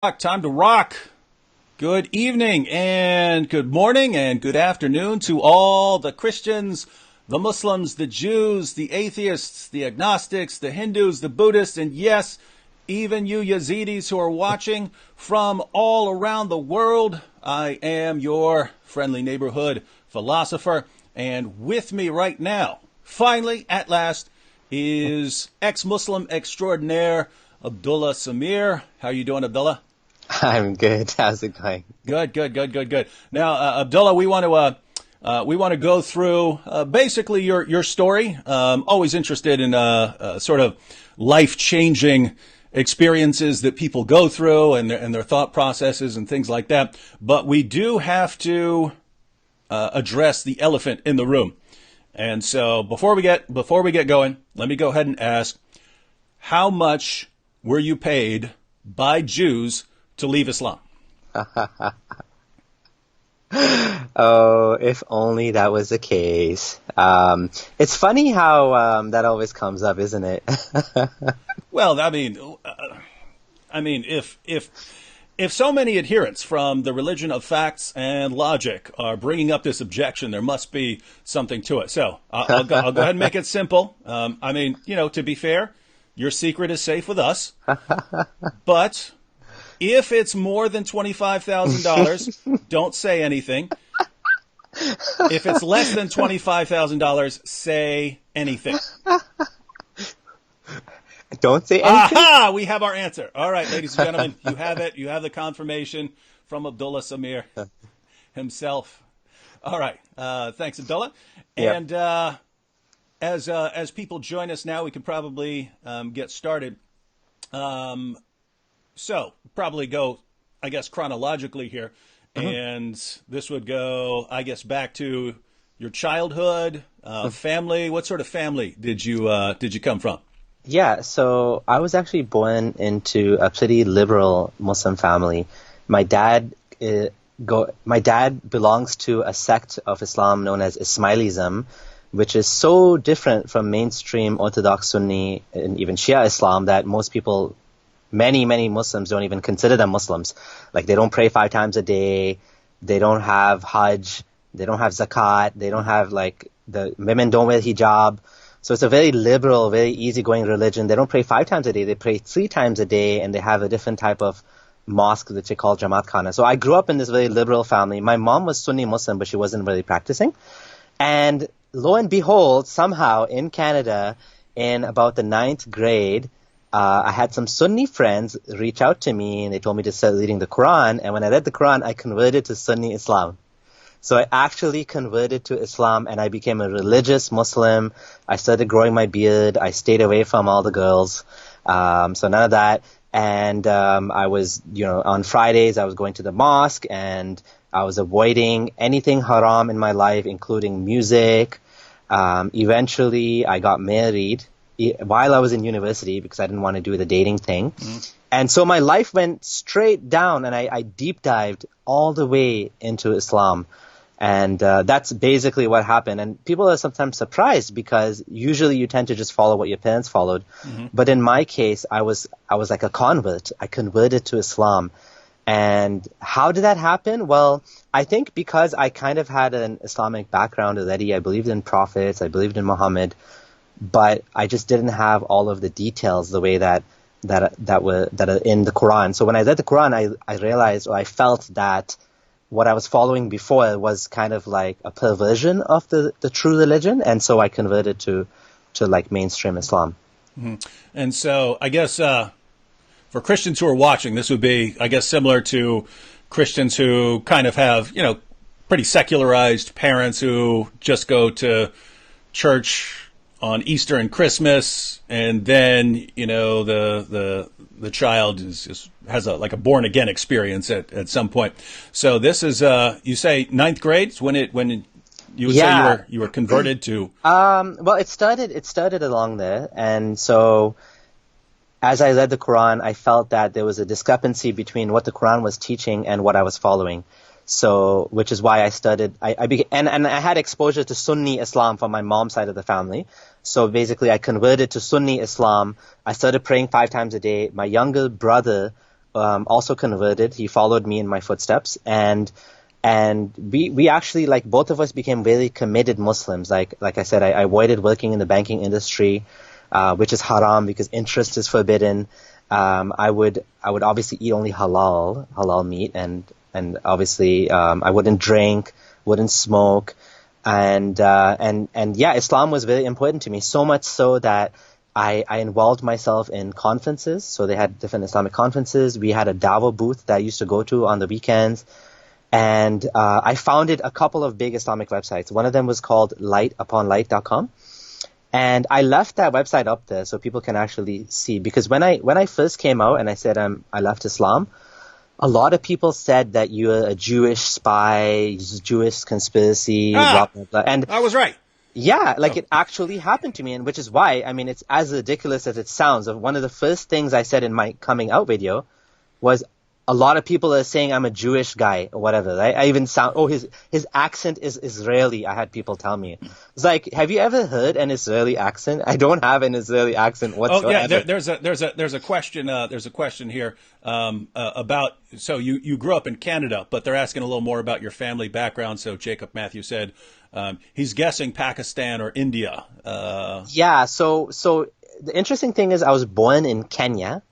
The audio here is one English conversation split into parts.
Time to rock. Good evening and good morning and good afternoon to all the Christians, the Muslims, the Jews, the atheists, the agnostics, the Hindus, the Buddhists, and yes, even you Yazidis who are watching from all around the world. I am your friendly neighborhood philosopher, and with me right now, finally, at last, is ex-Muslim extraordinaire Abdullah Samir. How are you doing, Abdullah? I'm good. How's it going? Good. Now, Abdullah, we want to go through basically your story. Always interested in sort of life-changing experiences that people go through and their thought processes and things like that. But we do have to address the elephant in the room. And so before we get going, let me go ahead and ask, how much were you paid by Jews to leave Islam? Oh, if only that was the case. It's funny how that always comes up, isn't it? Well, I mean, if so many adherents from the religion of facts and logic are bringing up this objection, there must be something to it. So I'll go ahead and make it simple. To be fair, your secret is safe with us, but if it's more than $25,000, don't say anything. If it's less than $25,000, say anything. Don't say anything? Aha! We have our answer. All right, ladies and gentlemen, you have it. You have the confirmation from Abdullah Samir himself. All right. Thanks, Abdullah. Yep. And as people join us now, we can probably get started. So probably go, I guess, chronologically here. And this would go, I guess, back to your childhood, family. What sort of family did you come from? Yeah, so I was actually born into a pretty liberal Muslim family. My dad belongs to a sect of Islam known as Ismailism, which is so different from mainstream Orthodox Sunni and even Shia Islam that most people, many Muslims don't even consider them Muslims. Like, they don't pray 5 times a day, they don't have Hajj, they don't have Zakat, they don't have, the women don't wear hijab. So it's a very liberal, very easygoing religion. They don't pray 5 times a day, they pray 3 times a day, and they have a different type of mosque that they call Jamaat Khana. So I grew up in this very liberal family. My mom was Sunni Muslim, but she wasn't really practicing. And lo and behold, somehow in Canada, in about the 9th grade, I had some Sunni friends reach out to me, and they told me to start reading the Quran. And when I read the Quran, I converted to Sunni Islam. So I actually converted to Islam, and I became a religious Muslim. I started growing my beard. I stayed away from all the girls. So none of that. And I was, on Fridays, I was going to the mosque, and I was avoiding anything haram in my life, including music. Eventually, I got married while I was in university because I didn't want to do the dating thing. And so my life went straight down, and I deep dived all the way into Islam. And that's basically what happened. And people are sometimes surprised because usually you tend to just follow what your parents followed. But in my case, I was like a convert. I converted to Islam. And how did that happen? Well, I think because I kind of had an Islamic background already. I believed in prophets. I believed in Muhammad. But I just didn't have all of the details the way that are in the Quran. So when I read the Quran, I realized, or I felt that what I was following before was kind of like a perversion of the true religion, and so I converted to mainstream Islam. And so I guess for Christians who are watching, this would be, I guess, similar to Christians who kind of have, pretty secularized parents who just go to church on Easter and Christmas, and then the child has a born again experience at some point. So this is you say 9th grade when you would say you were converted to. Well, it started along there, and so as I read the Quran, I felt that there was a discrepancy between what the Quran was teaching and what I was following. So, which is why I studied, and I had exposure to Sunni Islam from my mom's side of the family. So basically I converted to Sunni Islam. I started praying 5 times a day. My younger brother also converted. He followed me in my footsteps, and we actually, like, both of us became very committed Muslims. Like I said, I avoided working in the banking industry, which is haram because interest is forbidden. I would obviously eat only halal meat, and obviously I wouldn't drink, wouldn't smoke, and yeah, Islam was very important to me. So much so that I involved myself in conferences. So they had different Islamic conferences. We had a dawah booth that I used to go to on the weekends. And I founded a couple of big Islamic websites. One of them was called lightuponlight.com. And I left that website up there so people can actually see. Because when I first came out and I said I left Islam, a lot of people said that you're a Jewish spy, Jewish conspiracy, blah, blah, blah. And I was right. yeah, like it actually happened to me, and which is why, I mean, it's as ridiculous as it sounds. One of the first things I said in my coming out video was, a lot of people are saying I'm a Jewish guy or whatever, right? I even his accent is Israeli. I had people tell me. It's like, have you ever heard an Israeli accent? I don't have an Israeli accent whatsoever. Oh yeah, there's a question here about, so you grew up in Canada, but they're asking a little more about your family background. So Jacob Matthew said he's guessing Pakistan or India. Yeah, so the interesting thing is I was born in Kenya.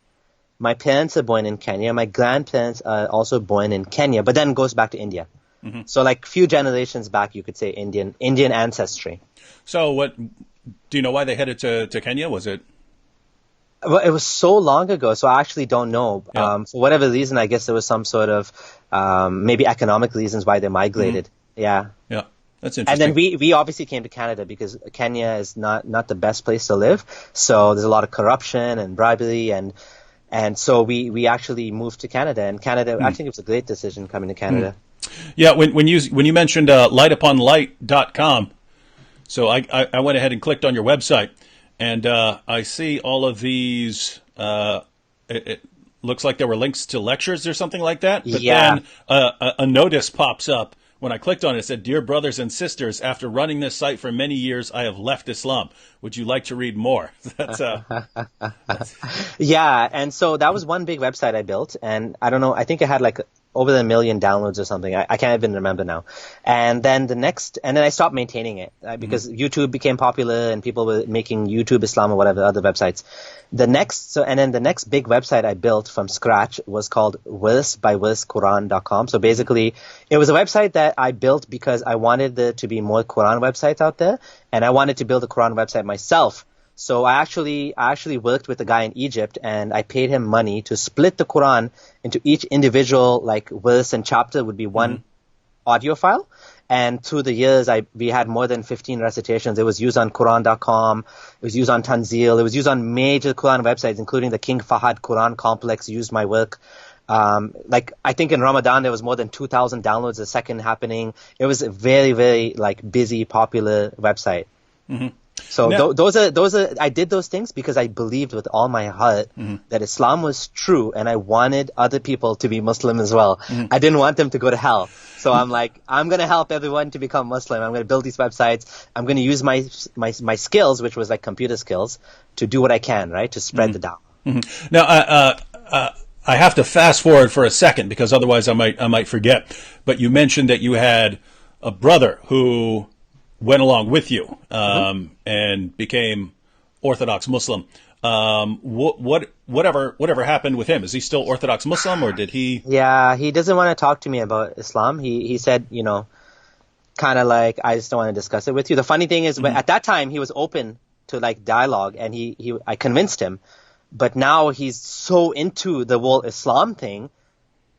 My parents are born in Kenya. My grandparents are also born in Kenya, but then it goes back to India. Mm-hmm. So like few generations back, you could say Indian ancestry. So do you know why they headed to Kenya? Was it? Well, it was so long ago, so I actually don't know. Yeah. For whatever reason, I guess there was some sort of maybe economic reasons why they migrated. Mm-hmm. Yeah. Yeah. That's And interesting. then we obviously came to Canada because Kenya is not the best place to live. So there's a lot of corruption and bribery, and so we actually moved to Canada. And Canada, I think it was a great decision coming to Canada. Yeah, when you mentioned lightuponlight.com, so I went ahead and clicked on your website, and I see all of these. It looks like there were links to lectures or something like that. But Yeah. then a notice pops up. When I clicked on it, it said, "Dear brothers and sisters, after running this site for many years, I have left Islam. Would you like to read more?" That's Yeah, and so that was one big website I built, and I don't know, I think it had like over 1 million downloads or something. I can't even remember now. And then I stopped maintaining it because YouTube became popular and people were making YouTube Islam or whatever other websites. The next big website I built from scratch was called versebyversequran.com. So basically, it was a website that I built because I wanted there to be more Quran websites out there, and I wanted to build a Quran website myself. So I actually worked with a guy in Egypt, and I paid him money to split the Quran into each individual, like, verse and chapter would be one audio file. And through the years, we had more than 15 recitations. It was used on Quran.com. It was used on Tanzil. It was used on major Quran websites, including the King Fahad Quran Complex used my work. Like, I think in Ramadan, there was more than 2,000 downloads a second happening. It was a very, very, like, busy, popular website. Mm-hmm. So now, those are I did those things because I believed with all my heart that Islam was true, and I wanted other people to be Muslim as well. I didn't want them to go to hell. So I'm like, I'm going to help everyone to become Muslim. I'm going to build these websites. I'm going to use my skills, which was like computer skills, to do what I can, right, to spread the da'wah. Now, I have to fast forward for a second because otherwise I might forget. But you mentioned that you had a brother who went along with you and became Orthodox Muslim. Whatever happened with him? Is he still Orthodox Muslim, or did he? Yeah, he doesn't want to talk to me about Islam. He said, kind of like, I just don't want to discuss it with you. The funny thing is, at that time, he was open to like dialogue, and I convinced him. But now he's so into the whole Islam thing,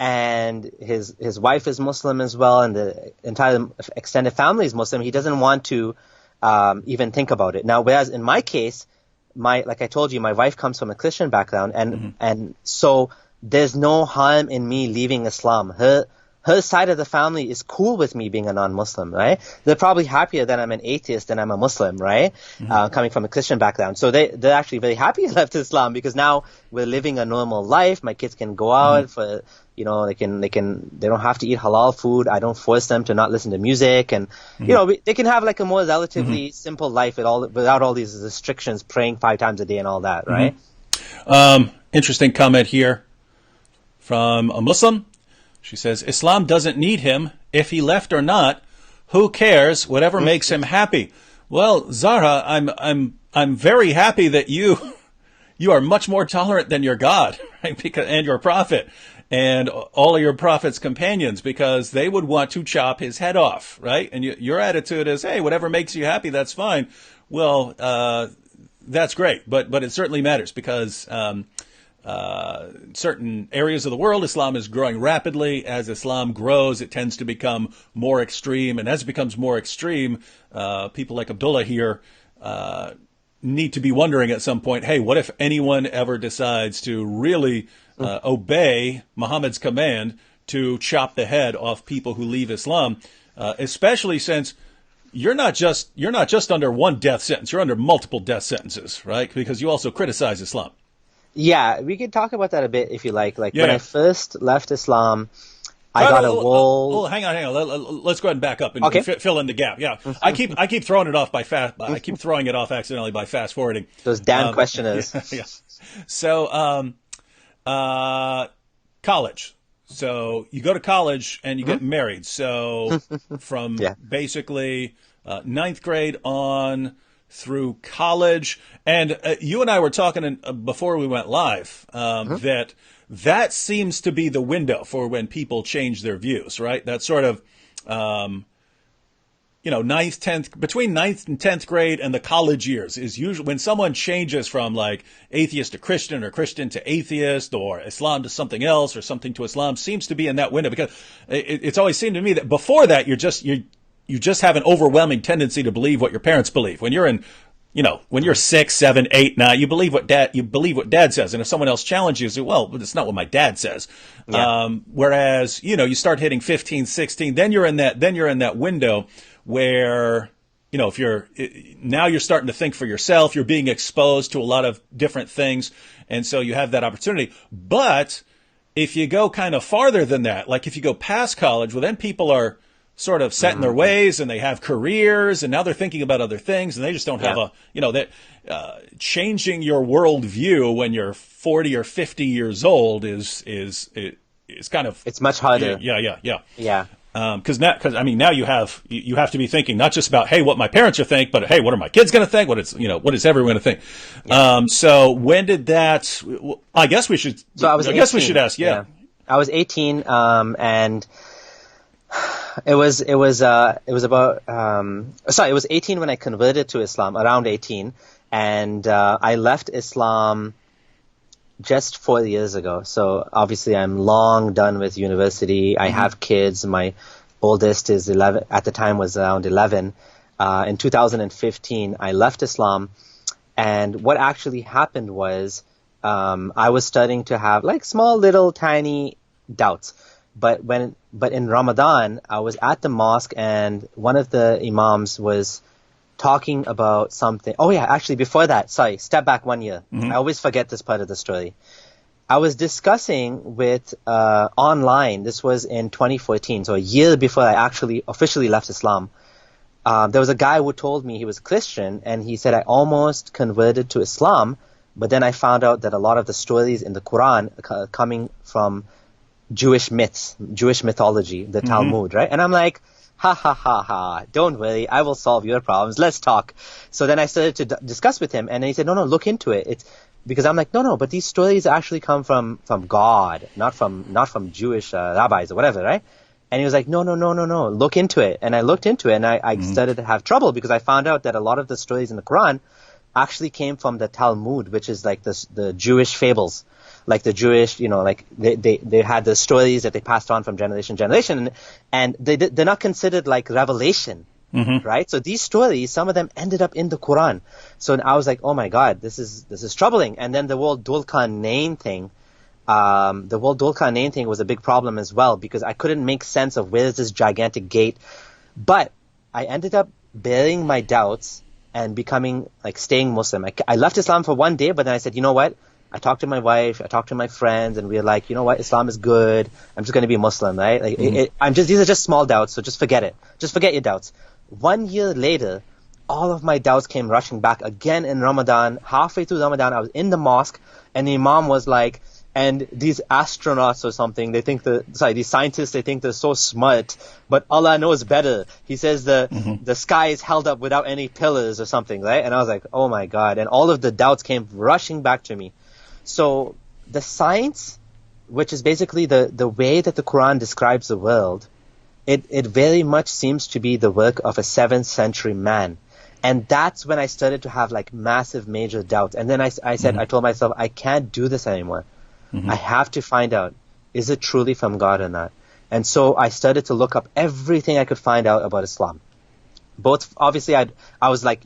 and his wife is Muslim as well, and the entire extended family is Muslim. He doesn't want to even think about it. Now, whereas in my case, like I told you, my wife comes from a Christian background, and so there's no harm in me leaving Islam. Her side of the family is cool with me being a non-Muslim, right? They're probably happier that I'm an atheist than I'm a Muslim, right? Coming from a Christian background. So they're actually very happy I left Islam because now we're living a normal life. My kids can go out for, they don't have to eat halal food. I don't force them to not listen to music, and they can have like a more relatively simple life without all these restrictions, praying 5 times a day and all that, right? Interesting comment here. from a Muslim. She says, Islam doesn't need him. If he left or not, who cares? Whatever makes him happy. Well, Zahra, I'm very happy that you are much more tolerant than your God, right? And your prophet and all of your prophet's companions, because they would want to chop his head off, right? And your attitude is, hey, whatever makes you happy, that's fine. Well, that's great, but it certainly matters because certain areas of the world, Islam is growing rapidly. As Islam grows, it tends to become more extreme. And as it becomes more extreme, people like Abdullah here need to be wondering at some point, hey, what if anyone ever decides to really obey Muhammad's command to chop the head off people who leave Islam, especially since you're not just under one death sentence, you're under multiple death sentences, right? Because you also criticize Islam. Yeah, we could talk about that a bit if you like. Like when I first left Islam, I got a whole. Hang on. Let's go ahead and back up and fill in the gap. Yeah, I keep throwing it off I keep throwing it off accidentally by fast forwarding. Those damn questioners. Yeah. So, college. So you go to college and you get married. So from basically ninth grade on through college. And you and I were talking before we went live that seems to be the window for when people change their views, right? That sort of, between ninth and 10th grade and the college years is usually when someone changes from like atheist to Christian or Christian to atheist or Islam to something else or something to Islam seems to be in that window, because it's always seemed to me that before that you just have an overwhelming tendency to believe what your parents believe. When you're when you're 6, 7, 8, 9, you believe what dad says. And if someone else challenges you, say, well, it's not what my dad says. Yeah. Whereas, you start hitting 15, 16, then you're in that window where, if now you're starting to think for yourself, you're being exposed to a lot of different things. And so you have that opportunity. But if you go kind of farther than that, like if you go past college, well, then people are sort of set in their ways and they have careers and now they're thinking about other things and they just don't have changing your worldview when you're 40 or 50 years old is kind of, it's much harder. Yeah. Because now you have to be thinking not just about, hey, what my parents are think, but hey, what are my kids going to think? What is everyone going to think? Yeah. So when did that? I guess we should. So I guess we should ask. Yeah. I was 18, and it was 18 when I converted to Islam, around 18, and I left Islam just 4 years ago. So obviously I'm long done with university. I have kids. My oldest is 11, at the time was around 11. In 2015, I left Islam. And what actually happened was I was starting to have like small little tiny doubts. But in Ramadan, I was at the mosque and one of the imams was talking about something. Oh yeah, actually before that, sorry, step back 1 year. I always forget this part of the story. I was discussing with online, this was in 2014, so a year before I actually officially left Islam. There was a guy who told me he was Christian and he said I almost converted to Islam, but then I found out that a lot of the stories in the Quran are coming from Jewish myths, Jewish mythology, the Talmud, right? And I'm like, ha ha ha ha, don't worry, I will solve your problems, let's talk. So then I started to discuss with him and he said, no, look into it. It's because I'm like, no, but these stories actually come from God, not from Jewish rabbis or whatever, right? And he was like, no, look into it. And I looked into it and I started to have trouble because I found out that a lot of the stories in the Quran actually came from the Talmud, which is like the Jewish fables. Like the Jewish, like they had the stories that they passed on from generation to generation, and they're not considered like revelation, right? So these stories, some of them ended up in the Quran. So I was like, oh my God, this is troubling. And then the whole Dhul Qarnayn thing, was a big problem as well because I couldn't make sense of where is this gigantic gate. But I ended up bearing my doubts and becoming staying Muslim. I left Islam for 1 day, but then I said, you know what? I talked to my wife, I talked to my friends, and we were like, you know what, Islam is good. I'm just going to be a Muslim, right? These are just small doubts, so just forget it. Just forget your doubts. 1 year later, all of my doubts came rushing back again in Ramadan. Halfway through Ramadan, I was in the mosque, and the Imam was like, And these astronauts or something, these scientists, they think they're so smart, but Allah knows better. He says the sky is held up without any pillars or something, right? And I was like, oh my God. And all of the doubts came rushing back to me. So the science, which is basically the way that the Quran describes the world, it very much seems to be the work of a 7th century man. And that's when I started to have like massive major doubts. And then I said, I told myself, I can't do this anymore. I have to find out, is it truly from God or not? And so I started to look up everything I could find out about Islam. Both, obviously, I was like,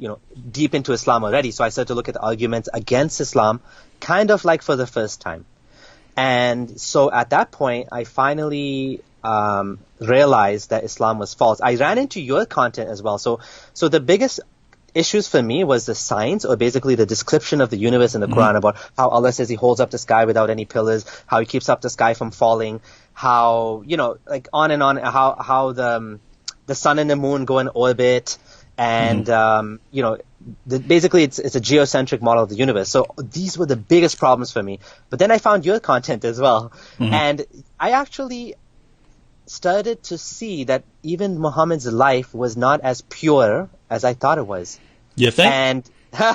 deep into Islam already, so I started to look at the arguments against Islam, kind of like for the first time. And so at that point, I finally realized that Islam was false. I ran into your content as well. So the biggest issues for me was the science, or basically the description of the universe in the Quran, about how Allah says he holds up the sky without any pillars, how he keeps up the sky from falling, how, like on and on, how the sun and the moon go in orbit, and, basically it's a geocentric model of the universe. So these were the biggest problems for me. But then I found your content as well. And I actually started to see that even Muhammad's life was not as pure as I thought it was. You think? And the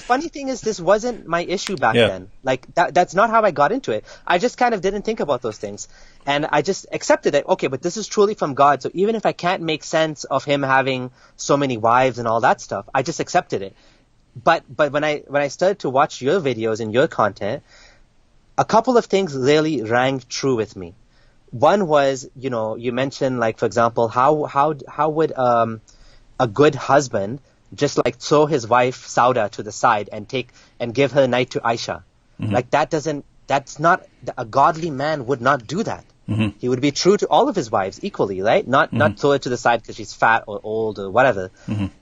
funny thing is this wasn't my issue back then. Like that's not how I got into it. I just kind of didn't think about those things. And I just accepted it. Okay, but this is truly from God. So even if I can't make sense of him having so many wives and all that stuff, I just accepted it. But when I started to watch your videos and your content, a couple of things really rang true with me. One was, you mentioned, like, for example, how would a good husband just like throw his wife Sauda to the side and give her night to Aisha? Like that's not, a godly man would not do that. He would be true to all of his wives equally, right? Not throw her to the side because she's fat or old or whatever.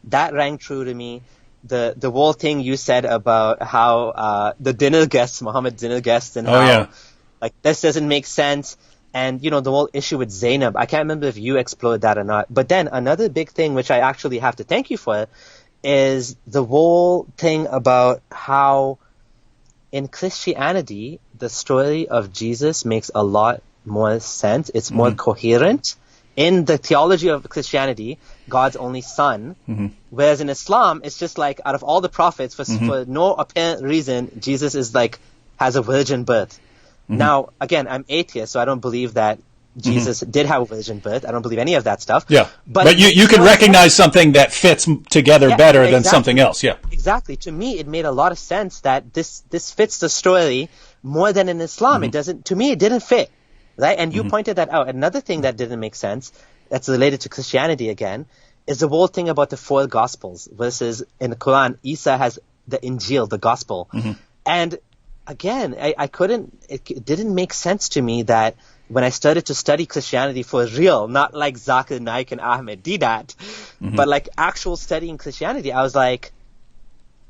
That rang true to me. The whole thing you said about how the dinner guests, Muhammad's dinner guests, and like this doesn't make sense. And, the whole issue with Zainab, I can't remember if you explored that or not. But then another big thing, which I actually have to thank you for, is the whole thing about how in Christianity, the story of Jesus makes a lot more sense. It's more coherent. In the theology of Christianity, God's only son. Whereas in Islam, it's just like out of all the prophets, for no apparent reason, Jesus is like, has a virgin birth. Now, again, I'm atheist, so I don't believe that Jesus did have a virgin birth. I don't believe any of that stuff. Yeah, but you can recognize something that fits together better than something else. Yeah, exactly. To me, it made a lot of sense that this fits the story more than in Islam. It doesn't. To me, it didn't fit, right? And you pointed that out. Another thing that didn't make sense, that's related to Christianity again, is the whole thing about the 4 Gospels versus in the Quran, Isa has the Injil, the Gospel, and again, it didn't make sense to me that when I started to study Christianity for real, not like Zakir Naik and Ahmed Didat, but like actual studying Christianity, I was like,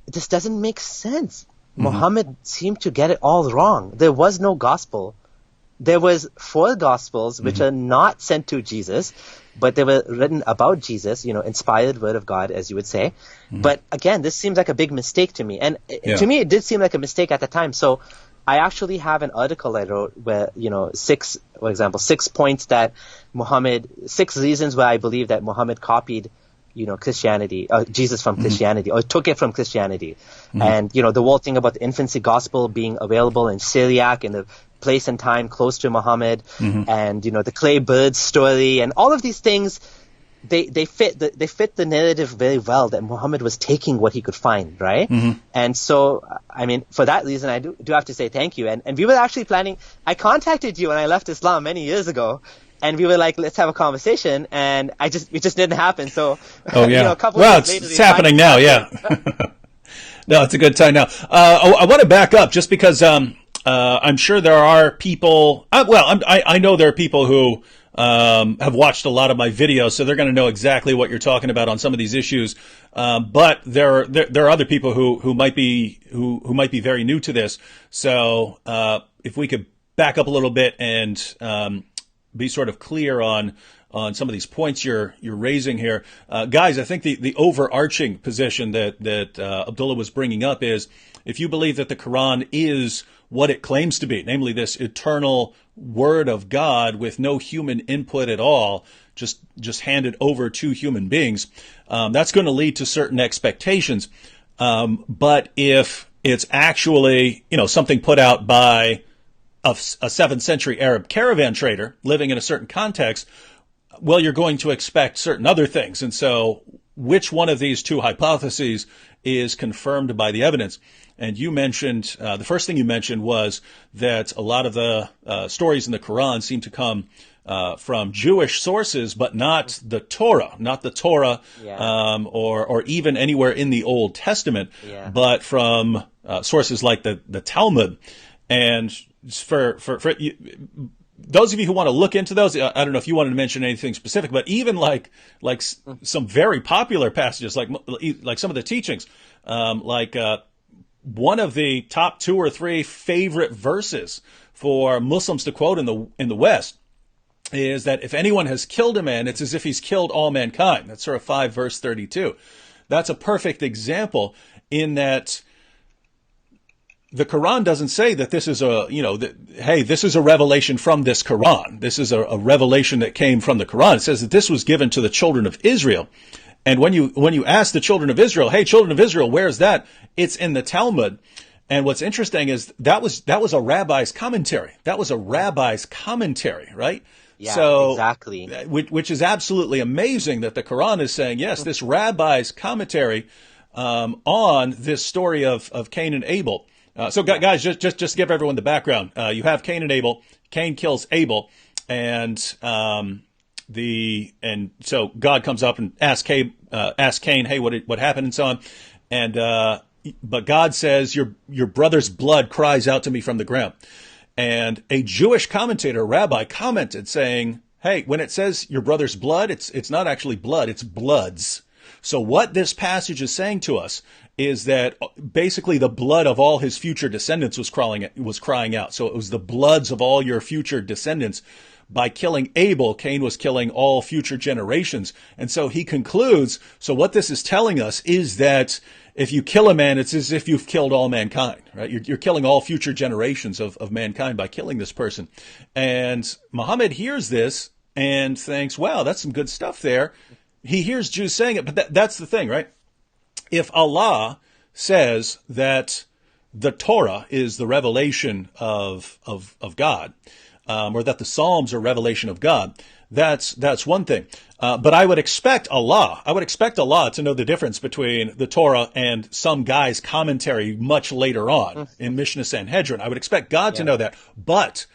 this doesn't make sense. Muhammad seemed to get it all wrong. There was no gospel. There was 4 Gospels, which are not sent to Jesus, but they were written about Jesus, inspired word of God, as you would say. But again, this seems like a big mistake to me. And to me, it did seem like a mistake at the time. So I actually have an article I wrote where, 6 points that 6 reasons where I believe that Muhammad copied, Christianity, Jesus from Christianity, or took it from Christianity. And, the whole thing about the infancy gospel being available in Syriac in the place and time close to Muhammad, and the clay bird story, and all of these things, they fit the narrative very well that Muhammad was taking what he could find, right? And so, I mean, for that reason, I do have to say thank you. And we were actually planning. I contacted you when I left Islam many years ago, and we were like, let's have a conversation, and it just didn't happen. So, a couple of years later, it's happening now. Yeah. No, it's a good time now. I want to back up just because I'm sure there are people. I know there are people who have watched a lot of my videos, so they're going to know exactly what you're talking about on some of these issues. But there are other people who might be very new to this. So if we could back up a little bit and be sort of clear on some of these points you're raising here. Guys, I think the overarching position that Abdullah was bringing up is, if you believe that the Quran is what it claims to be, namely this eternal word of God with no human input at all, just handed over to human beings, that's going to lead to certain expectations. But if it's actually, something put out by a 7th century Arab caravan trader living in a certain context, well, you're going to expect certain other things. And so which one of these two hypotheses is confirmed by the evidence? And you mentioned, the first thing you mentioned was that a lot of the stories in the Quran seem to come from Jewish sources, but not the Torah, or even anywhere in the Old Testament, but from sources like the Talmud. And for those of you who want to look into those, I don't know if you wanted to mention anything specific, but even like some very popular passages, like some of the teachings, one of the top 2 or 3 favorite verses for Muslims to quote in the West is that if anyone has killed a man, it's as if he's killed all mankind. That's Surah 5, verse 32. That's a perfect example in that the Quran doesn't say that this is this is a revelation from this Quran. This is a revelation that came from the Quran. It says that this was given to the children of Israel. And when you ask the children of Israel, hey, children of Israel, where's that? It's in the Talmud. And what's interesting is that was a rabbi's commentary. That was a rabbi's commentary, right? Yeah, so, exactly. Which is absolutely amazing that the Quran is saying, yes, this rabbi's commentary on this story of Cain and Abel. Guys, just give everyone the background. You have Cain and Abel. Cain kills Abel, and so God comes up and asks Cain, hey, what happened, and so on. And but God says, your brother's blood cries out to me from the ground. And a Jewish commentator, rabbi, commented saying, hey, when it says your brother's blood, it's not actually blood, it's bloods. So what this passage is saying to us is that basically the blood of all his future descendants was crying out. So it was the bloods of all your future descendants. By killing Abel, Cain was killing all future generations. And so he concludes, so what this is telling us is that if you kill a man, it's as if you've killed all mankind, right? You're killing all future generations of mankind by killing this person. And Muhammad hears this and thinks, wow, that's some good stuff there. He hears Jews saying it, but that's the thing, right? If Allah says that the Torah is the revelation of God, or that the Psalms are revelation of God, that's one thing. But I would expect Allah to know the difference between the Torah and some guy's commentary much later on in Mishnah Sanhedrin. I would expect God to know that, but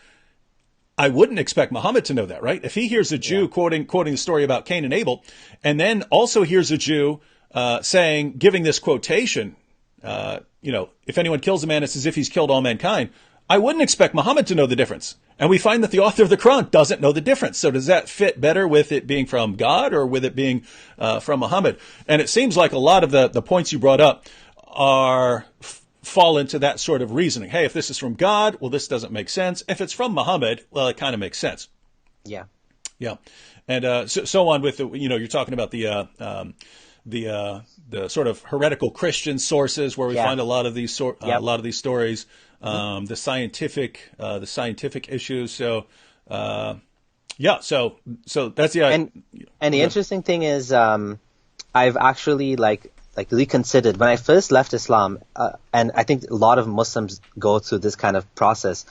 I wouldn't expect Muhammad to know that, right? If he hears a Jew quoting the story about Cain and Abel, and then also hears a Jew giving this quotation, if anyone kills a man, it's as if he's killed all mankind, I wouldn't expect Muhammad to know the difference. And we find that the author of the Quran doesn't know the difference. So does that fit better with it being from God or with it being from Muhammad? And it seems like a lot of the points you brought up fall into that sort of reasoning. Hey, if this is from God, well, this doesn't make sense. If it's from Muhammad, well, it kind of makes sense. Yeah. Yeah. And so on with, you're talking about the sort of heretical Christian sources where we find a lot of these stories, the scientific issues. So so that's the and the interesting thing is I've actually like reconsidered when I first left Islam, and I think a lot of Muslims go through this kind of process.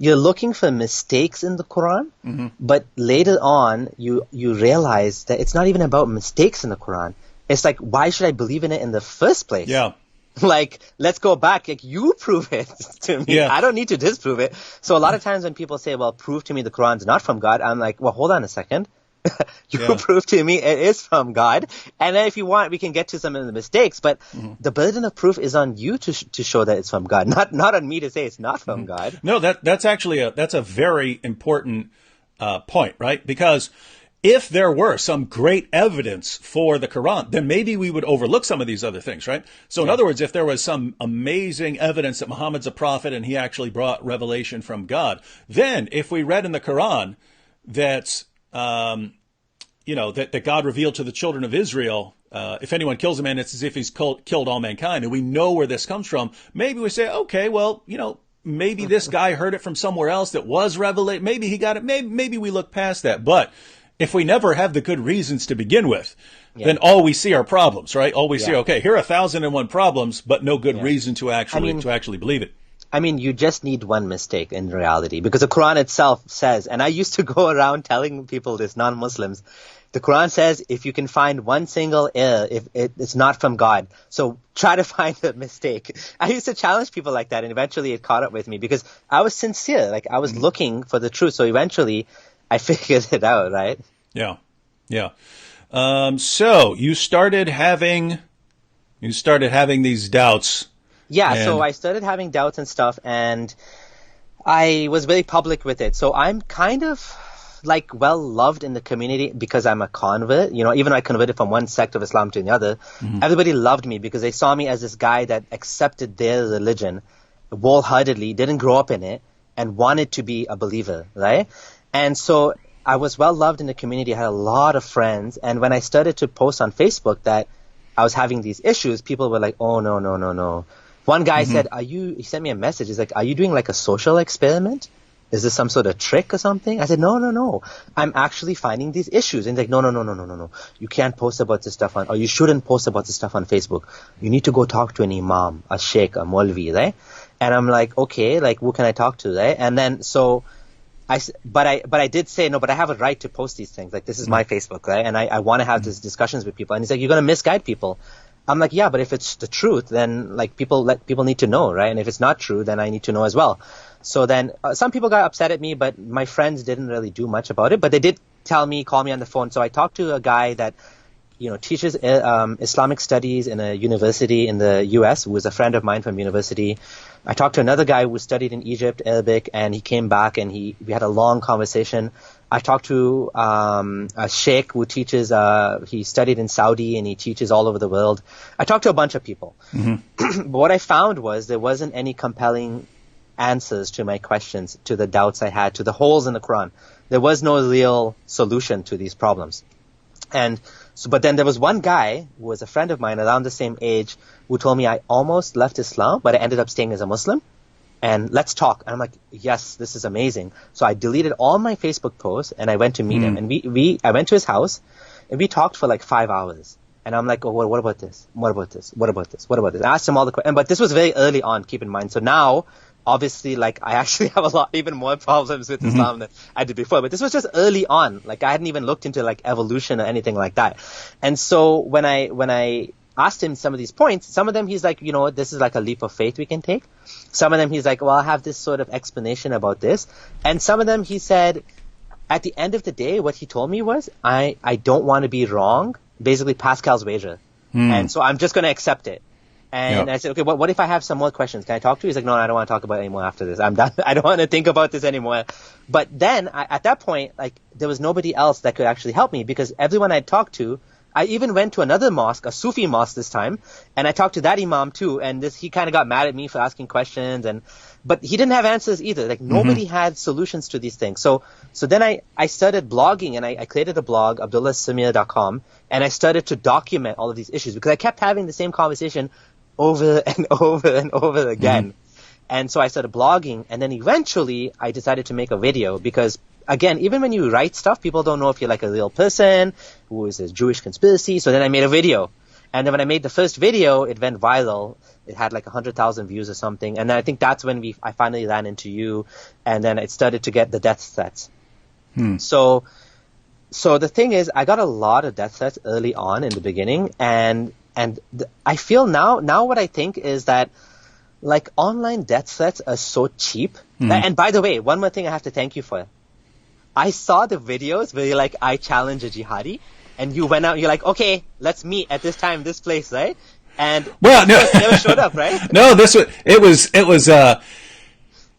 You're looking for mistakes in the Quran, but later on you realize that it's not even about mistakes in the Quran. It's like, why should I believe in it in the first place? Yeah. Like, let's go back. Like, you prove it to me. Yeah. I don't need to disprove it. So a lot of times when people say, well, prove to me the Quran's not from God, I'm like, well, hold on a second. You prove to me it is from God. And then if you want, we can get to some of the mistakes. But the burden of proof is on you to show that it's from God, not on me to say it's not from God. No, that's actually that's a very important point, right? Because if there were some great evidence for the Quran, then maybe we would overlook some of these other things, right? So in other words, if there was some amazing evidence that Muhammad's a prophet and he actually brought revelation from God, then if we read in the Quran that, that God revealed to the children of Israel, if anyone kills a man, it's as if he's killed all mankind. And we know where this comes from. Maybe we say, okay, well, maybe this guy heard it from somewhere else that was revelation. Maybe he got it. Maybe we look past that. But if we never have the good reasons to begin with, then all we see are problems, right? All we see, okay, here are 1,001 problems, but no good reason to actually believe it. I mean, you just need one mistake in reality, because the Quran itself says, and I used to go around telling people this, non-Muslims, the Quran says if you can find one single error, if it's not from God, so try to find a mistake. I used to challenge people like that, and eventually it caught up with me because I was sincere. Like, I was looking for the truth, so eventually I figured it out, right? Yeah. So you started having these doubts. Yeah, so I started having doubts and stuff, and I was very public with it. So I'm kind of like well loved in the community because I'm a convert. Even though I converted from one sect of Islam to another, everybody loved me because they saw me as this guy that accepted their religion wholeheartedly, didn't grow up in it, and wanted to be a believer, right? And so I was well loved in the community. I had a lot of friends, and when I started to post on Facebook that I was having these issues, people were like, "Oh no." One guy said, he sent me a message. He's like, "Are you doing like a social experiment? Is this some sort of trick or something?" I said, no. I'm actually finding these issues. And he's like, no. You can't post about this stuff or you shouldn't post about this stuff on Facebook. You need to go talk to an imam, a sheikh, a Maulvi, right? And I'm like, okay, like, who can I talk to, right? And then, so but I did say, no, but I have a right to post these things. Like, this is my Facebook, right? And I want to have these discussions with people. And he's like, you're going to misguide people. I'm like, yeah, but if it's the truth, then like people need to know, right? And if it's not true, then I need to know as well. So then some people got upset at me, but my friends didn't really do much about it. But they did call me on the phone. So I talked to a guy that, teaches Islamic studies in a university in the U.S., who was a friend of mine from university. I talked to another guy who studied in Egypt, Arabic, and he came back and we had a long conversation. I talked to a sheikh who teaches, he studied in Saudi and he teaches all over the world. I talked to a bunch of people. But what I found was there wasn't any compelling answers to my questions, to the doubts I had, to the holes in the Quran. There was no real solution to these problems. And so, but then there was one guy who was a friend of mine around the same age who told me I almost left Islam, but I ended up staying as a Muslim. And let's talk. And I'm like, yes, this is amazing. So I deleted all my Facebook posts and I went to meet him. And I went to his house and we talked for like 5 hours. And I'm like, oh, what about this? What about this? What about this? What about this? I asked him all the questions. But this was very early on, keep in mind. So now, obviously, like, I actually have even more problems with Islam than I did before. But this was just early on. Like, I hadn't even looked into like evolution or anything like that. And so when I asked him some of these points, some of them he's like, this is like a leap of faith we can take. Some of them he's like, well, I have this sort of explanation about this. And some of them he said, at the end of the day, what he told me was, I don't want to be wrong. Basically, Pascal's wager. And so I'm just going to accept it. And I said, okay, what if I have some more questions? Can I talk to you? He's like, no, I don't want to talk about it anymore after this. I'm done. I don't want to think about this anymore. But then at that point, like, there was nobody else that could actually help me because everyone I talked to, I even went to another mosque, a Sufi mosque this time, and I talked to that imam too, and he kind of got mad at me for asking questions, but he didn't have answers either. Like, nobody had solutions to these things. So then I started blogging, and I created a blog, abdullahsamir.com, and I started to document all of these issues because I kept having the same conversation over and over and over again. And so I started blogging, and then eventually I decided to make a video because, again, even when you write stuff, people don't know if you're like a real person who is a Jewish conspiracy. So then I made a video. And then when I made the first video, it went viral. It had like 100,000 views or something. And then I think that's when I finally ran into you. And then it started to get the death threats. So the thing is, I got a lot of death threats early on in the beginning. And I feel now what I think is that, like, online death threats are so cheap. And by the way, one more thing I have to thank you for. I saw the videos where you're like, I challenge a jihadi, and you went out and you're like, okay, let's meet at this time, this place, right? And well, no, never showed up, right? No, it was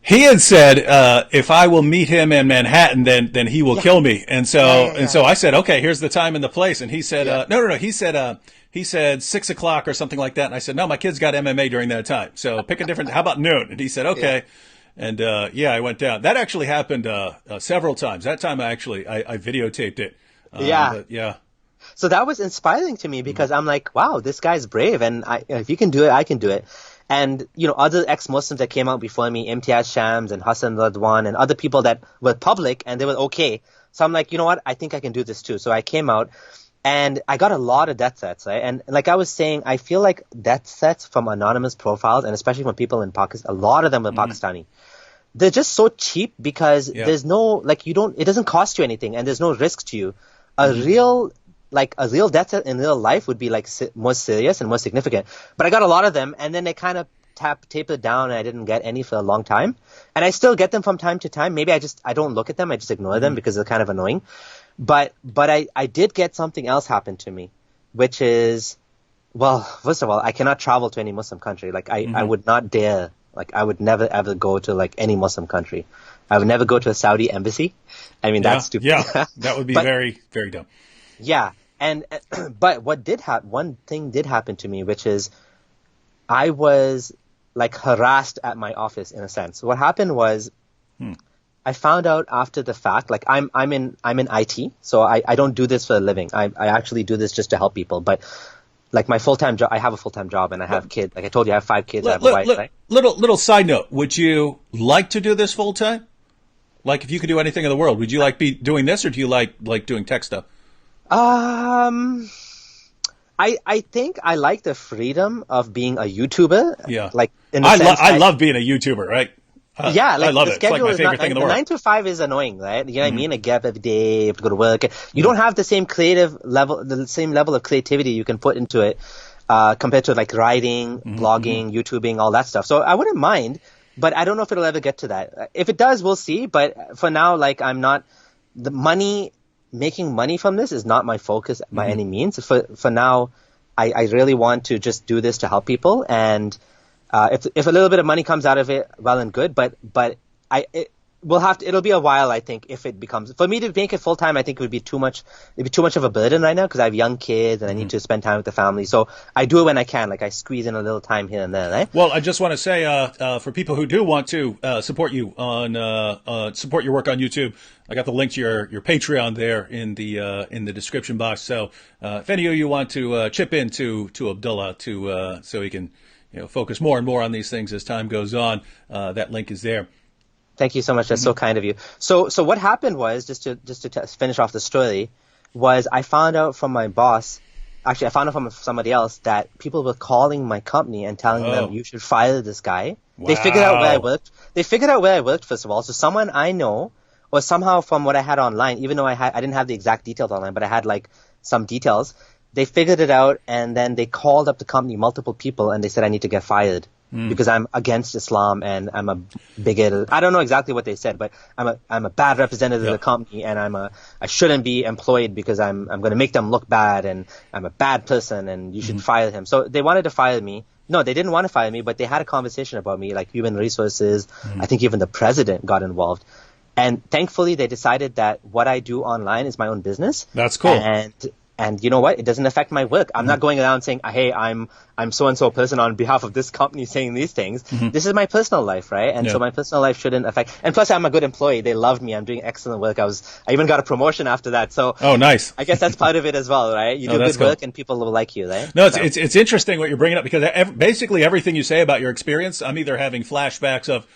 he had said, if I will meet him in Manhattan, then he will kill me. And so I said, okay, here's the time and the place. And he said, no, he said 6 o'clock or something like that. And I said, no, my kid's got MMA during that time. So pick a different, how about noon? And he said, okay. And yeah, I went down. That actually happened several times. That time I videotaped it. Yeah. But yeah. So that was inspiring to me because I'm like, wow, this guy's brave, and if you can do it, I can do it. And other ex-Muslims that came out before me, Imtiaz Shams and Hassan Radwan, and other people that were public and they were okay. So I'm like, you know what? I think I can do this too. So I came out, and I got a lot of death threats, right? And like I was saying, I feel like death threats from anonymous profiles, and especially from people in Pakistan, a lot of them were Pakistani. They're just so cheap because there's no, it doesn't cost you anything, and there's no risk to you. A real death threat in real life would be more serious and more significant. But I got a lot of them, and then they kind of tapered down, and I didn't get any for a long time. And I still get them from time to time. Maybe I don't look at them. I just ignore them because they're kind of annoying. But I did get something else happen to me, which is, well, first of all, I cannot travel to any Muslim country. I would not dare. I would never ever go to any Muslim country. I would never go to a Saudi embassy. I mean, that's stupid. Yeah, that would be very, very dumb. Yeah. And but one thing did happen to me, which is I was harassed at my office in a sense. What happened was I found out after the fact, I'm in IT, so I don't do this for a living. I actually do this just to help people. But my full-time job, I have a full-time job and I have kids. Like I told you, I have 5 kids. I have a wife, right? Little side note. Would you like to do this full-time? If you could do anything in the world, would you be doing this, or do you like doing tech stuff? I think I like the freedom of being a YouTuber. Yeah. I love being a YouTuber, right? Yeah, I love the it. It's my favorite thing in the world. 9 to 5 is annoying, right? You know what I mean? I get up every day, you have to go to work. You don't have the same the same level of creativity you can put into it, compared to writing, blogging, YouTubing, all that stuff. So I wouldn't mind, but I don't know if it'll ever get to that. If it does, we'll see. But for now, I'm not, making money from this is not my focus by any means. For now, I really want to just do this to help people, and if a little bit of money comes out of it, well and good. But it'll be a while, I think, if it becomes, for me to make it full time. I think it would be too much. It'd be too much of a burden right now because I have young kids and I need to spend time with the family. So I do it when I can. I squeeze in a little time here and there, right? Well, I just want to say, for people who do want to support you support your work on YouTube, I got the link to your Patreon there in the description box. So if any of you want to chip in to Abdullah so he can focus more and more on these things as time goes on, that link is there. Thank you so much. That's so kind of you. So what happened was, just to finish off the story, was I found out from my boss. Actually, I found out from somebody else that people were calling my company and telling them, you should fire this guy. Wow. They figured out where I worked. First of all. So someone I know, or somehow from what I had online, even though I didn't have the exact details online, but I had some details. They figured it out, and then they called up the company, multiple people, and they said I need to get fired. Because I'm against Islam and I'm a bigot. I don't know exactly what they said, but I'm a bad representative of the company, and I shouldn't be employed because I'm going to make them look bad, and I'm a bad person, and you should fire him. So they wanted to fire me. No, they didn't want to fire me, but they had a conversation about me, human resources. I think even the president got involved. And thankfully they decided that what I do online is my own business. That's cool. And you know what? It doesn't affect my work. I'm not going around saying, hey, I'm so-and-so person on behalf of this company saying these things. This is my personal life, right? And so my personal life shouldn't affect. And plus, I'm a good employee. They loved me. I'm doing excellent work. I even got a promotion after that. So oh, nice. I guess that's part of it as well, right? You do good work and people will like you, right? No, it's interesting what you're bringing up, because basically everything you say about your experience, I'm either having flashbacks of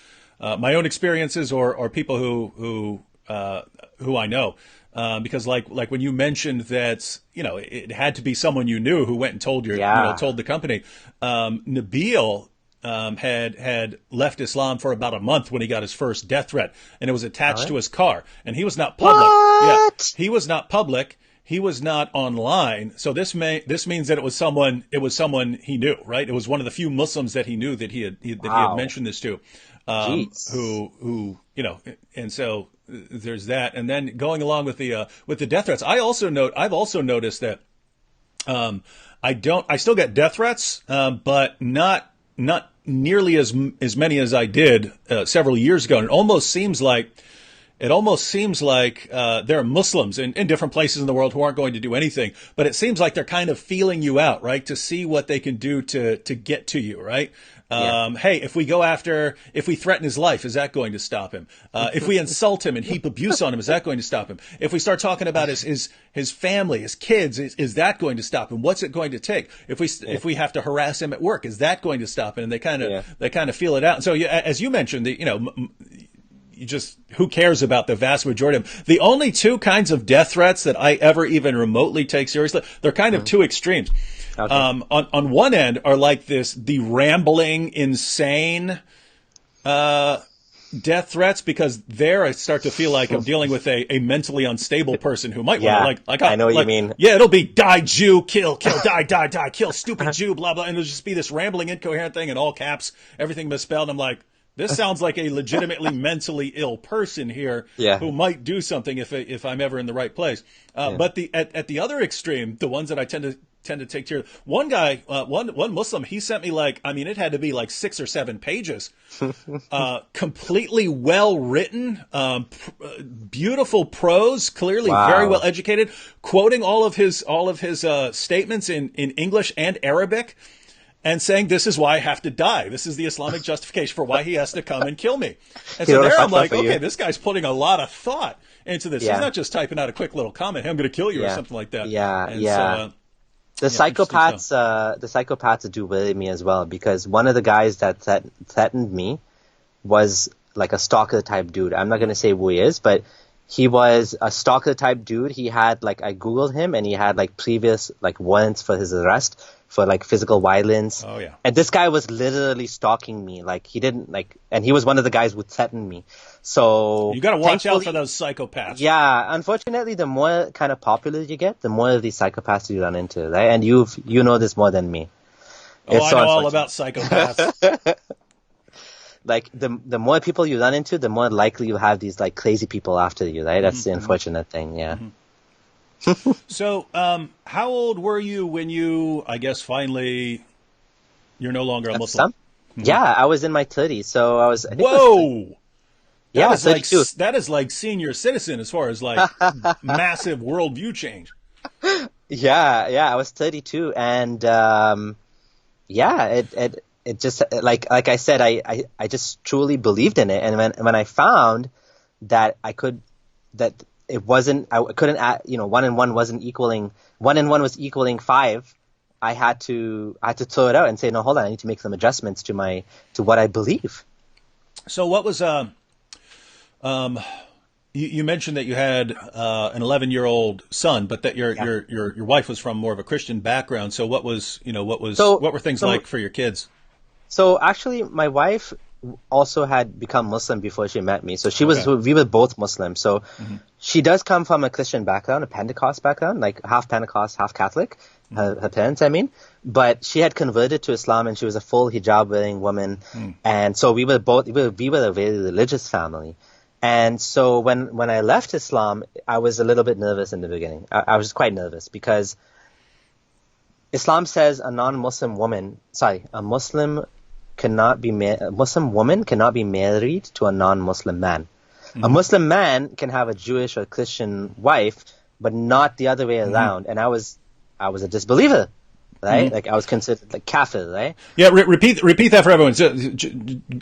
my own experiences or people who I know. Because when you mentioned that, it had to be someone you knew who went and told told the company. Nabil had left Islam for about a month when he got his first death threat, and it was attached to his car, and he was not public. What? Yeah, he was not public. He was not online. So this means that it was someone he knew, right? It was one of the few Muslims that he knew that he had mentioned this to, who and so there's that. And then going along with the death threats, I've also noticed that I still get death threats, but not nearly as many as I did several years ago. And it almost seems like it almost seems like there are Muslims in different places in the world who aren't going to do anything, but it seems like they're kind of feeling you out, right, to see what they can do to get to you, right? Yeah. Hey, if we threaten his life, is that going to stop him? If we insult him and heap abuse on him, is that going to stop him? If we start talking about his family, his kids, is that going to stop him? What's it going to take? If we have to harass him at work, is that going to stop him? And they kind of feel it out. And so, as you mentioned, who cares about the vast majority of them? The only two kinds of death threats that I ever even remotely take seriously, they're kind of two extremes. Okay. On one end are like the rambling, insane, death threats, because there I start to feel like I'm dealing with a mentally unstable person who might want to I know what you mean. Yeah, it'll be die Jew, kill, die, kill, stupid Jew, blah, blah. And it'll just be this rambling, incoherent thing in all caps, everything misspelled. I'm like, this sounds like a legitimately mentally ill person here who might do something if I'm ever in the right place. But at the other extreme, the ones that I tend to take care of. One guy, one Muslim, he sent me it had to be like 6 or 7 pages, completely well written, beautiful prose, clearly very well educated, quoting all of his statements in English and Arabic, and saying, this is why I have to die. This is the Islamic justification for why he has to come and kill me. And so there I'm like, okay, this guy's putting a lot of thought into this. He's not just typing out a quick little comment, hey, I'm going to kill you or something like that. The psychopaths do worry me as well, because one of the guys that threatened me was like a stalker type dude. I'm not going to say who he is, but he was a stalker type dude. He had I Googled him, and he had previous warrants for his arrest for physical violence. Oh yeah. And this guy was literally stalking me. He didn't and he was one of the guys who threatened me. So you got to watch out for those psychopaths. Yeah, unfortunately, the more kind of popular you get, the more of these psychopaths you run into, right? And you know this more than me. I know all about psychopaths. The more people you run into, the more likely you have these crazy people after you, right? That's the unfortunate thing. Yeah. Mm-hmm. So, how old were you when you, I guess, finally, you're no longer a Muslim? Yeah, I was in my 30s, so I was. Whoa! That is like senior citizen as far as massive worldview change. Yeah, I was 32, and it just like I said, I just truly believed in it, and when I found that it wasn't, I couldn't add, 1 and 1 wasn't equaling, 1 and 1 was equaling 5. I had to throw it out and say, no, hold on, I need to make some adjustments to what I believe. So what was you mentioned that you had an 11-year-old son, but that your wife was from more of a Christian background. So what were things like for your kids? So actually, my wife also had become Muslim before she met me. So we were both Muslim. So she does come from a Christian background, a Pentecost background, half Pentecost, half Catholic, her parents, I mean. But she had converted to Islam, and she was a full hijab wearing woman. And so we were a very religious family. And so when I left Islam, I was a little bit nervous in the beginning. I was quite nervous because Islam says a Muslim woman cannot be married to a non-Muslim man. A Muslim man can have a Jewish or Christian wife, but not the other way around. And I was a disbeliever, right? I was considered kafir, right? Yeah, repeat that for everyone. So,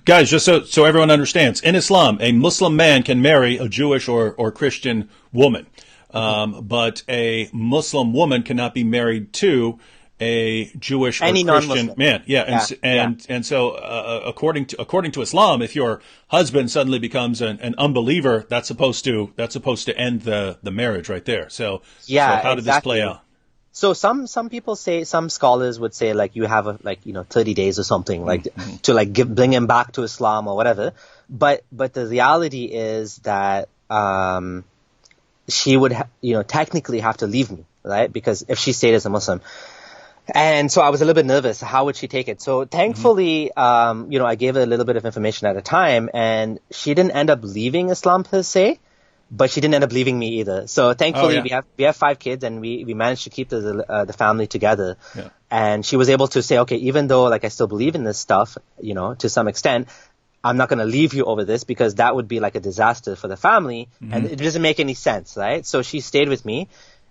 guys, just so everyone understands. In Islam, a Muslim man can marry a Jewish or Christian woman. But a Muslim woman cannot be married to a Jewish or Christian man. Yeah. And so, according to Islam, if your husband suddenly becomes an unbeliever, that's supposed to end the marriage right there. So how did this play out? So some people say, some scholars would say you have 30 days or something to bring him back to Islam or whatever. But the reality is that she would technically have to leave me, right? Because if she stayed as a Muslim. And so I was a little bit nervous. How would she take it? So thankfully, I gave her a little bit of information at a time, and she didn't end up leaving Islam per se, but she didn't end up leaving me either. So thankfully, we have 5 kids, and we managed to keep the family together. Yeah. And she was able to say, okay, even though I still believe in this stuff, to some extent, I'm not going to leave you over this because that would be like a disaster for the family, and it doesn't make any sense, right? So she stayed with me.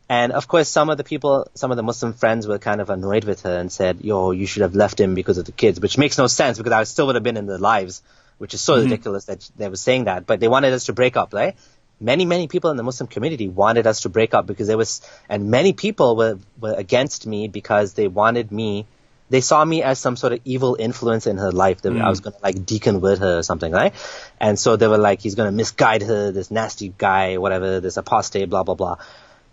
And of course, some of the Muslim friends were kind of annoyed with her and said, yo, you should have left him because of the kids, which makes no sense because I still would have been in their lives, which is so ridiculous that they were saying that. But they wanted us to break up, right? Many, many people in the Muslim community wanted us to break up because and many people were against me because they saw me as some sort of evil influence in her life. I was going to like deconvert her or something, right? And so they were like, he's going to misguide her, this nasty guy, whatever, this apostate, blah, blah, blah.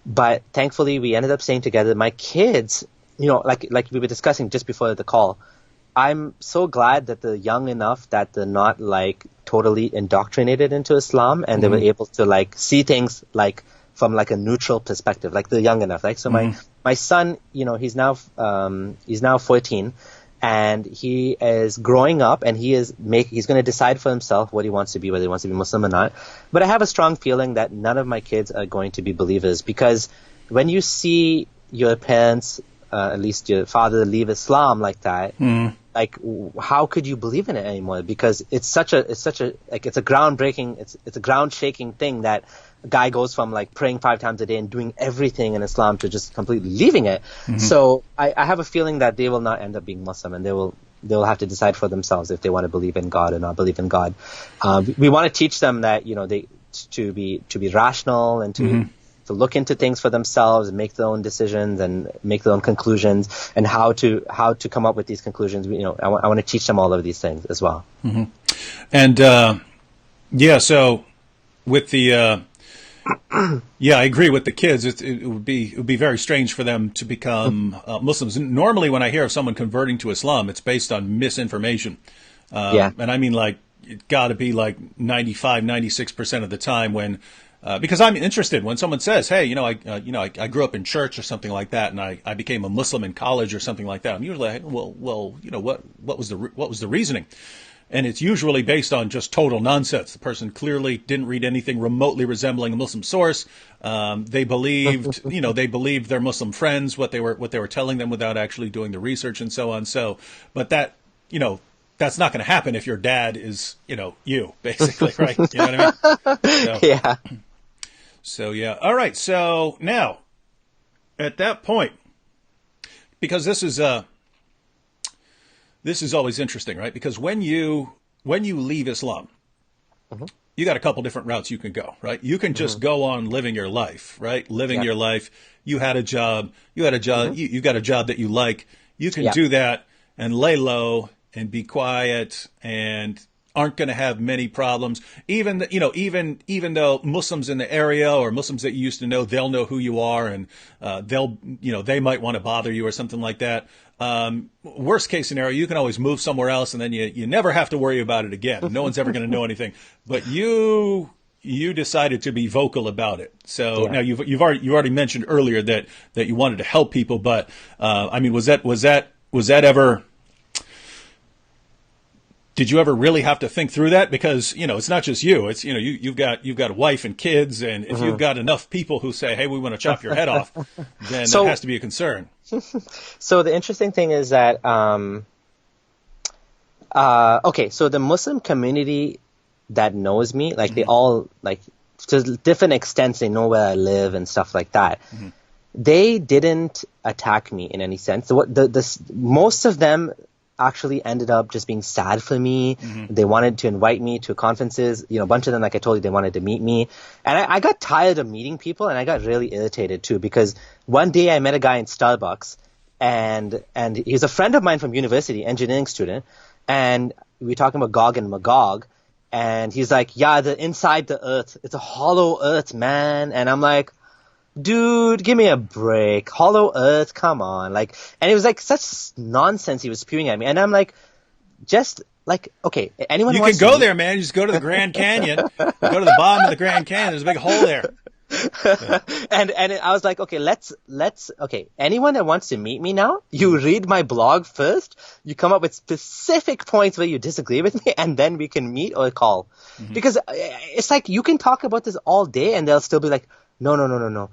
But thankfully, we ended up staying together. My kids, like we were discussing just before the call, I'm so glad that they're young enough that they're not like totally indoctrinated into Islam, and they were able to like see things like from like a neutral perspective. Like they're young enough, right? So my son, he's now 14, and he is growing up, and he's going to decide for himself what he wants to be, whether he wants to be Muslim or not. But I have a strong feeling that none of my kids are going to be believers, because when you see your parents, at least your father, leave Islam like that, like how could you believe in it anymore? Because it's a groundbreaking, it's a ground shaking thing that a guy goes from like praying 5 times a day and doing everything in Islam to just completely leaving it. So I have a feeling that they will not end up being Muslim, and they will have to decide for themselves if they want to believe in God or not believe in God. We want to teach them that to be rational and to look into things for themselves and make their own decisions and make their own conclusions, and how to come up with these conclusions. I want to teach them all of these things as well. And so with the I agree with the kids. It would be very strange for them to become Muslims. Normally, when I hear of someone converting to Islam, it's based on misinformation. And I mean, like, it's got to be like 95, 96% of the time when, because I'm interested when someone says, hey, I grew up in church or something like that, and I became a Muslim in college or something like that. I'm usually like, well, what was the reasoning? And it's usually based on just total nonsense. The person clearly didn't read anything remotely resembling a Muslim source. They believed, their Muslim friends, what they were telling them without actually doing the research and so on. So, but that, that's not going to happen if your dad is, you, basically, right? You know what I mean? So, yeah. So, yeah. All right. So now, at that point, because this is always interesting, right? Because when you leave Islam, you got a couple different routes you can go, right? You can just go on living your life, right? Living your life. You had a job. You got a job that you like. You can do that and lay low and be quiet and aren't going to have many problems. Even though Muslims in the area or Muslims that you used to know, they'll know who you are, and they might want to bother you or something like that. Worst case scenario, you can always move somewhere else, and then you never have to worry about it again. No one's ever going to know anything. But you decided to be vocal about it. So now you already mentioned earlier that you wanted to help people, but I mean, was that ever? Did you ever really have to think through that? Because, it's not just you. It's, you've got a wife and kids. And if you've got enough people who say, hey, we want to chop your head off, then that has to be a concern. So the interesting thing is that, so the Muslim community that knows me, like they all, like to different extents, they know where I live and stuff like that. They didn't attack me in any sense. Most of them actually ended up just being sad for me. They wanted to invite me to conferences. A bunch of them, like I told you, they wanted to meet me. And I got tired of meeting people, and I got really irritated too, because one day I met a guy in Starbucks, and he's a friend of mine from university, engineering student, and we were talking about Gog and Magog, and he's like, yeah, they're inside the earth. It's a hollow earth, man. And I'm like, dude, give me a break. Hollow Earth, come on. And it was like such nonsense he was spewing at me. And I'm like, just like, okay, anyone you wants can go there, man. You just go to the Grand Canyon. You go to the bottom of the Grand Canyon. There's a big hole there. Yeah. And I was like, okay, let's anyone that wants to meet me now, you read my blog first, you come up with specific points where you disagree with me, and then we can meet or call. Because it's like, you can talk about this all day and they'll still be like, no.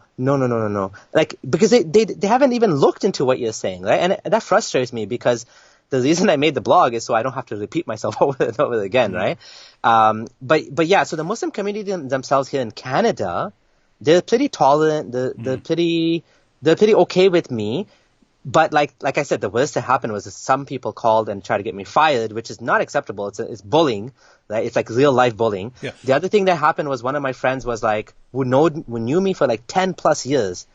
Like, because they haven't even looked into what you're saying, right? And that frustrates me, because the reason I made the blog is so I don't have to repeat myself over and over again, right? But yeah, so the Muslim community themselves here in Canada, they're pretty tolerant. They're pretty okay with me. But like I said, the worst that happened was some people called and tried to get me fired, which is not acceptable. It's bullying, right? It's like real life bullying. Yeah. The other thing that happened was one of my friends was like, who knew me for like 10 plus years.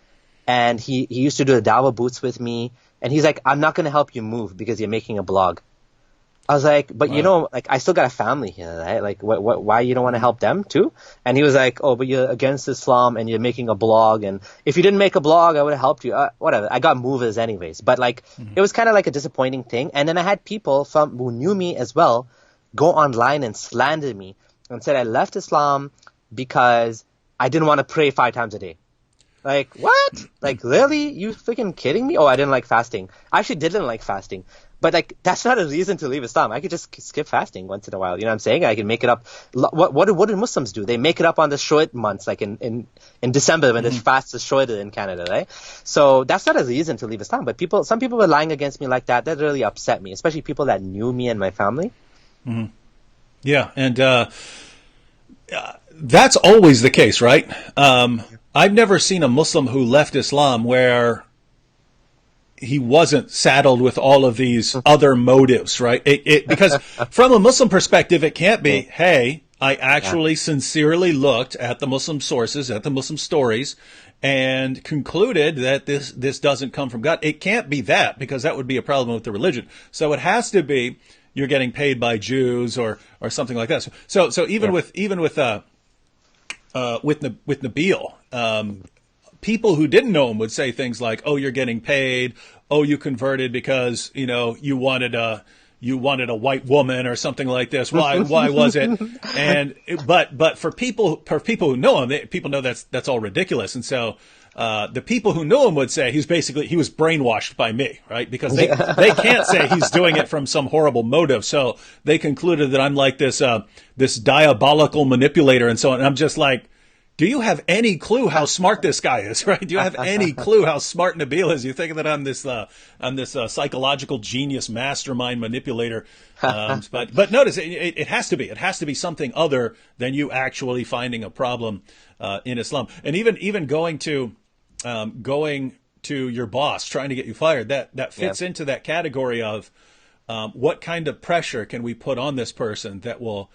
And he used to do the Dawa boots with me. And he's like, I'm not going to help you move because you're making a blog. I was like, but you know, like I still got a family here, right? Like, why you don't want to help them too? And he was like, oh, but you're against Islam and you're making a blog. And if you didn't make a blog, I would have helped you. Whatever. I got movers anyways. But like, it was kind of like a disappointing thing. And then I had people who knew me as well go online and slander me and said I left Islam because I didn't want to pray 5 times a day. Like, what? Like, really? You freaking kidding me? Oh, I didn't like fasting. I actually didn't like fasting. But, like, that's not a reason to leave Islam. I could just skip fasting once in a while. You know what I'm saying? I can make it up. What do Muslims do? They make it up on the short months, like in December when the fast is shorter in Canada, right? So that's not a reason to leave Islam. But some people were lying against me like that. That really upset me, especially people that knew me and my family. Mm-hmm. Yeah, and that's always the case, right? I've never seen a Muslim who left Islam where he wasn't saddled with all of these other motives, right? Because from a Muslim perspective, it can't be, hey, I actually sincerely looked at the Muslim sources, at the Muslim stories, and concluded that this doesn't come from God. It can't be that, because that would be a problem with the religion. So it has to be you're getting paid by Jews or something like that. So even with Nabil, people who didn't know him would say things like, "Oh, you're getting paid. Oh, you converted because you wanted a white woman or something like this. Why was it?" And but for people who know him, people know that's all ridiculous. And so the people who knew him would say he was brainwashed by me, right? Because they can't say he's doing it from some horrible motive. So they concluded that I'm like this diabolical manipulator and so on. And I'm just like, do you have any clue how smart this guy is, right? Do you have any clue how smart Nabil is? You think that I'm this psychological genius, mastermind manipulator. But notice it has to be something other than you actually finding a problem in Islam. And even going to your boss trying to get you fired, that fits into that category of what kind of pressure can we put on this person that will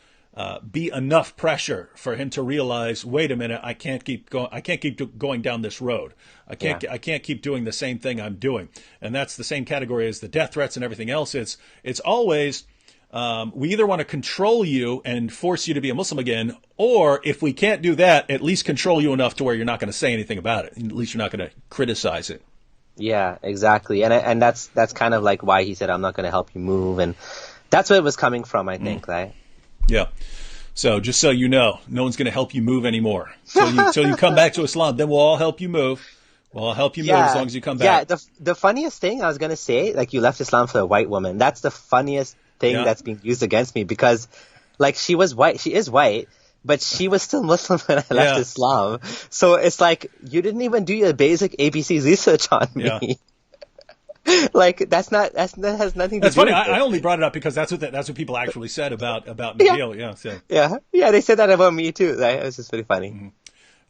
be enough pressure for him to realize, wait a minute, I can't keep going down this road. I can't keep doing the same thing I'm doing. And that's the same category as the death threats and everything else. It's always, we either want to control you and force you to be a Muslim again, or if we can't do that, at least control you enough to where you're not going to say anything about it. At least you're not going to criticize it. Yeah, exactly. And that's kind of like why he said, I'm not going to help you move. And that's where it was coming from, I think, right? Yeah. So just so you know, no one's going to help you move anymore. So you come back to Islam, then we'll all help you move. We'll all help you move as long as you come back. Yeah, the funniest thing I was going to say, like you left Islam for a white woman. That's the funniest thing that's being used against me because like she is white, but she was still Muslim when I left Islam. So it's like you didn't even do your basic ABC research on me. Yeah. Like that has nothing to do funny. with it. I only brought it up because that's what people actually said about Nabil. Yeah. They said that about me too. Right? It was just pretty funny.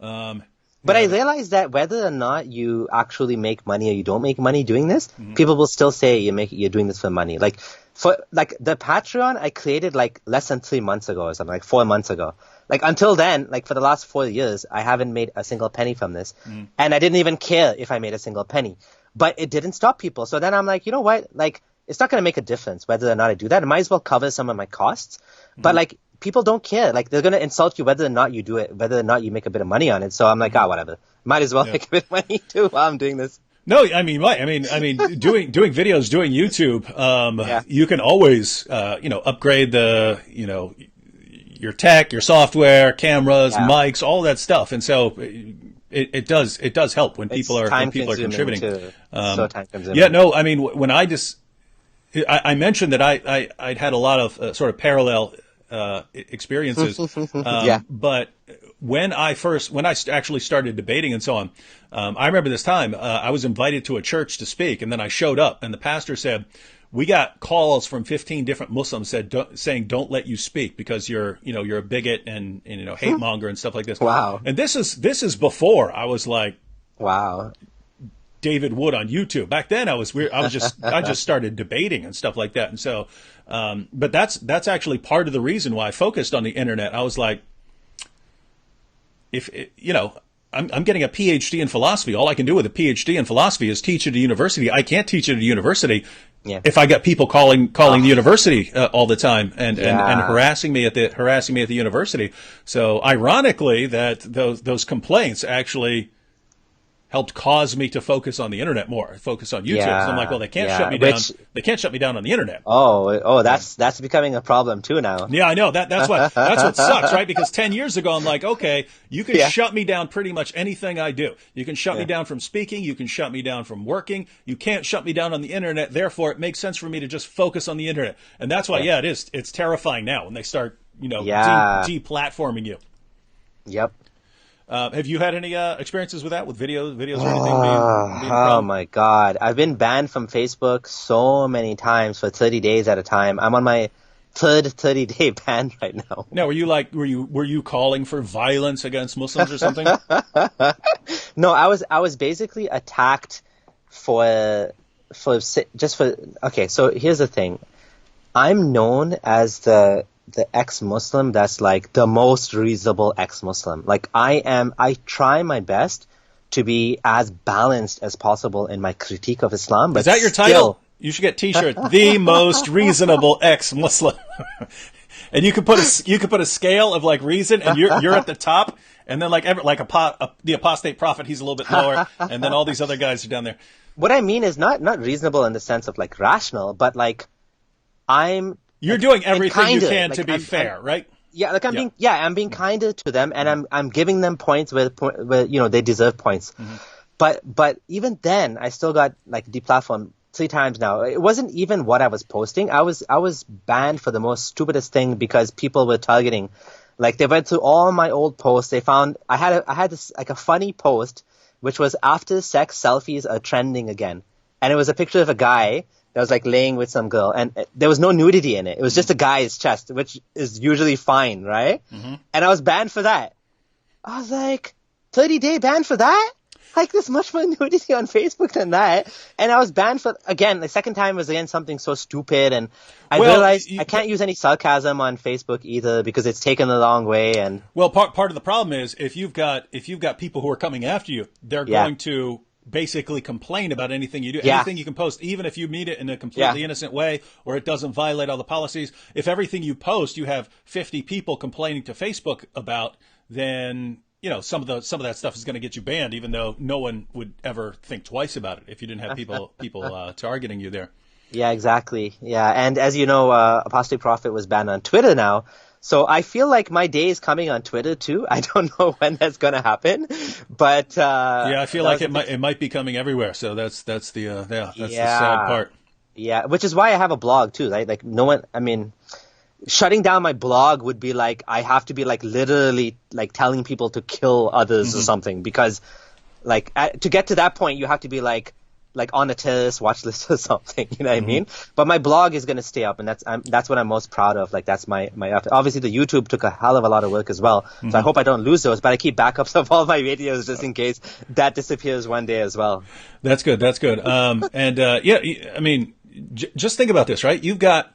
Mm-hmm. But I realized that whether or not you actually make money or you don't make money doing this, people will still say you're doing this for money. Like the Patreon I created like less than 3 months ago or something, like 4 months ago. Like until then, like for the last 4 years, I haven't made a single penny from this, and I didn't even care if I made a single penny. But it didn't stop people. So then I'm like, you know what? Like, it's not going to make a difference whether or not I do that. I might as well cover some of my costs. But like, people don't care. Like, they're going to insult you whether or not you do it, whether or not you make a bit of money on it. So I'm like, whatever. Might as well make a bit of money too while I'm doing this. No, I mean, doing videos, doing YouTube, you can always, upgrade your tech, your software, cameras, mics, all that stuff. And so it does help when people are contributing. So time consuming. Yeah, no, I mean, when I mentioned that I'd had a lot of sort of parallel experiences, but when I actually started debating and so on, I remember this time I was invited to a church to speak, and then I showed up, and the pastor said, we got calls from 15 different Muslims saying don't let you speak because you're a bigot and hate monger and stuff like this. Wow. And this is before I was like, wow, David Wood on YouTube. Back then I just started debating and stuff like that. And so, but that's actually part of the reason why I focused on the internet. I was like, I'm getting a PhD in philosophy. All I can do with a PhD in philosophy is teach at a university. I can't teach at a university if I got people calling the university all the time and harassing me at the university. So ironically, that those complaints actually helped cause me to focus on the internet more, focus on YouTube. So I'm like, well, they can't shut me down. They can't shut me down on the internet. Oh, that's becoming a problem too now. Yeah, I know. That's what sucks, right? Because 10 years ago, I'm like, okay, you can shut me down pretty much anything I do. You can shut me down from speaking. You can shut me down from working. You can't shut me down on the internet. Therefore, it makes sense for me to just focus on the internet. And that's why, it's terrifying now when they start, deplatforming you. Yep. Have you had any experiences with that, with videos or anything being oh my God. I've been banned from Facebook so many times for 30 days at a time. I'm on my third 30-day ban right now. Now, were you calling for violence against Muslims or something? No, I was basically attacked okay, so here's the thing. I'm known as the ex-Muslim that's like the most reasonable ex-Muslim. Like I try my best to be as balanced as possible in my critique of Islam. But is that your title? You should get T-shirt, the most reasonable ex-Muslim. And you could put a scale of like reason, and you're at the top, and then the apostate prophet, he's a little bit lower, and then all these other guys are down there. What I mean is not reasonable in the sense of like rational, but like you're doing everything you can to be fair, right? Yeah, like I'm being kinder to them, and I'm giving them points where they deserve points. Mm-hmm. But even then, I still got like deplatformed 3 times now. It wasn't even what I was posting. I was banned for the most stupidest thing because people were targeting. Like they went through all my old posts. They found I had this like a funny post which was after sex selfies are trending again, and it was a picture of a guy that was like laying with some girl, and there was no nudity in it. It was just a guy's chest, which is usually fine, right? Mm-hmm. And I was banned for that. I was like, 30-day ban for that? Like, there's much more nudity on Facebook than that. And I was banned for, again, the second time was again something so stupid, and I realized I can't use any sarcasm on Facebook either because it's taken the wrong way. And well, part of the problem is if you've got people who are coming after you, they're going to basically complain about anything you do, anything you can post, even if you mean it in a completely innocent way or it doesn't violate all the policies. If everything you post, you have 50 people complaining to Facebook about, then some of that stuff is going to get you banned, even though no one would ever think twice about it if you didn't have people targeting you there. Yeah, exactly. Yeah, and as you know, Apostate Prophet was banned on Twitter now. So I feel like my day is coming on Twitter too. I don't know when that's going to happen, but I feel like it might be coming everywhere. So that's the sad part. Yeah, which is why I have a blog too. Right? Like no one. I mean, shutting down my blog would be like I have to be like literally like telling people to kill others or something, because like to get to that point you have to be like on a terrorist watch list or something, you know what I mean? But my blog is going to stay up, and that's what I'm most proud of. Like that's my effort. Obviously the YouTube took a hell of a lot of work as well. So I hope I don't lose those, but I keep backups of all my videos just in case that disappears one day as well. That's good. I mean, just think about this, right? You've got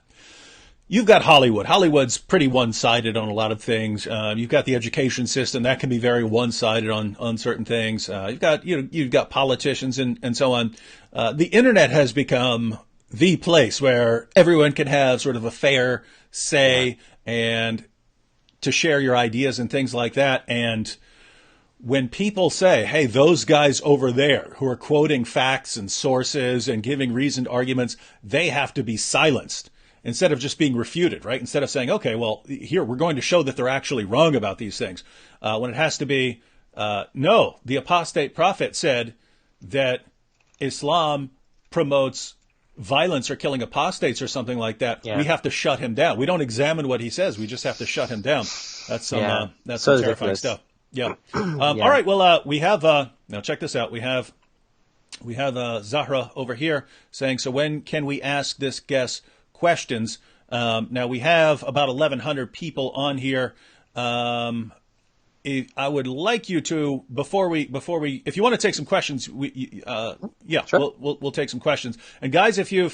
Hollywood. Hollywood's pretty one-sided on a lot of things. You've got the education system that can be very one-sided on certain things. You've got politicians and so on. The internet has become the place where everyone can have sort of a fair say and to share your ideas and things like that. And when people say, hey, those guys over there who are quoting facts and sources and giving reasoned arguments, they have to be silenced, instead of just being refuted, right? Instead of saying, okay, well, here, we're going to show that they're actually wrong about these things. When it has to be, no, the apostate prophet said that Islam promotes violence or killing apostates or something like that. Yeah. We have to shut him down. We don't examine what he says. We just have to shut him down. That's some terrifying stuff. Yeah. All right. Well, we have, now check this out. We have We have Zahra over here saying, so when can we ask this guest questions? Now we have about 1,100 people on here. I would like you to, before we, if you want to take some questions, Sure. we'll take some questions. And guys, if you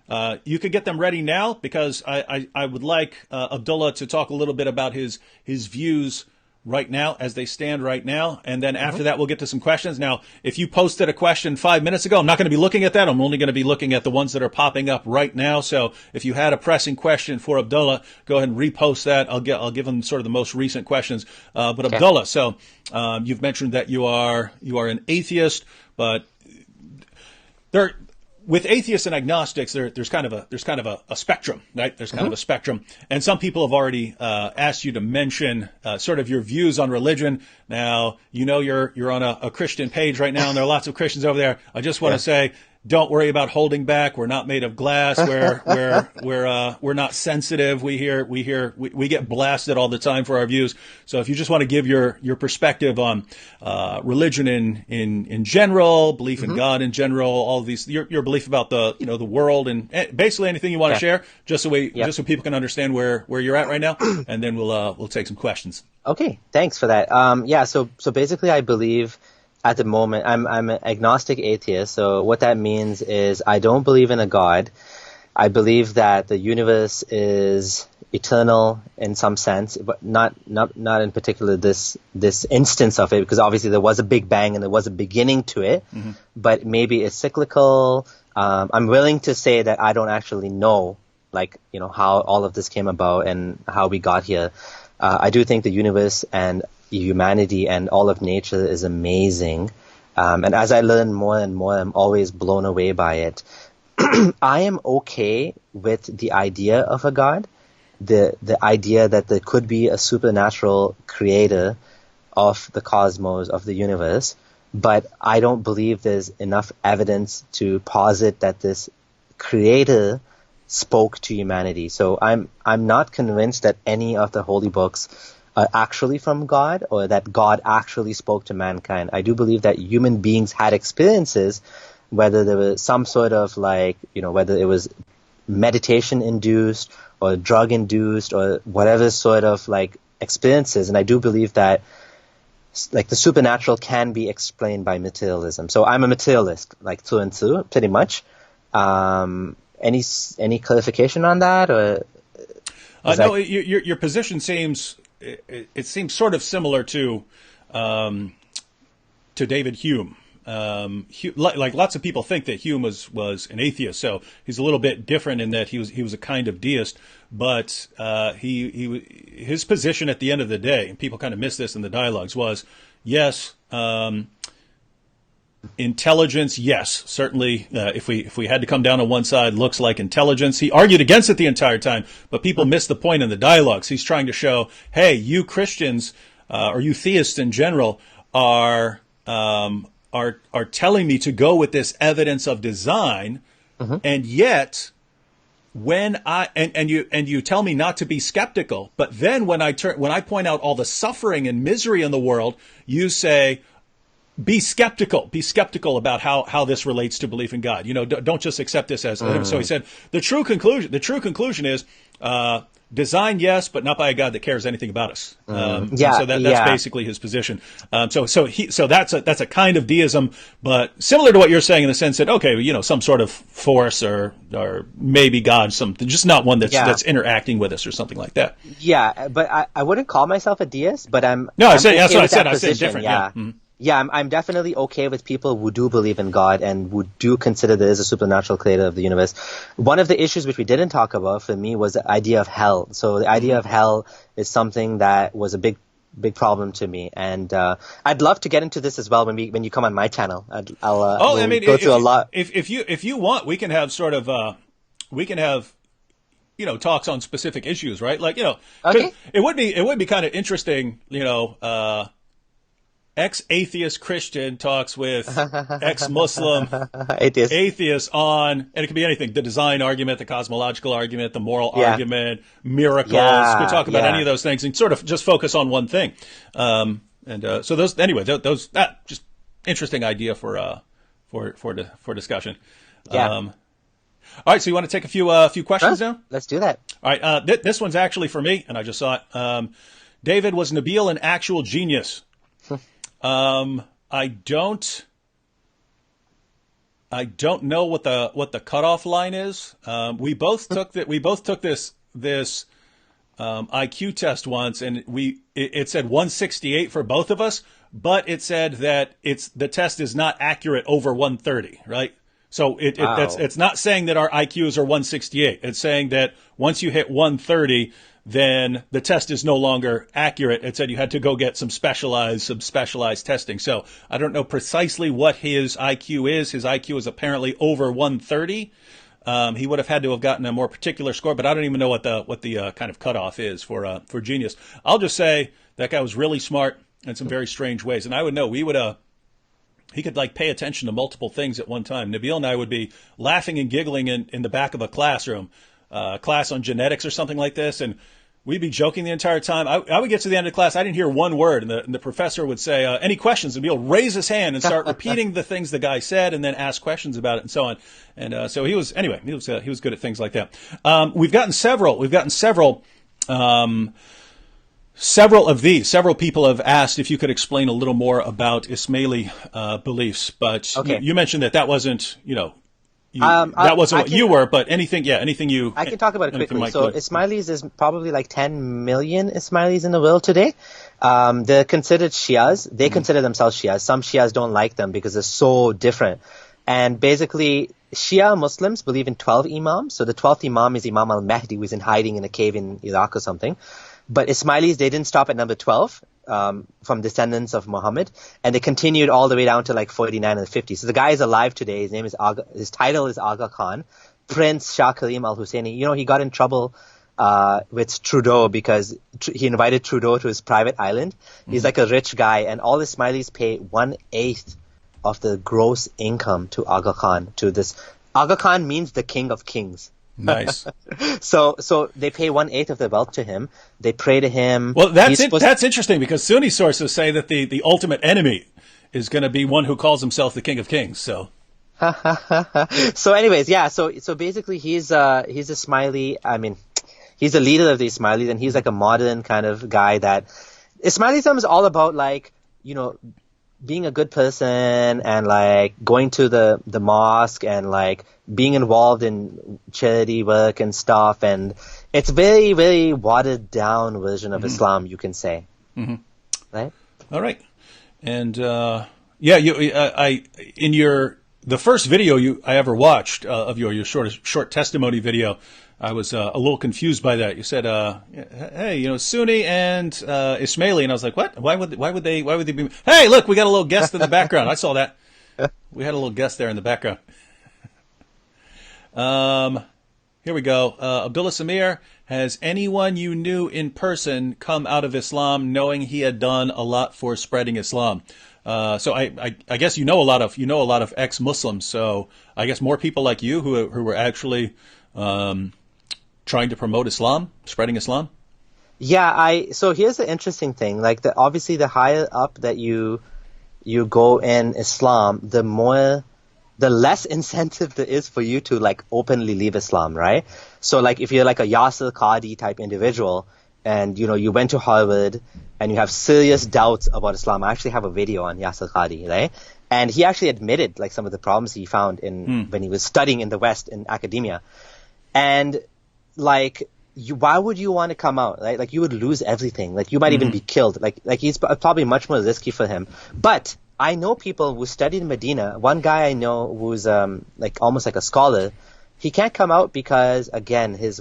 could get them ready now, because I would like Abdullah to talk a little bit about his views right now, as they stand right now. And then after that, we'll get to some questions. Now, if you posted a question 5 minutes ago, I'm not going to be looking at that. I'm only going to be looking at the ones that are popping up right now. So if you had a pressing question for Abdullah, go ahead and repost that. I'll give him sort of the most recent questions. But okay. Abdullah, so you've mentioned that you are an atheist, but with atheists and agnostics, there's kind of a spectrum, right? There's kind of a spectrum, and some people have already asked you to mention sort of your views on religion. Now, you're on a Christian page right now, and there are lots of Christians over there. I just want to say, don't worry about holding back. We're not made of glass. We're not sensitive. We get blasted all the time for our views. So if you just want to give your perspective on religion in general, belief in God in general, all of these, your belief about the world, and basically anything you want to share, just so people can understand where you're at right now, and then we'll take some questions. Okay, thanks for that. So basically, I believe. At the moment, I'm an agnostic atheist, so what that means is I don't believe in a God. I believe that the universe is eternal in some sense, but not in particular this instance of it, because obviously there was a Big Bang and there was a beginning to it, but maybe it's cyclical. I'm willing to say that I don't actually know, how all of this came about and how we got here. I do think the universe and humanity and all of nature is amazing. And as I learn more and more, I'm always blown away by it. I am okay with the idea of a God, the idea that there could be a supernatural creator of the cosmos, of the universe, but I don't believe there's enough evidence to posit that this creator spoke to humanity. So I'm not convinced that any of the holy books are actually from God, or that God actually spoke to mankind. I do believe that human beings had experiences, whether there was some sort of whether it was meditation induced or drug induced or whatever sort of experiences. And I do believe that the supernatural can be explained by materialism. So I'm a materialist, through and through, pretty much. Any clarification on that, or? No, your position seems. It seems sort of similar to David Hume. Lots of people think that Hume was an atheist, so he's a little bit different in that he was a kind of deist. But his position at the end of the day, and people kind of miss this in the dialogues, was yes. Intelligence, yes, certainly. If we had to come down on one side, looks like intelligence. He argued against it the entire time, but people miss the point in the dialogues. He's trying to show, hey, you Christians or you theists in general are telling me to go with this evidence of design, and yet when you tell me not to be skeptical, but then when I point out all the suffering and misery in the world, you say, be skeptical about how this relates to belief in God. Don't just accept this as. So he said the true conclusion is design, yes, but not by a God that cares anything about us. So that's basically his position. So that's a kind of deism, but similar to what you're saying in the sense that some sort of force or maybe God, just not one that's interacting with us or something like that. Yeah, but I wouldn't call myself a deist, but I'm. No, that's what I said. I said different. Yeah. Mm-hmm. Yeah, I'm definitely okay with people who do believe in God and who do consider there is a supernatural creator of the universe. One of the issues which we didn't talk about for me was the idea of hell. So the idea of hell is something that was a big problem to me, and I'd love to get into this as well when you come on my channel. I'll go through a lot. If you want, we can have sort of talks on specific issues, right? Okay. It would be kind of interesting, ex-atheist Christian talks with ex-Muslim atheist on, and it could be anything, the design argument, the cosmological argument, the moral argument, miracles. We talk about any of those things and sort of just focus on one thing. So those, anyway, those just interesting idea for for discussion. Yeah. All right, so you want to take a few questions Sure. now? Let's do that. All right, this one's actually for me, and I just saw it. David, was Nabil an actual genius? I don't know what the cutoff line is. We both took this IQ test once, and it said 168 for both of us, but it said that the test is not accurate over 130, right? So it's not saying that our IQs are 168. It's saying that once you hit 130, then the test is no longer accurate. It said you had to go get some specialized testing. So I don't know precisely what his IQ is. His IQ is apparently over 130. He would have had to have gotten a more particular score, but I don't even know what the kind of cutoff is for genius. I'll just say that guy was really smart in some very strange ways, and I would know he could like pay attention to multiple things at one time. Nabil and I would be laughing and giggling in the back of a classroom, class on genetics or something like this, and we'd be joking the entire time. I would get to the end of the class, I didn't hear one word, and the professor would say, any questions? And Nabil would raise his hand and start repeating the things the guy said, and then ask questions about it and so on. And so he was good at things like that. We've gotten several people have asked if you could explain a little more about Ismaili beliefs, but Okay. you mentioned that wasn't, that wasn't what you were, but anything you... I can talk about it quickly. So Mike, Ismailis, there's probably like 10 million Ismailis in the world today. They're considered Shias. They consider themselves Shias. Some Shias don't like them because they're so different. And basically, Shia Muslims believe in 12 imams. So the 12th imam is Imam al-Mahdi, who's in hiding in a cave in Iraq or something. But Ismailis, they didn't stop at number 12 from descendants of Muhammad, and they continued all the way down to like 49 and 50. So the guy is alive today. His title is Aga Khan, Prince Shah Karim al-Husseini. He got in trouble with Trudeau because he invited Trudeau to his private island. He's like a rich guy, and all Ismailis pay 1/8 of the gross income to Aga Khan. Aga Khan means the king of kings. Nice. So they pay 1/8 of their wealth to him. They pray to him. Well, that's interesting because Sunni sources say that the ultimate enemy is going to be one who calls himself the King of Kings. So. So, anyways, yeah. So basically, he's Ismaili. I mean, he's the leader of the Ismailis, and he's like a modern kind of guy. That Ismailism is all about, like, being a good person and like going to the mosque and like being involved in charity work and stuff, and it's very, very watered down version of Islam, you can say. Mm-hmm. Right? All right. And the first video I ever watched of your short testimony video, I was a little confused by that. You said, "Hey, Sunni and Ismaili," and I was like, "What? Why would they be?" Hey, look, we got a little guest in the background. I saw that. We had a little guest there in the background. Here we go. Abdullah Samir, has anyone you knew in person come out of Islam knowing he had done a lot for spreading Islam? So I guess you know a lot of ex-Muslims. So I guess more people like you who were actually trying to promote Islam, spreading Islam? Yeah, so here's the interesting thing. Like, obviously the higher up that you go in Islam, the less incentive there is for you to like openly leave Islam, right? So like if you're like a Yasser Qadi type individual and you went to Harvard and you have serious doubts about Islam. I actually have a video on Yasser Qadi, right? And he actually admitted like some of the problems he found when he was studying in the West in academia. And like, why would you want to come out, right? Like, you would lose everything. Like, you might even be killed. Like he's probably much more risky for him. But I know people who studied in Medina. One guy I know who's like almost like a scholar. He can't come out because, again, his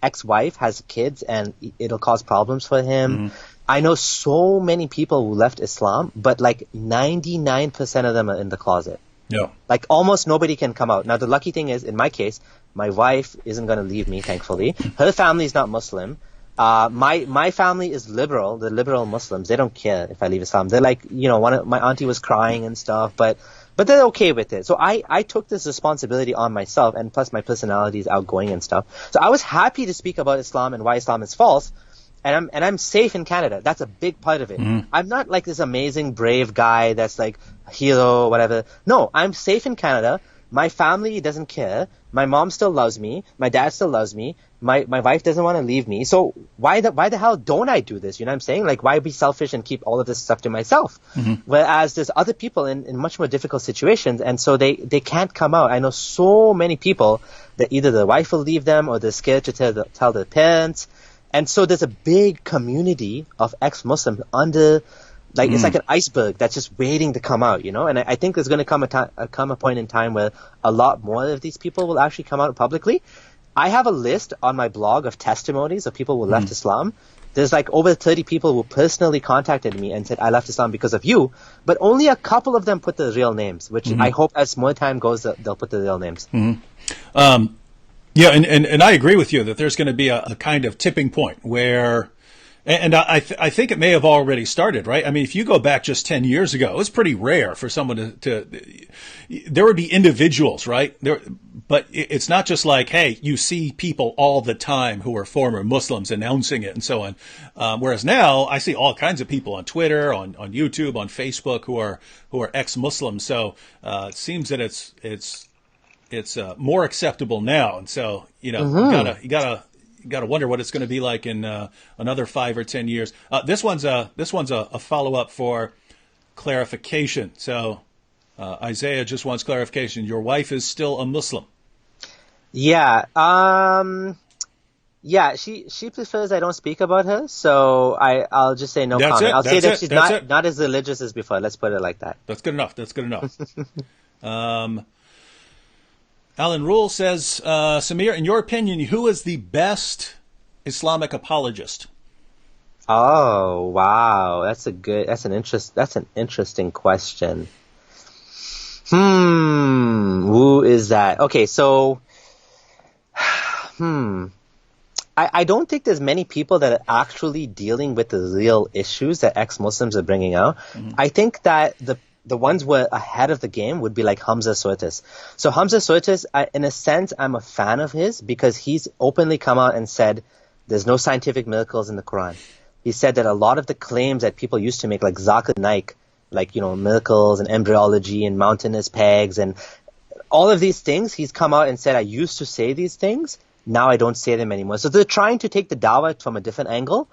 ex-wife has kids and it'll cause problems for him. I know so many people who left Islam, but like 99% of them are in the closet. Yeah. Like, almost nobody can come out. Now, the lucky thing is, in my case, my wife isn't going to leave me, thankfully. Her family is not Muslim. My family is liberal. They're liberal Muslims. They don't care if I leave Islam. They're like, my auntie was crying and stuff, but they're okay with it. So I took this responsibility on myself, and plus my personality is outgoing and stuff. So I was happy to speak about Islam and why Islam is false. and I'm safe in Canada. That's a big part of it. I'm not like this amazing, brave guy that's like a hero or whatever. No, I'm safe in Canada. My family doesn't care. My mom still loves me. My dad still loves me. My wife doesn't want to leave me. So why the hell don't I do this? You know what I'm saying? Like, why be selfish and keep all of this stuff to myself? Whereas there's other people in much more difficult situations, and so they can't come out. I know so many people that either the wife will leave them or they're scared to tell their parents. And so there's a big community of ex-Muslims under, like, it's like an iceberg that's just waiting to come out, you know? And I think there's going to come a point in time where a lot more of these people will actually come out publicly. I have a list on my blog of testimonies of people who left Islam. There's like over 30 people who personally contacted me and said, I left Islam because of you. But only a couple of them put the real names, which I hope as more time goes, they'll put the real names. Yeah, and I agree with you that there's going to be a kind of tipping point where, and I think it may have already started, right? I mean, if you go back just 10 years ago, it was pretty rare for someone to there would be individuals, right? But it's not just like, hey, you see people all the time who are former Muslims announcing it and so on. Whereas now I see all kinds of people on Twitter, on YouTube, on Facebook who are ex-Muslims. So it seems that it's more acceptable now, and so you gotta wonder what it's going to be like in another 5 or 10 years. This one's a follow up for clarification. So Isaiah just wants clarification. Your wife is still a Muslim. Yeah. Yeah. She prefers I don't speak about her, so I'll just say no comment. I'll say that she's not as religious as before. Let's put it like that. That's good enough. Alan Rule says, Samir, in your opinion, who is the best Islamic apologist? Oh, wow. That's an interesting question. Who is that? Okay, so, I don't think there's many people that are actually dealing with the real issues that ex-Muslims are bringing out. I think that the ones who are ahead of the game would be like Hamza Surtis. So Hamza Surtis, in a sense, I'm a fan of his because he's openly come out and said there's no scientific miracles in the Quran. He said that a lot of the claims that people used to make, like Zakir Naik, like, you know, miracles and embryology and mountainous pegs and all of these things, he's come out and said, I used to say these things. Now I don't say them anymore. So they're trying to take the dawah from a different angle.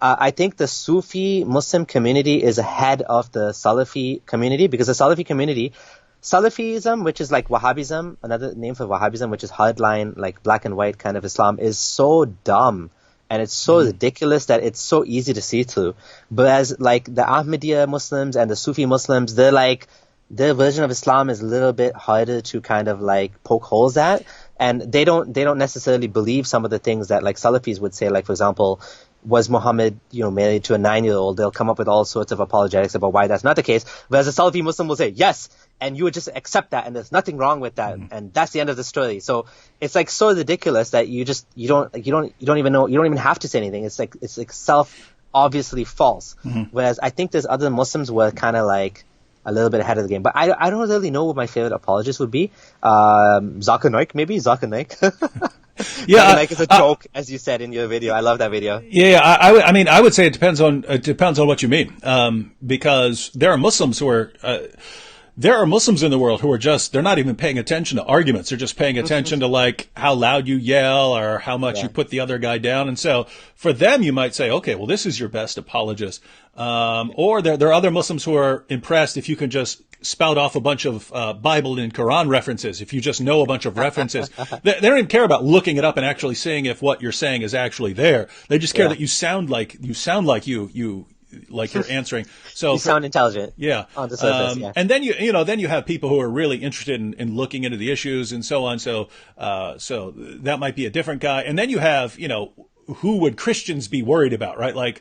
I think the Sufi Muslim community is ahead of the Salafi community because the Salafi community, Salafism, which is like Wahhabism, another name for Wahhabism, which is hardline, like black and white kind of Islam, is so dumb and it's so ridiculous that it's so easy to see through. Whereas like the Ahmadiyya Muslims and the Sufi Muslims, they're like, their version of Islam is a little bit harder to kind of like poke holes at. And they don't necessarily believe some of the things that like Salafis would say. Like, for example, was Muhammad, you know, married to a 9-year-old? They'll come up with all sorts of apologetics about why that's not the case. Whereas a Salafi Muslim will say, yes, and you would just accept that, and there's nothing wrong with that, and that's the end of the story. So it's like so ridiculous that you don't even have to say anything. It's like obviously false. Whereas I think there's other Muslims who are kind of like a little bit ahead of the game. But I don't really know what my favorite apologist would be. Zakir Naik, maybe? Zakir Naik. Yeah. Zakir Naik is a joke, as you said in your video. I love that video. Yeah, I would say it depends on what you mean. Because there are Muslims who are, there are Muslims in the world who are just, they're not even paying attention to arguments. They're just paying attention to like how loud you yell or how much you put the other guy down. And so for them, you might say, okay, well, this is your best apologist. Or there are other Muslims who are impressed if you can just spout off a bunch of Bible and Quran references, if you just know a bunch of references. They don't even care about looking it up and actually seeing if what you're saying is actually there. They just care that you sound like you're answering. So you sound intelligent. Yeah. On the surface, And then you have people who are really interested in looking into the issues and so on. So that might be a different guy. And then you have, who would Christians be worried about, right? Like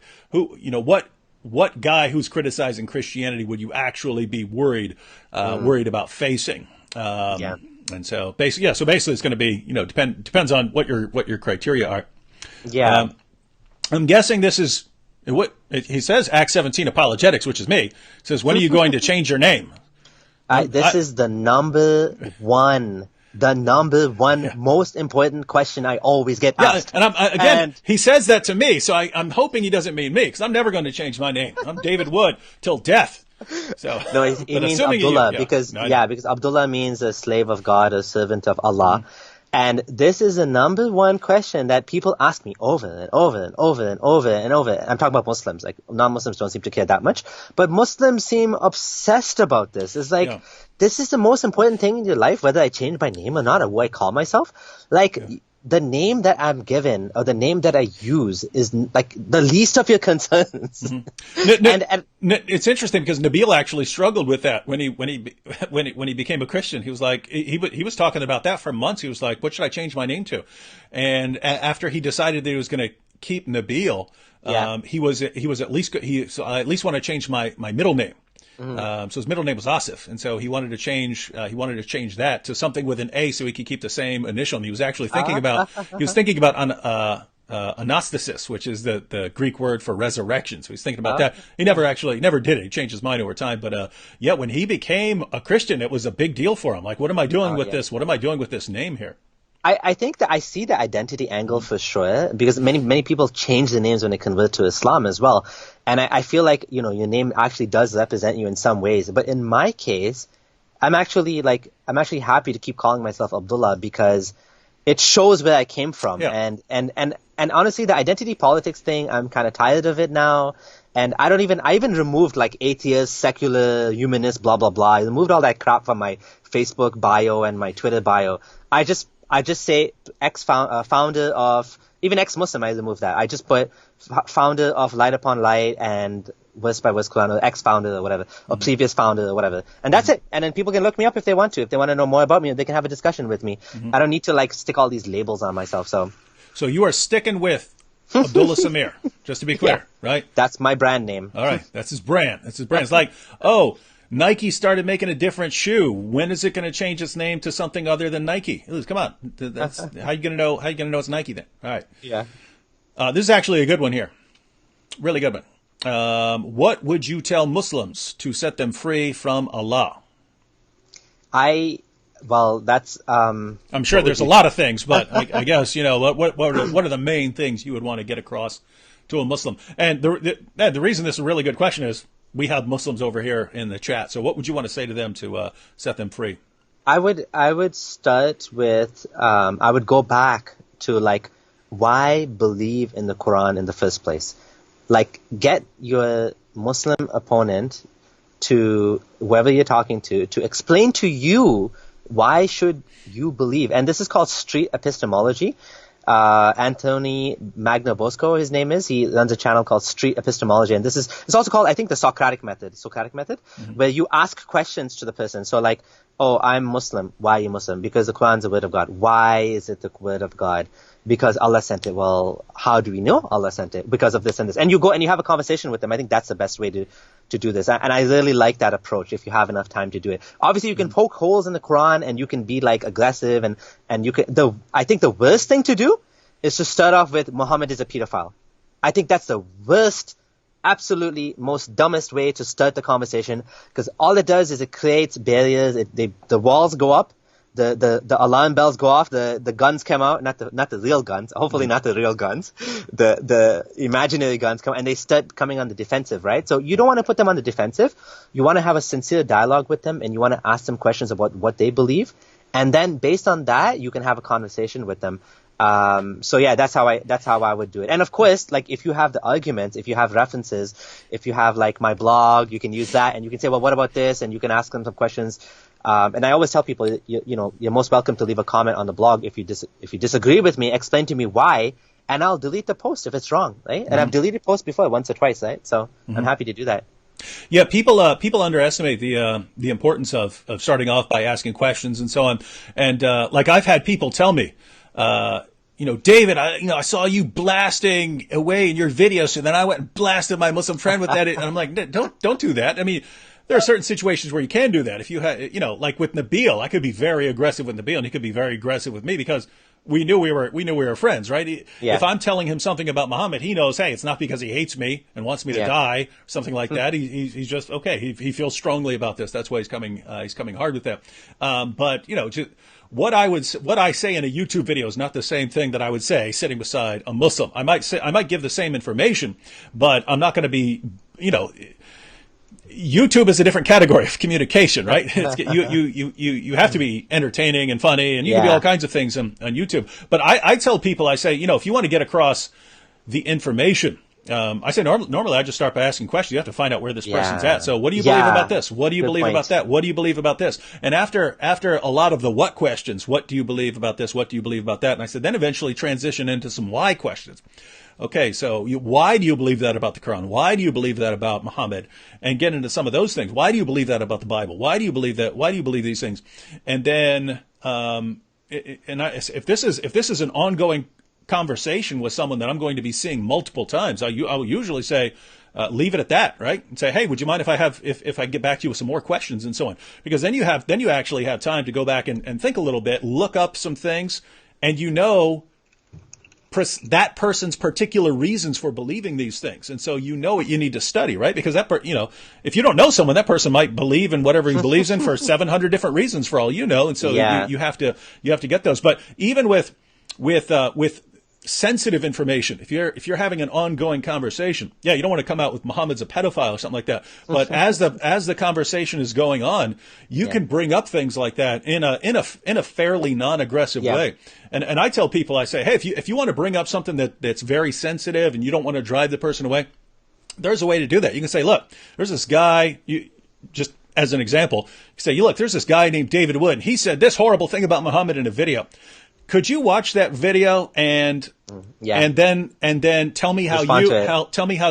what guy who's criticizing Christianity would you actually be worried about facing? And so basically it's going to be, depends on what your criteria are. Yeah. I'm guessing this is what he says, Act 17 apologetics, which is me. It says, when are you going to change your name? This is the number one the number one most important question I always get asked. And he says that to me, so I'm hoping he doesn't mean me, because I'm never going to change my name. I'm David Wood till death. So no, he means Abdullah because Abdullah means a slave of God, a servant of Allah. And this is the number one question that people ask me over and over and over and over and over. I'm talking about Muslims. Like, non-Muslims don't seem to care that much, but Muslims seem obsessed about this. It's like, this is the most important thing in your life, whether I change my name or not, or who I call myself. Like, the name that I'm given or the name that I use is like the least of your concerns. And it's interesting because Nabil actually struggled with that when he became a Christian. He was like, he was talking about that for months. He was like, what should I change my name to? And after he decided that he was going to keep Nabil, I at least want to change my middle name. So his middle name was Asif, and so he wanted to change that to something with an A so he could keep the same initial. And he was actually thinking about anastasis, which is the Greek word for resurrection. So he's thinking about that. He never did it. He changed his mind over time. But when he became a Christian, it was a big deal for him. Like, what am I doing with this? What am I doing with this name here? I think that I see the identity angle for sure, because many people change their names when they convert to Islam as well. And I feel like, your name actually does represent you in some ways. But in my case, I'm actually happy to keep calling myself Abdullah because it shows where I came from. Yeah. And honestly, the identity politics thing, I'm kind of tired of it now. And I even removed like atheist, secular, humanist, blah, blah, blah. I removed all that crap from my Facebook bio and my Twitter bio. I just say founder of, even ex-Muslim, I removed that. I just put founder of Light Upon Light and verse by verse Quran, or ex-founder or whatever, or previous founder or whatever. And that's it. And then people can look me up if they want to. If they want to know more about me, they can have a discussion with me. I don't need to like stick all these labels on myself. So you are sticking with Abdullah Samir, just to be clear, right? That's my brand name. All right. That's his brand. It's like, Nike started making a different shoe. When is it going to change its name to something other than Nike? Come on. That's how you going to know? How you going to know it's Nike then? All right. Yeah. This is actually a good one here. Really good one. What would you tell Muslims to set them free from Allah? That's. I'm sure there's a lot of things, but I guess what are the main things you would want to get across to a Muslim? And the reason this is a really good question is we have Muslims over here in the chat. So what would you want to say to them to set them free? I would start with I would go back to like why believe in the Quran in the first place. Like, get your Muslim opponent, to whoever you're talking to explain to you why should you believe. And this is called street epistemology. Anthony Magnabosco, his name is. He runs a channel called Street Epistemology, and it's also called, I think, the Socratic method, where you ask questions to the person. So like, oh, I'm Muslim. Why are you Muslim? Because the Quran's the word of God. Why is it the word of God? Because Allah sent it. Well, how do we know Allah sent it? Because of this and this. And you go and you have a conversation with them. I think that's the best way to do this. And I really like that approach if you have enough time to do it. Obviously, you can poke holes in the Quran and you can be like aggressive and you can, I think the worst thing to do is to start off with Muhammad is a pedophile. I think that's the worst, absolutely most dumbest way to start the conversation, because all it does is it creates barriers. The walls go up, the alarm bells go off, the guns come out, not the real guns, hopefully not the real guns, the imaginary guns come, and they start coming on the defensive, right? So you don't want to put them on the defensive. You want to have a sincere dialogue with them, and you want to ask them questions about what they believe, and then based on that, you can have a conversation with them. So yeah, that's how I would do it. And of course, like if you have the arguments, if you have references, if you have like my blog, you can use that and you can say, well, what about this? And you can ask them some questions. And I always tell people, you're most welcome to leave a comment on the blog. If you disagree with me, explain to me why, and I'll delete the post if it's wrong, right? And I've deleted posts before, once or twice, right? So I'm happy to do that. Yeah, people underestimate the importance of starting off by asking questions and so on. And like I've had people tell me, David, I saw you blasting away in your video, so then I went and blasted my Muslim friend with that. And I'm like, don't do that. I mean, there are certain situations where you can do that. If you have, like with Nabil, I could be very aggressive with Nabil, and he could be very aggressive with me because we knew we were friends, right? Yeah. If I'm telling him something about Muhammad, he knows, hey, it's not because he hates me and wants me to die, something like that. He's just okay. He feels strongly about this. That's why he's coming hard with that. But just, what I say in a YouTube video is not the same thing that I would say sitting beside a Muslim. I might give the same information, but I'm not going to be, YouTube is a different category of communication, right? You have to be entertaining and funny, and you can be all kinds of things on YouTube. But I tell people, I say, if you want to get across the information, I say normally I just start by asking questions. You have to find out where this person's at. So what do you believe about this? What do you believe about that? What do you believe about this? And after a lot of the what questions, what do you believe about this? What do you believe about that? And I said, then eventually transition into some why questions. Okay, so why do you believe that about the Quran? Why do you believe that about Muhammad? And get into some of those things. Why do you believe that about the Bible? Why do you believe that? Why do you believe these things? And then, if this is an ongoing conversation with someone that I'm going to be seeing multiple times, I will usually say, leave it at that, right? And say, hey, would you mind if I get back to you with some more questions and so on? Because then you actually have time to go back and think a little bit, look up some things, and that person's particular reasons for believing these things. And so what you need to study, right? Because if you don't know someone, that person might believe in whatever he believes in for 700 different reasons for all you know. And so you have to get those. But even with sensitive information, if you're having an ongoing conversation, you don't want to come out with Muhammad's a pedophile or something like that. But as the conversation is going on, you can bring up things like that in a fairly non-aggressive way. And I tell people, I say, hey, if you want to bring up something that's very sensitive and you don't want to drive the person away, there's a way to do that. You can say, look, there's this guy, just as an example, you say, look, there's this guy named David Wood, and he said this horrible thing about Muhammad in a video. Could you watch that video and then tell me how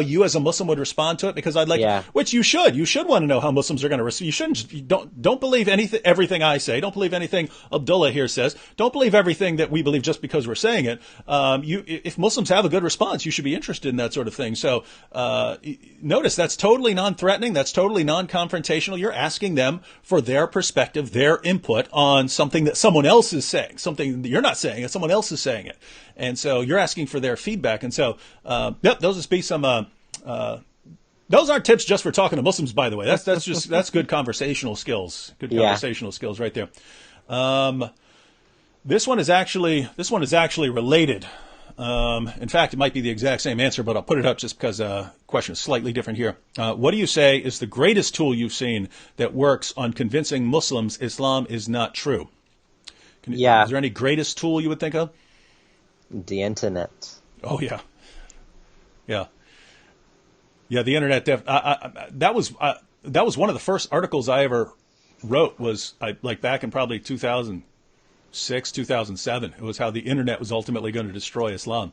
you as a Muslim would respond to it? Because I'd like, which you should want to know how Muslims are going to respond. You don't believe everything I say. Don't believe anything Abdullah here says. Don't believe everything that we believe just because we're saying it. If Muslims have a good response, you should be interested in that sort of thing. So, notice that's totally non-threatening. That's totally non-confrontational. You're asking them for their perspective, their input on something that someone else is saying, something that you're not saying and someone else is saying it. And so you're asking for their feedback. And so, those would be some, those aren't tips just for talking to Muslims, by the way. That's good conversational skills. Good conversational skills right there. This one is actually related. In fact, it might be the exact same answer, but I'll put it up just because the question is slightly different here. What do you say is the greatest tool you've seen that works on convincing Muslims Islam is not true? Is there any greatest tool you would think of? The internet. Oh yeah. The internet. That was one of the first articles I ever wrote. Was back in probably 2006, 2007. It was how the internet was ultimately going to destroy Islam.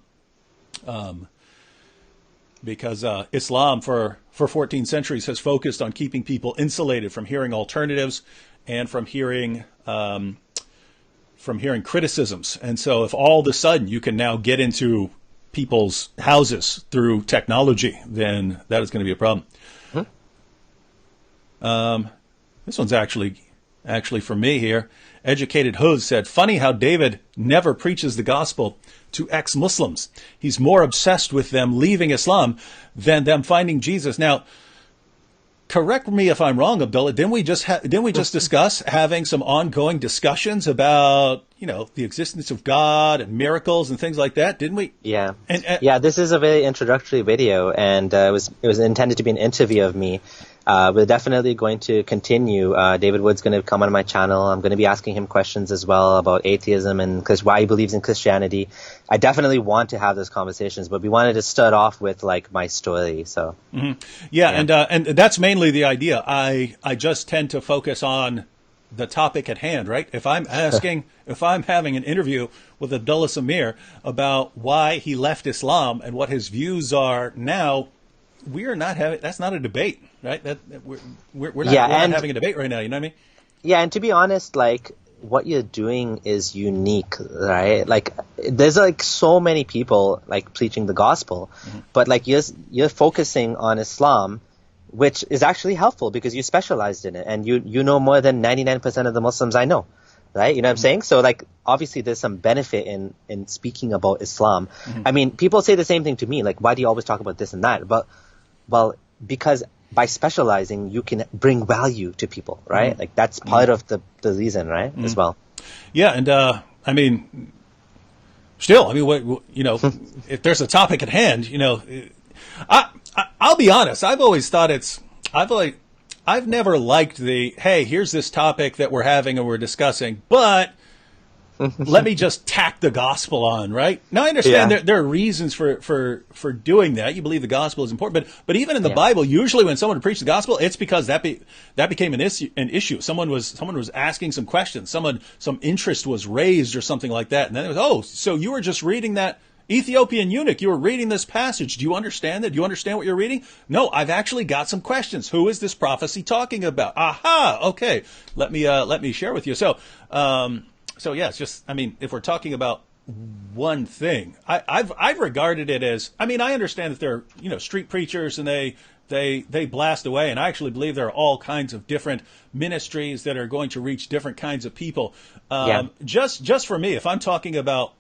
Because Islam for 14 centuries has focused on keeping people insulated from hearing alternatives and from hearing criticisms. And so if all of a sudden you can now get into people's houses through technology, then that is going to be a problem. This one's actually for me here. Educated Huz said, funny how David never preaches the gospel to ex-Muslims. He's more obsessed with them leaving Islam than them finding Jesus. Now, correct me if I'm wrong, Abdullah. Didn't we just discuss having some ongoing discussions about, the existence of God and miracles and things like that? Didn't we? Yeah. This is a very introductory video, and it was intended to be an interview of me. We're definitely going to continue. David Wood's going to come on my channel. I'm going to be asking him questions as well about atheism and why he believes in Christianity. I definitely want to have those conversations, but we wanted to start off with my story. So and that's mainly the idea. I just tend to focus on the topic at hand, right? If I'm having an interview with Abdullah Samir about why he left Islam and what his views are now, we are not having. That's not a debate, right? We're not having a debate right now. You know what I mean? Yeah, and to be honest, what you're doing is unique, right? There's so many people preaching the gospel, but you're focusing on Islam, which is actually helpful because you specialized in it, and you know more than 99% of the Muslims I know. right? You know what I'm saying? So like, obviously there's some benefit in speaking about Islam. I mean, people say the same thing to me, like, why do you always talk about this and that? But, well, because by specializing, you can bring value to people, right? Like, that's part of the reason, right? As well. Yeah, and I mean, still, I mean, you know, if there's a topic at hand, you know, I'll be honest. I've always thought I've never liked hey, here's this topic that we're having and we're discussing, but let me just tack the gospel on, right? Now I understand there are reasons for doing that. You believe the gospel is important, but even in the Bible, usually when someone preached the gospel, it's because that became an issue. Someone was asking some questions, some interest was raised or something like that, and then it was, oh, so you were just reading that Ethiopian eunuch, you were reading this passage. Do you understand that? Do you understand what you're reading? No, I've actually got some questions. Who is this prophecy talking about? Aha, okay. Let me share with you. So yeah, it's just, I mean, if we're talking about one thing, I've regarded it as, I mean, I understand that they're, you know, street preachers and they blast away, and I actually believe there are all kinds of different ministries that are going to reach different kinds of people. Just for me, if I'm talking about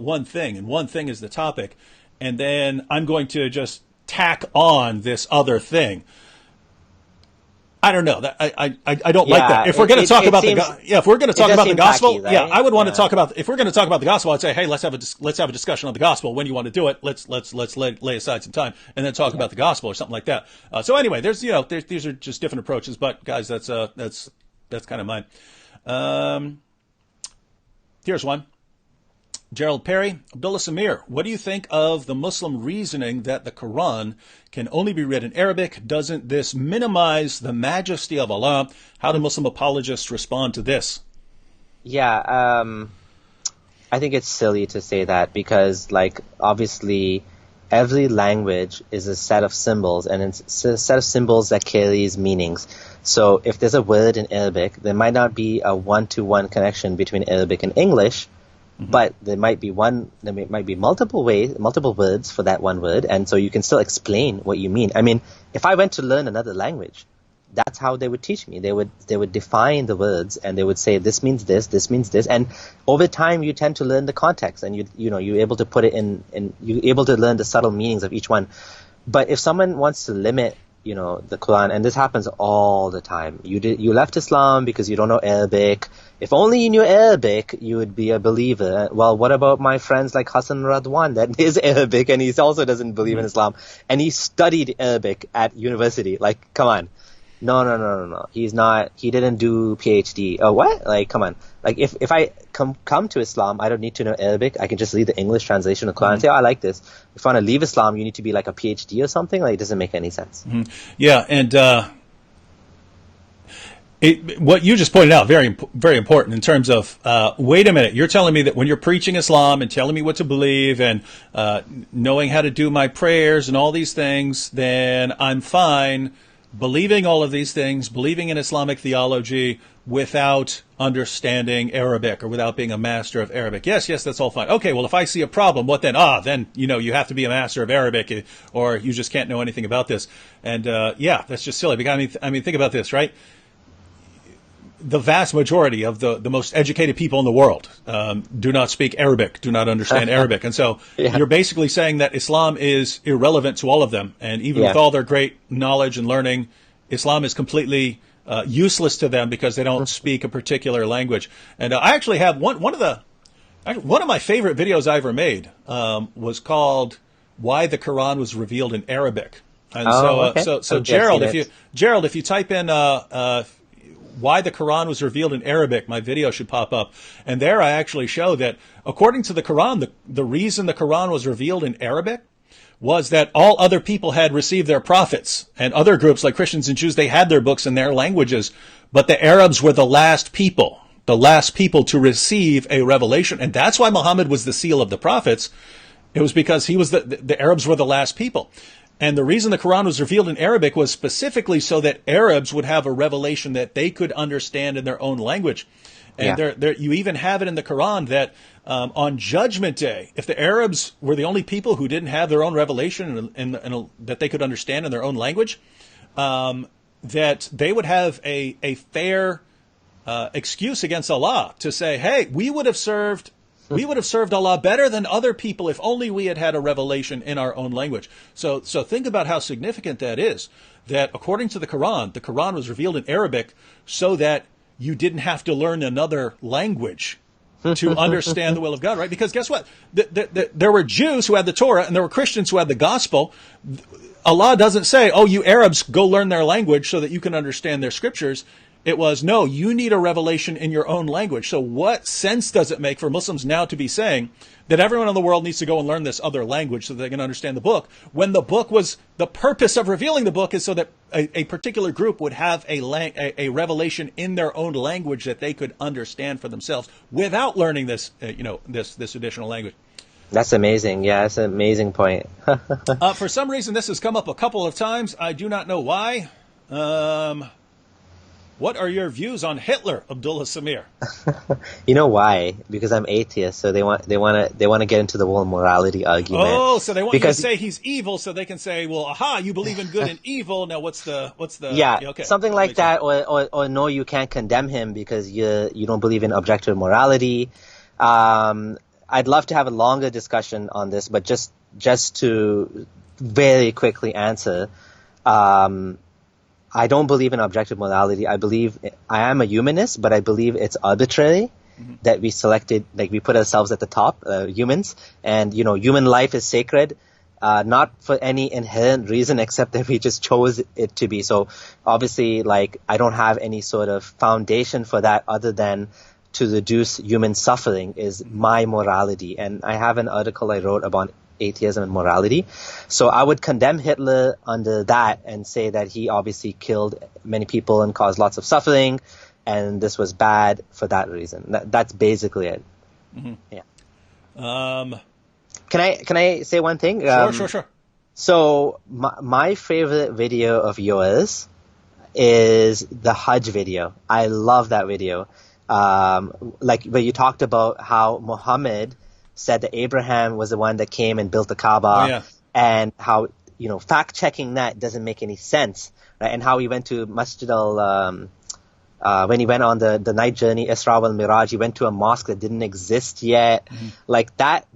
one thing, and one thing is the topic, and then I'm going to just tack on this other thing, I don't know. That I don't like that. If we're going to talk about if we're going to talk about the gospel, tacky, right? I would want to talk about, if we're going to talk about the gospel, I'd say, hey, let's have a discussion on the gospel. When you want to do it, let's lay aside some time and then talk about the gospel or something like that. So anyway, these are just different approaches, but guys, that's kind of mine. Here's one. Gerald Perry, Abdullah Samir, what do you think of the Muslim reasoning that the Quran can only be read in Arabic? Doesn't this minimize the majesty of Allah? How do Muslim apologists respond to this? Yeah, I think it's silly to say that because, like, obviously every language is a set of symbols, and it's a set of symbols that carries meanings. So if there's a word in Arabic, there might not be a one-to-one connection between Arabic and English, but there might be multiple words for that one word, and so you can still explain what you mean. I mean, if I went to learn another language, that's how they would teach me. They would define the words, and they would say this means this means this, and over time you tend to learn the context, and you're able to put it in you're able to learn the subtle meanings of each one. But if someone wants to limit, the Quran, and this happens all the time. You left Islam because you don't know Arabic. If only you knew Arabic, you would be a believer. Well, what about my friends like Hassan Radwan that is Arabic and he also doesn't believe in Islam, and he studied Arabic at university? Like, come on. No. He didn't do PhD. Oh, what? Like, come on. Like, if I come to Islam, I don't need to know Arabic. I can just read the English translation of the Quran and say, oh, I like this. If I want to leave Islam, you need to be like a PhD or something. Like, it doesn't make any sense. Yeah, and what you just pointed out, very, very important in terms of, wait a minute, you're telling me that when you're preaching Islam and telling me what to believe and knowing how to do my prayers and all these things, then I'm fine believing all of these things, believing in Islamic theology without understanding Arabic or without being a master of Arabic. Yes, that's all fine. Okay, well, if I see a problem, what then? Then, you have to be a master of Arabic or you just can't know anything about this. And, that's just silly. Because, I mean, think about this, right? The vast majority of the most educated people in the world do not speak Arabic, do not understand Arabic. And so you're basically saying that Islam is irrelevant to all of them. And even with all their great knowledge and learning, Islam is completely useless to them because they don't speak a particular language. And I actually have one of my favorite videos I ever made was called "Why the Quran Was Revealed in Arabic." And so Gerald, if you type in why the Quran was revealed in Arabic, my video should pop up. And there I actually show that according to the Quran, the reason the Quran was revealed in Arabic was that all other people had received their prophets, and other groups like Christians and Jews, they had their books in their languages, but the Arabs were the last people to receive a revelation. And that's why Muhammad was the seal of the prophets. It was because he was the Arabs were the last people. And the reason the Quran was revealed in Arabic was specifically so that Arabs would have a revelation that they could understand in their own language. And you even have it in the Quran that on Judgment Day, if the Arabs were the only people who didn't have their own revelation and that they could understand in their own language, that they would have a fair excuse against Allah to say, hey, we would have served Allah better than other people if only we had had a revelation in our own language. So think about how significant that is, that according to the Quran was revealed in Arabic so that you didn't have to learn another language to understand the will of God, right? Because guess what? There were Jews who had the Torah and there were Christians who had the gospel. Allah doesn't say, oh, you Arabs, go learn their language so that you can understand their scriptures. It was, no, you need a revelation in your own language. So what sense does it make for Muslims now to be saying that everyone in the world needs to go and learn this other language so that they can understand the book, when the purpose of revealing the book is so that a particular group would have a revelation in their own language that they could understand for themselves without learning this additional language. That's amazing. Yeah, that's an amazing point. For some reason, this has come up a couple of times. I do not know why. What are your views on Hitler, Abdullah Samir? You know why? Because I'm atheist, so they want to get into the whole morality argument. Oh, so they want you to say he's evil, so they can say, well, aha, you believe in good and evil. Now, what's the? Yeah, okay. Something like that, or no, you can't condemn him because you don't believe in objective morality. I'd love to have a longer discussion on this, but just to very quickly answer. I don't believe in objective morality. I am a humanist, but I believe it's arbitrary that we selected, like we put ourselves at the top, humans, and human life is sacred, not for any inherent reason except that we just chose it to be. So obviously, like, I don't have any sort of foundation for that other than to reduce human suffering is my morality. And I have an article I wrote about atheism and morality. So I would condemn Hitler under that and say that he obviously killed many people and caused lots of suffering, and this was bad for that reason. That's basically it. Mm-hmm. Yeah. Can I say one thing? Sure. So my favorite video of yours is the Hajj video. I love that video. Like where you talked about how Muhammad said that Abraham was the one that came and built the Kaaba, and how, fact-checking that doesn't make any sense, right? And how he went to Masjid when he went on the night journey, Isra wal Miraj, he went to a mosque that didn't exist yet. Mm-hmm. Like that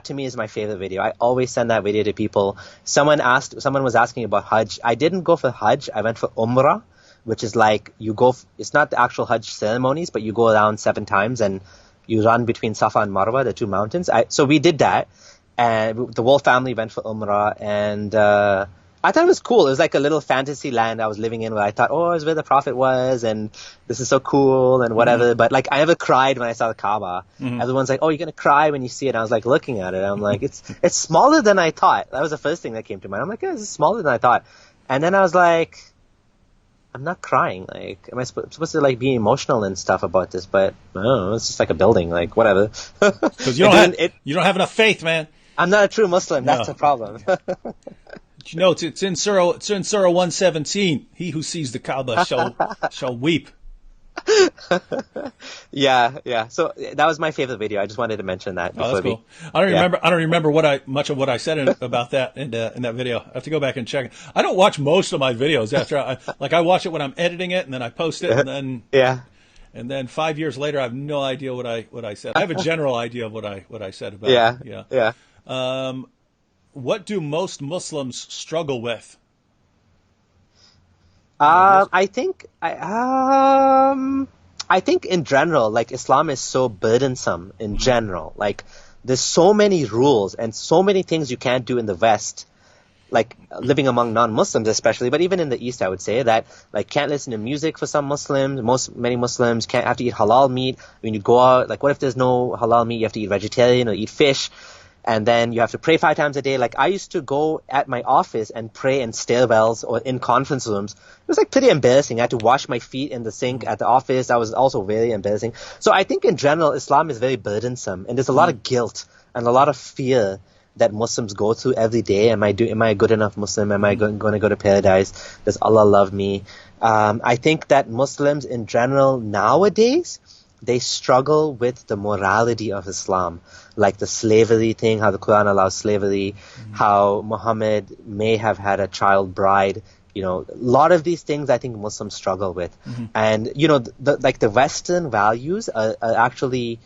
to me is my favorite video. I always send that video to people. Someone was asking about Hajj. I didn't go for Hajj. I went for Umrah, which is like it's not the actual Hajj ceremonies, but you go around 7 times and you run between Safa and Marwa, the 2 mountains. So we did that, and the whole family went for Umrah, and I thought it was cool. It was like a little fantasy land I was living in where I thought, oh, it's where the Prophet was, and this is so cool, and whatever. Mm-hmm. But like, I never cried when I saw the Kaaba. Mm-hmm. Everyone's like, oh, you're going to cry when you see it. And I was like looking at it. I'm like, it's smaller than I thought. That was the first thing that came to mind. I'm like, yeah, this is smaller than I thought. And then I was like, I'm not crying. Like, am I supposed to like be emotional and stuff about this? But no, it's just like a building. Like, whatever. Because you don't have enough faith, man. I'm not a true Muslim. No. That's the problem. It's in Surah 117. He who sees the Kaaba shall weep. Yeah. So that was my favorite video. I just wanted to mention that. Oh, that's cool. I don't remember much of what I said about that in that video. I have to go back and check it. I don't watch most of my videos after I watch it when I'm editing it, and then I post it, and then and then 5 years later I have no idea what I said. I have a general idea of what I said about it. Yeah. What do most Muslims struggle with? I think in general, like, Islam is so burdensome in general. Like, there's so many rules and so many things you can't do in the West, like living among non-Muslims especially, but even in the East, I would say that, like, can't listen to music for some Muslims. Many Muslims can't have to eat halal meat. When you go out, like, what if there's no halal meat? You have to eat vegetarian or eat fish. And then you have to pray 5 times a day. Like, I used to go at my office and pray in stairwells or in conference rooms. It was like pretty embarrassing. I had to wash my feet in the sink at the office. That was also very embarrassing. So I think in general, Islam is very burdensome. And there's a lot of guilt and a lot of fear that Muslims go through every day. Am I a good enough Muslim? Am I going to go to paradise? Does Allah love me? I think that Muslims in general nowadays, they struggle with the morality of Islam, like the slavery thing, how the Quran allows slavery, how Muhammad may have had a child bride a lot of these things I think Muslims struggle with. And, the Western values are actually,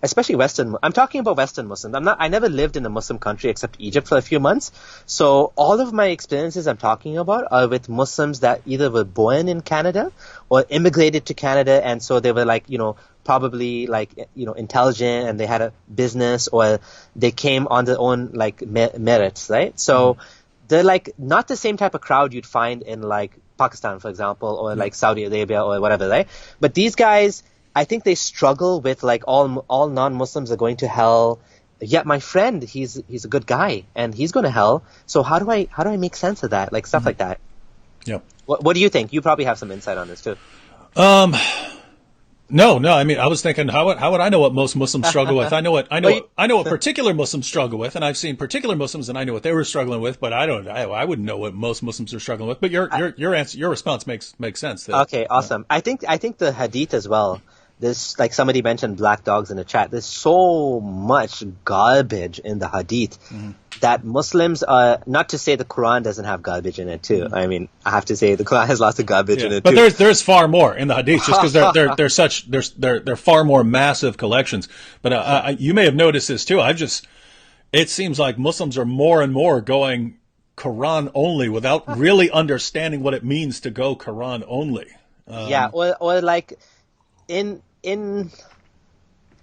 especially I'm talking about Western Muslims. I never lived in a Muslim country except Egypt for a few months. So all of my experiences I'm talking about are with Muslims that either were born in Canada or immigrated to Canada. And so they were probably intelligent and they had a business, or they came on their own merits, right? So they're not the same type of crowd you'd find in Pakistan, for example, or Saudi Arabia or whatever, right? But these guys, I think they struggle with all non-Muslims are going to hell. Yet my friend, he's a good guy and he's going to hell. So how do I make sense of that? Stuff like that. Yeah. What do you think? You probably have some insight on this too. No. I mean, I was thinking, how would I know what most Muslims struggle with? I know what particular Muslims struggle with, and I've seen particular Muslims, and I know what they were struggling with. But I wouldn't know what most Muslims are struggling with. But your answer, your response makes sense. Okay, awesome. I think the Hadith as well. There's somebody mentioned black dogs in the chat. There's so much garbage in the Hadith that Muslims are, not to say the Quran doesn't have garbage in it too. I mean, I have to say the Quran has lots of garbage in it too. But there's far more in the Hadith just because they're far more massive collections. But you may have noticed this too. It seems like Muslims are more and more going Quran only without really understanding what it means to go Quran only. Or in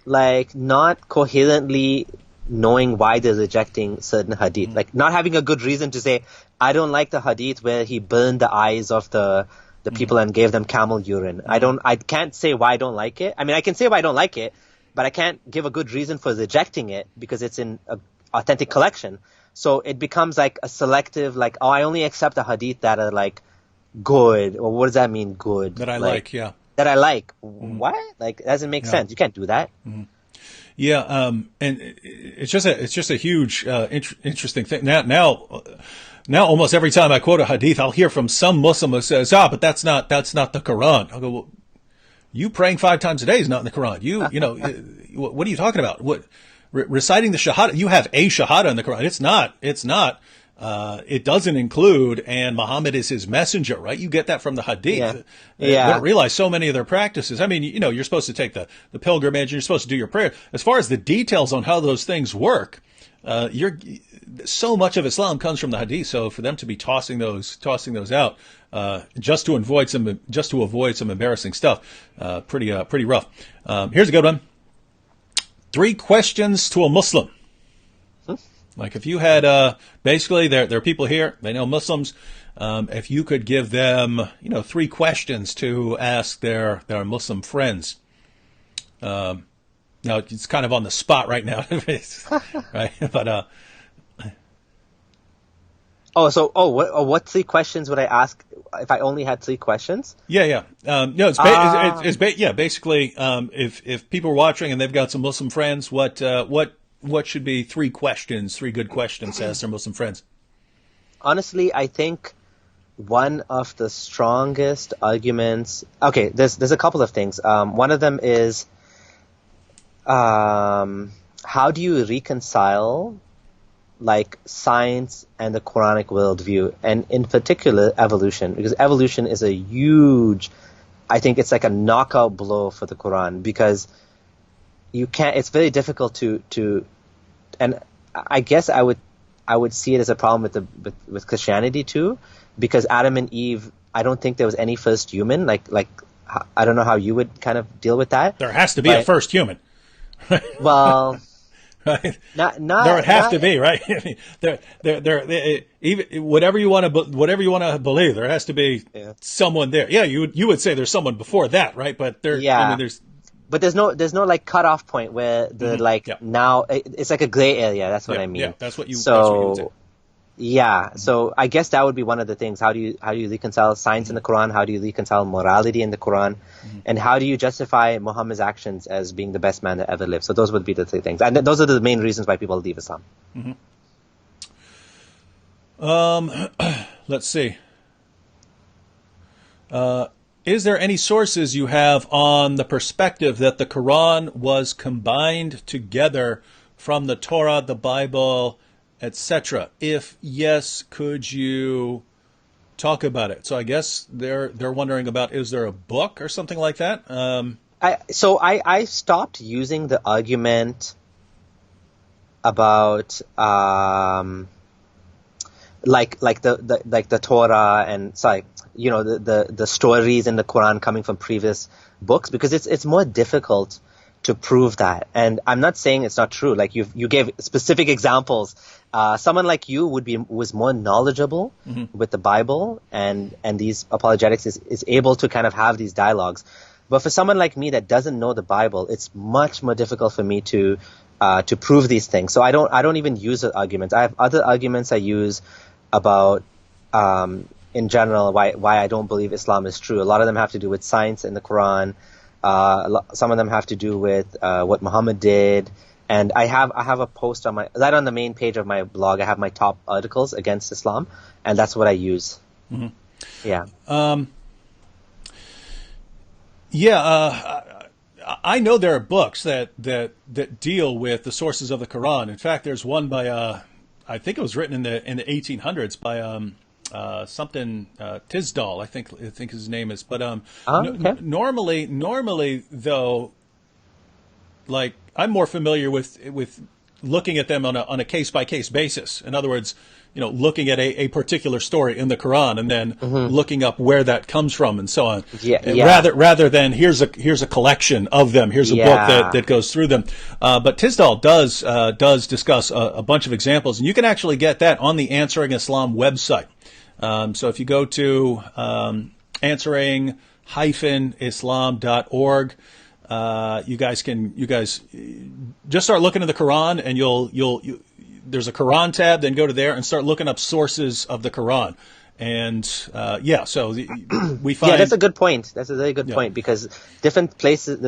not coherently knowing why they're rejecting certain hadith, not having a good reason to say, I don't like the hadith where he burned the eyes of the people and gave them camel urine. I can't say why I don't like it. I mean, I can say why I don't like it, but I can't give a good reason for rejecting it because it's in an authentic collection. So it becomes a selective, I only accept the hadith that are good. Or what does that mean, good? That I like, yeah. That I like. What? It doesn't make sense. You can't do that. Yeah, and it's just a huge interesting thing. Now, almost every time I quote a hadith, I'll hear from some Muslim who says, but that's not the Quran. I'll go, well, you praying 5 times a day is not in the Quran. What are you talking about? What reciting the Shahada? You have a Shahada in the Quran. It's not. It doesn't include, and Muhammad is his messenger, right? You get that from the Hadith. They don't realize so many of their practices. I mean, you're supposed to take the pilgrimage, and you're supposed to do your prayer. As far as the details on how those things work, so much of Islam comes from the Hadith. So for them to be tossing those out, just to avoid some embarrassing stuff, pretty rough. Here's a good one. 3 questions to a Muslim. If you had, basically, there are people here, they know Muslims. If you could give them, 3 questions to ask their Muslim friends. Now, it's kind of on the spot right now, right? But, what 3 questions would I ask if I only had 3 questions? Yeah. Basically, if people are watching and they've got some Muslim friends, what should be 3 good questions to ask their Muslim friends? Honestly, I think one of the strongest arguments. Okay, there's a couple of things. One of them is, how do you reconcile science and the Quranic worldview, and in particular evolution? Because evolution is a huge, I think it's a knockout blow for the Quran, because it's very difficult to, and I guess I would see it as a problem with Christianity too, because Adam and Eve, I don't think there was any first human. I don't know how you would kind of deal with that. There has to be a first human. Well, right? There would have to be, right? I mean, even whatever you want to believe, there has to be someone there. Yeah, you would say there's someone before that, right? But there's. But there's no cutoff point where now it's a gray area. That's what I mean. Yeah, that's what you would say. Yeah, so I guess that would be one of the things. How do you reconcile science in the Quran? How do you reconcile morality in the Quran? And how do you justify Muhammad's actions as being the best man that ever lived? So those would be the 3 things, and those are the main reasons why people leave Islam. Let's see. Is there any sources you have on the perspective that the Quran was combined together from the Torah, the Bible, etc.? If yes, could you talk about it. So I guess they're wondering about, is there a book or something like that? I stopped using the argument about like the Torah and the stories in the Quran coming from previous books, because it's more difficult to prove that. And I'm not saying it's not true. Like you gave specific examples. Someone like you was more knowledgeable with the Bible and these apologetics is able to kind of have these dialogues. But for someone like me that doesn't know the Bible, it's much more difficult for me to prove these things. So I don't even use the arguments. I have other arguments I use about in general why I don't believe Islam is true. A lot of them have to do with science in the Quran. Some of them have to do with what Muhammad did. And I have a post on on the main page of my blog. I have my top articles against Islam, and that's what I use. Mm-hmm. Yeah. I know there are books that deal with the sources of the Quran. In fact, there's one by I think it was written in the 1800s by Tisdall, I think his name is. But okay. normally though, like I'm more familiar with looking at them on a case by case basis. In other words, looking at a particular story in the Quran and then looking up where that comes from and so on. Yeah. Rather than here's a collection of them. Here's a book that goes through them. But Tisdall does discuss a bunch of examples, and you can actually get that on the Answering Islam website. So if you go to answering-islam.org, you guys just start looking at the Quran, and you'll there's a Quran tab, then go to there and start looking up sources of the Quran. And so we find... Yeah, that's a good point. That's a very good point, because there's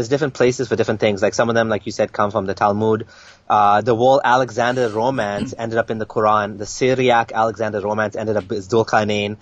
different places for different things. Like some of them, like you said, come from the Talmud. The whole Alexander romance ended up in the Quran. The Syriac Alexander romance ended up as Dhul-Qarnayn.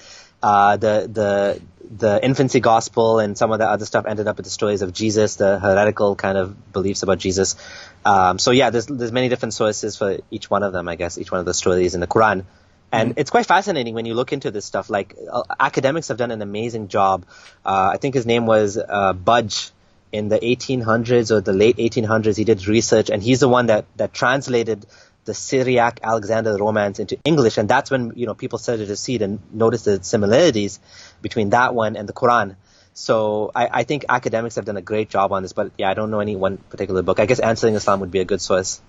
The infancy gospel and some of the other stuff ended up with the stories of Jesus, the heretical kind of beliefs about Jesus. There's many different sources for each one of them, I guess, each one of the stories in the Quran. And it's quite fascinating when you look into this stuff. Like academics have done an amazing job. I think his name was Budge in the 1800s or the late 1800s. He did research, and he's the one that translated the Syriac Alexander romance into English, and that's when people started to see it and notice the similarities between that one and the Quran. So I think academics have done a great job on this, but I don't know any one particular book. I guess Answering Islam would be a good source.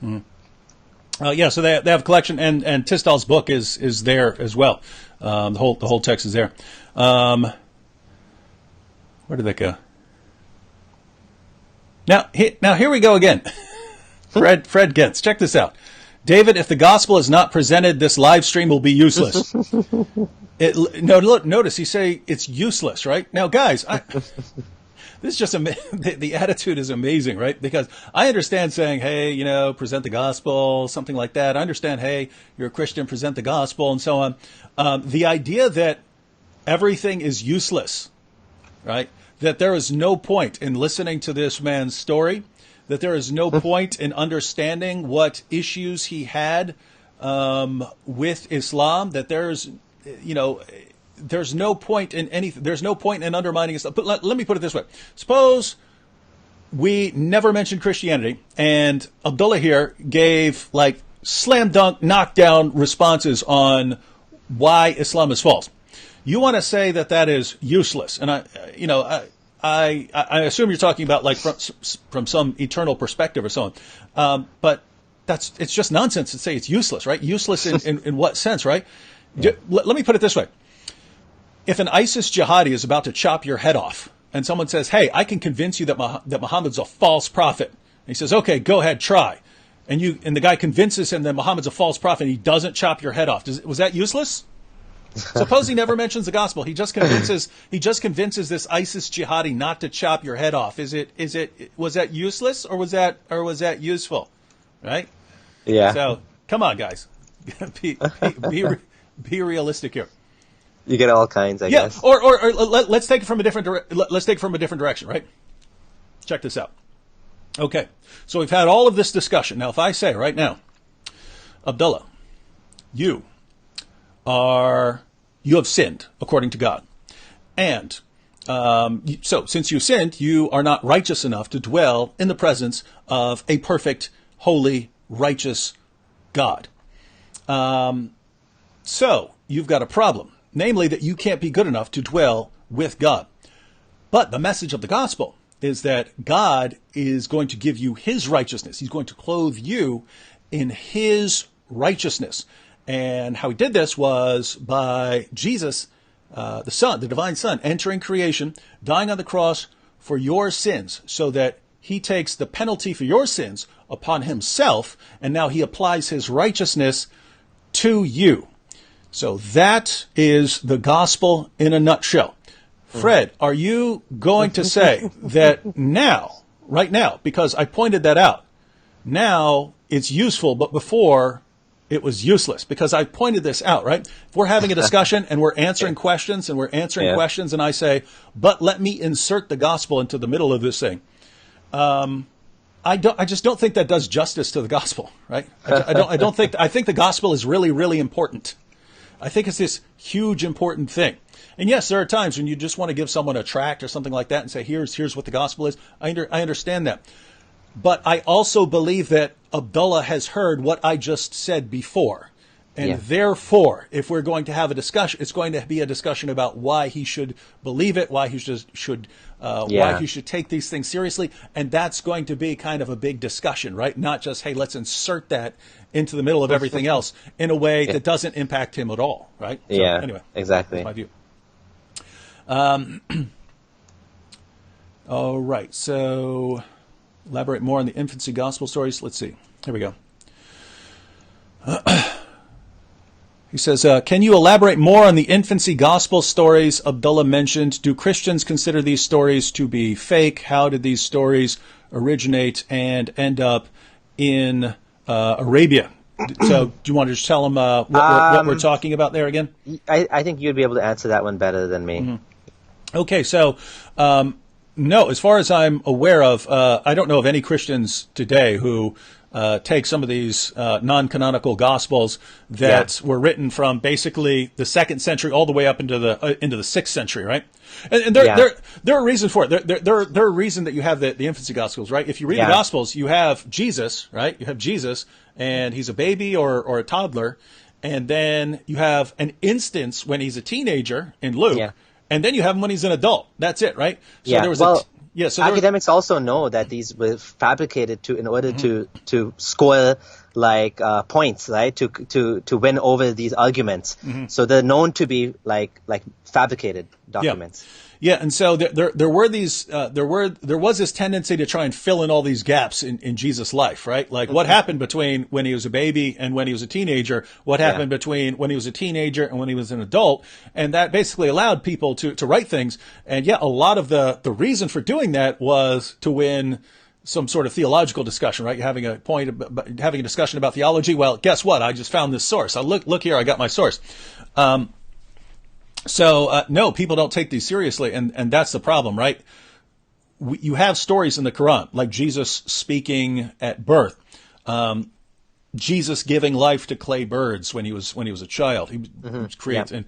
So they have a collection, and Tisdall's book is there as well. The whole text is there. Where did that go? Now here we go again. Fred Gentz, check this out. David, if the gospel is not presented, this live stream will be useless. Notice he say it's useless, right? Now, guys, this is just the attitude is amazing, right? Because I understand saying, hey, present the gospel, something like that. I understand, hey, you're a Christian, present the gospel, and so on. The idea that everything is useless, right? That there is no point in listening to this man's story, that there is no point in understanding what issues he had with Islam, that there's no point in anything. There's no point in undermining Islam. But let me put it this way. Suppose we never mentioned Christianity, and Abdullah here gave slam dunk, knockdown responses on why Islam is false. You want to say that is useless, and I assume you're talking about from some eternal perspective or so on. But it's just nonsense to say it's useless, right? Useless in what sense, right? Let me put it this way. If an ISIS jihadi is about to chop your head off and someone says, hey, I can convince you that Muhammad's a false prophet. And he says, okay, go ahead, try. And the guy convinces him that Muhammad's a false prophet and he doesn't chop your head off. Was that useless? Suppose he never mentions the gospel. He just convinces this ISIS jihadi not to chop your head off. Was that useless or was that useful? Right? Yeah. So come on, guys, be realistic here. You get all kinds, I guess. Or let's take it from a different direction, right? Check this out. Okay, so we've had all of this discussion. Now, if I say right now, Abdullah, you are you have sinned according to God. And so since you sinned, you are not righteous enough to dwell in the presence of a perfect, holy, righteous God. So you've got a problem, namely that you can't be good enough to dwell with God. But the message of the gospel is that God is going to give you his righteousness. He's going to clothe you in his righteousness. And how he did this was by Jesus, the Son, the divine Son, entering creation, dying on the cross for your sins, so that he takes the penalty for your sins upon himself, and now he applies his righteousness to you. So that is the gospel in a nutshell. Fred, are you going to say that now, right now, because I pointed that out, now it's useful, but before it was useless? Because I pointed this out, right? If we're having a discussion and we're answering questions and I say, but let me insert the gospel into the middle of this thing. I just don't think that does justice to the gospel, right? I think the gospel is really, really important. I think it's this huge, important thing. And yes, there are times when you just want to give someone a tract or something like that and say, here's what the gospel is. I understand that. But I also believe that Abdullah has heard what I just said before. And therefore, if we're going to have a discussion, it's going to be a discussion about why he should believe it, why he should take these things seriously. And that's going to be kind of a big discussion, right? Not just, hey, let's insert that into the middle of everything else in a way that doesn't impact him at all, right? So, anyway, exactly. That's my view. All right, so elaborate more on the infancy gospel stories. Let's see. Here we go. He says, can you elaborate more on the infancy gospel stories Abdullah mentioned? Do Christians consider these stories to be fake? How did these stories originate and end up in Arabia? So do you want to just tell them what we're talking about there again? I think you'd be able to answer that one better than me. Mm-hmm. Okay, so no, as far as I'm aware of, I don't know of any Christians today who take some of these non-canonical gospels that were written from basically the 2nd century all the way up into the 6th century, right? And there are reasons for it. There are reasons that you have the infancy gospels, right? If you read the gospels, you have Jesus, right? You have Jesus, and he's a baby or a toddler, and then you have an instance when he's a teenager in Luke, and then you have him when he's an adult. That's it, right? So there was so academics also know that these were fabricated in order to score points, right? To win over these arguments. Mm-hmm. So they're known to be like fabricated documents. Yeah, and so there was this tendency to try and fill in all these gaps in Jesus' life, right? Like what happened between when he was a baby and when he was a teenager, what happened between when he was a teenager and when he was an adult, and that basically allowed people to write things. And a lot of the reason for doing that was to win some sort of theological discussion, right? You're having a discussion about theology. Well, guess what? I just found this source. Look here, I got my source. So no, people don't take these seriously, and that's the problem, right? You have stories in the Quran, like Jesus speaking at birth, Jesus giving life to clay birds when he was a child. He was created,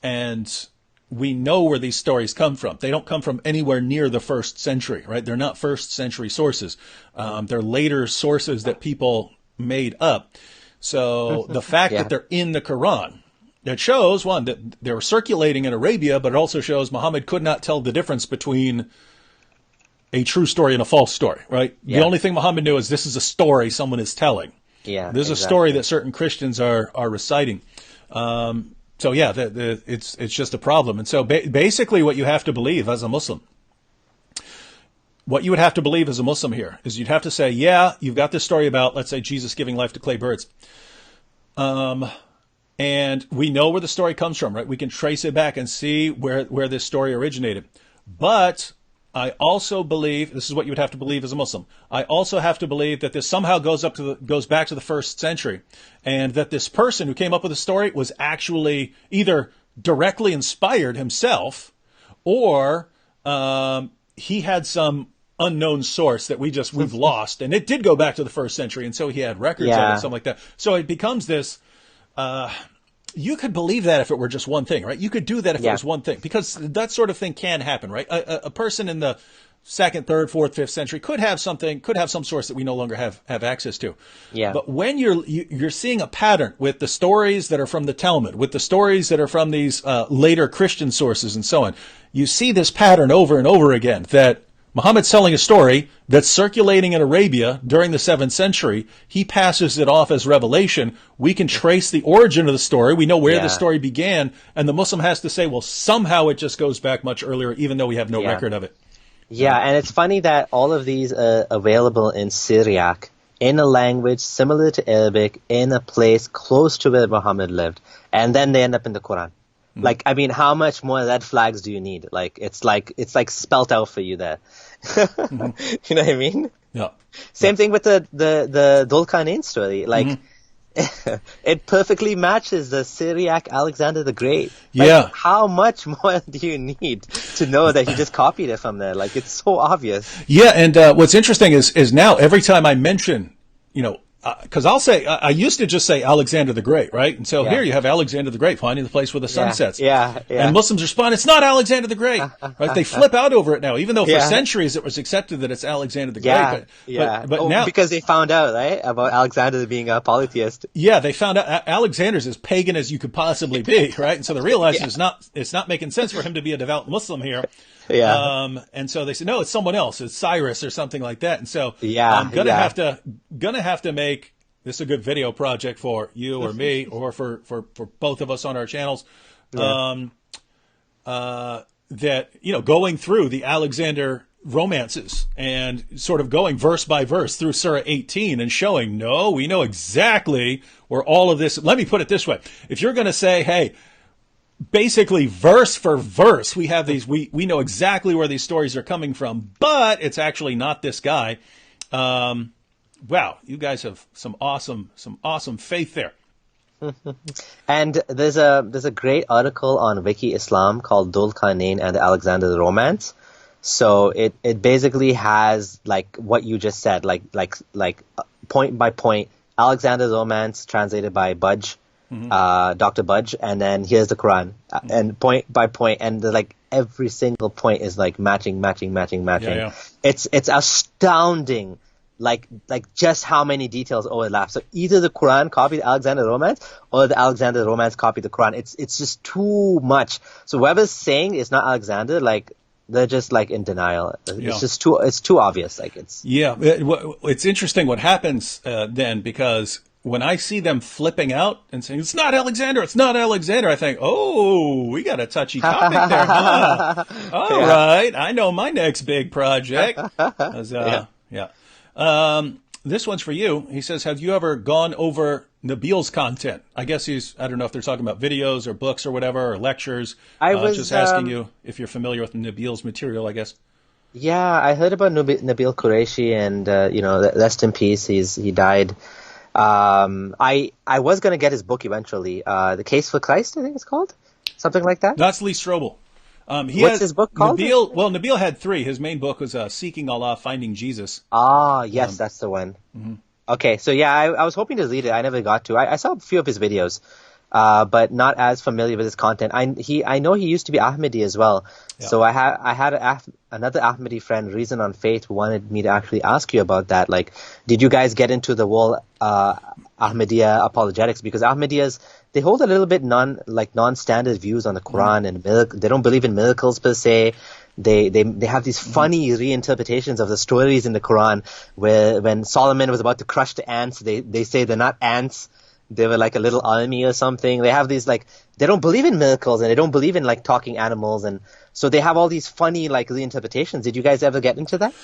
and we know where these stories come from. They don't come from anywhere near the 1st century, right? They're not 1st century sources. They're later sources that people made up. So the fact that they're in the Quran, that shows, one, that they were circulating in Arabia, but it also shows Muhammad could not tell the difference between a true story and a false story, right? Yeah. The only thing Muhammad knew is this is a story someone is telling. Yeah, this is a story that certain Christians are reciting. It's just a problem. And so basically what you have to believe as a Muslim, what you would have to believe as a Muslim here is you'd have to say, you've got this story about, let's say, Jesus giving life to clay birds. And we know where the story comes from, right? We can trace it back and see where this story originated. But I also believe, this is what you would have to believe as a Muslim, I also have to believe that this somehow goes back to the 1st century, and that this person who came up with the story was actually either directly inspired himself, or he had some unknown source that we've lost, and it did go back to the 1st century, and so he had records of it, something like that. So it becomes this you could believe that if it were just one thing, right? You could do that if it was one thing, because that sort of thing can happen, right? A person in the second, third, fourth, fifth century could have some source that we no longer have access to. Yeah. But when you're seeing a pattern with the stories that are from the Talmud, with the stories that are from these later Christian sources and so on, you see this pattern over and over again, that Muhammad's telling a story that's circulating in Arabia during the 7th century. He passes it off as revelation. We can trace the origin of the story. We know where the story began. And the Muslim has to say, well, somehow it just goes back much earlier, even though we have no record of it. Yeah, and it's funny that all of these are available in Syriac, in a language similar to Arabic, in a place close to where Muhammad lived. And then they end up in the Quran. Like, I mean, how much more red flags do you need? It's like spelt out for you there. You know what I mean? Yeah. Same thing with the Dhul Qarnayn story. Like, it perfectly matches the Syriac Alexander the Great. Like, how much more do you need to know that he just copied it from there? Like, it's so obvious. Yeah, and what's interesting is now every time I mention, because I used to just say Alexander the Great, right? And so here you have Alexander the Great finding the place where the sun sets. Yeah. And Muslims respond, it's not Alexander the Great, right? They flip out over it now, even though for centuries it was accepted that it's Alexander the Great. But now, because they found out, right, about Alexander being a polytheist. Yeah, they found out Alexander's as pagan as you could possibly be, right? And so they realized it's not making sense for him to be a devout Muslim here. Yeah. And so they said, no, it's someone else. It's Cyrus or something like that. And so I'm gonna have to make this a good video project for you or me or for both of us on our channels. That, going through the Alexander romances and sort of going verse by verse through Surah 18 and showing, no, we know exactly where all of this, let me put it this way. If you're going to say, hey, basically verse for verse, we have these, we know exactly where these stories are coming from, but it's actually not this guy. Wow, you guys have some awesome faith there. And there's a great article on Wiki Islam called Dhul Qarnayn and the Alexander the Romance. So it basically has like what you just said, like point by point, Alexander the Romance translated by Budge. Dr. Budge, and then here's the Quran, and point by point, and like every single point is like matching. Yeah. It's astounding, like just how many details overlap. So either the Quran copied Alexander the Romance, or the Alexander the Romance copied the Quran. It's just too much. So whoever's saying it's not Alexander, like they're just like in denial. It's just too obvious. Like it's interesting what happens then, because when I see them flipping out and saying, it's not Alexander, I think, oh, we got a touchy topic there, huh? All right, I know my next big project. This one's for you. He says, have you ever gone over Nabil's content? I guess I don't know if they're talking about videos or books or whatever, or lectures. I was just asking you if you're familiar with Nabil's material, I guess. Yeah, I heard about Nabil Qureshi, and, rest in peace, he died. I was going to get his book eventually. The Case for Christ, I think it's called. Something like that. That's Lee Strobel. What's his book called? Nabil had 3. His main book was Seeking Allah, Finding Jesus. Ah, yes, that's the one. Mm-hmm. Okay, so yeah, I was hoping to read it. I never got to. I saw a few of his videos, but not as familiar with his content. I know he used to be Ahmadi as well. Yeah. So I had another Ahmadi friend, Reason on Faith, who wanted me to actually ask you about that. Like, did you guys get into the whole Ahmadiyya apologetics? Because Ahmadiyyas, they hold a little bit non-standard views on the Quran, and they don't believe in miracles per se. They have these funny reinterpretations of the stories in the Quran, where when Solomon was about to crush the ants, they say they're not ants. They were like a little army or something. They have these they don't believe in miracles, and they don't believe in talking animals, and so they have all these funny reinterpretations. Did you guys ever get into that?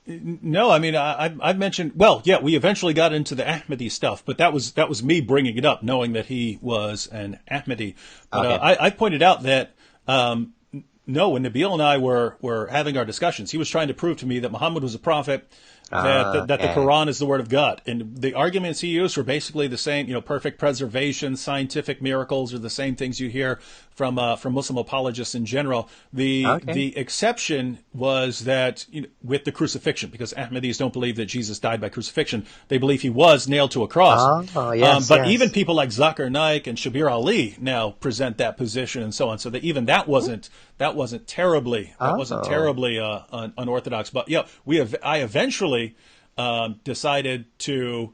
No, I mean I've mentioned. Well, yeah, we eventually got into the Ahmadi stuff, but that was me bringing it up, knowing that he was an Ahmadi. But okay. I pointed out that no, when Nabil and I were having our discussions, he was trying to prove to me that Muhammad was a prophet. that the Okay. Quran is the word of God. And the arguments he used were basically the same, perfect preservation, scientific miracles are the same things you hear from Muslim apologists in general. Okay. The exception was that with the crucifixion, because Ahmadis don't believe that Jesus died by crucifixion. They believe he was nailed to a cross. Oh, yes, But yes. even people like Zakir Naik and Shabir Ali now present that position and so on. So that even that wasn't terribly unorthodox. But yeah, I eventually decided to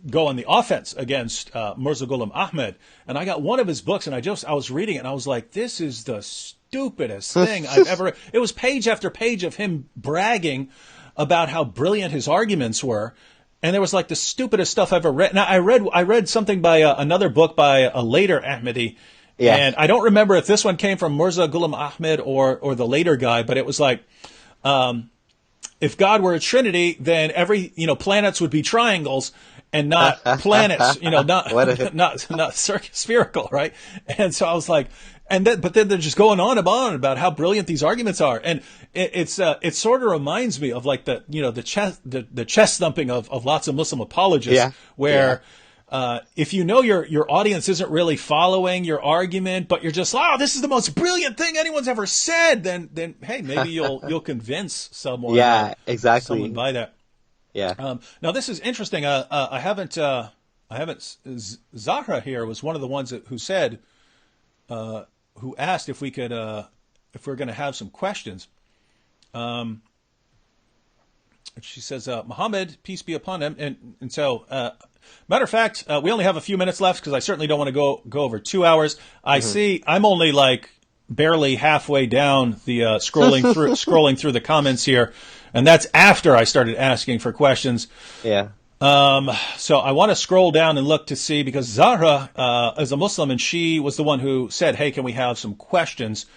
go on the offense against Mirza Ghulam Ahmad, and I got one of his books, and I was reading it, and I was like, this is the stupidest thing I've ever. It was page after page of him bragging about how brilliant his arguments were. And there was like the stupidest stuff I've ever read. Now I read something by another book by a later Ahmadi, Yeah. and I don't remember if this one came from Mirza Ghulam Ahmad or the later guy, but it was like, if God were a trinity, then every planets would be triangles and not planets, not spherical, right? And so I was like, but then they're just going on about how brilliant these arguments are, and it sort of reminds me of like the chest thumping of lots of Muslim apologists, Yeah. where if your audience isn't really following your argument, but you're just, this is the most brilliant thing anyone's ever said, then hey, maybe you'll convince someone. Yeah, exactly. Someone by that. Yeah. Now this is interesting. I haven't. Zahra here was one of the ones who said, who asked if we could, if we're going to have some questions. She says, Muhammad, peace be upon him, and so. Matter of fact, we only have a few minutes left because I certainly don't want to go over 2 hours. I see I'm only like barely halfway down the scrolling through the comments here, and that's after I started asking for questions. Yeah. So I want to scroll down and look to see, because Zahra is a Muslim and she was the one who said, "Hey, can we have some questions?"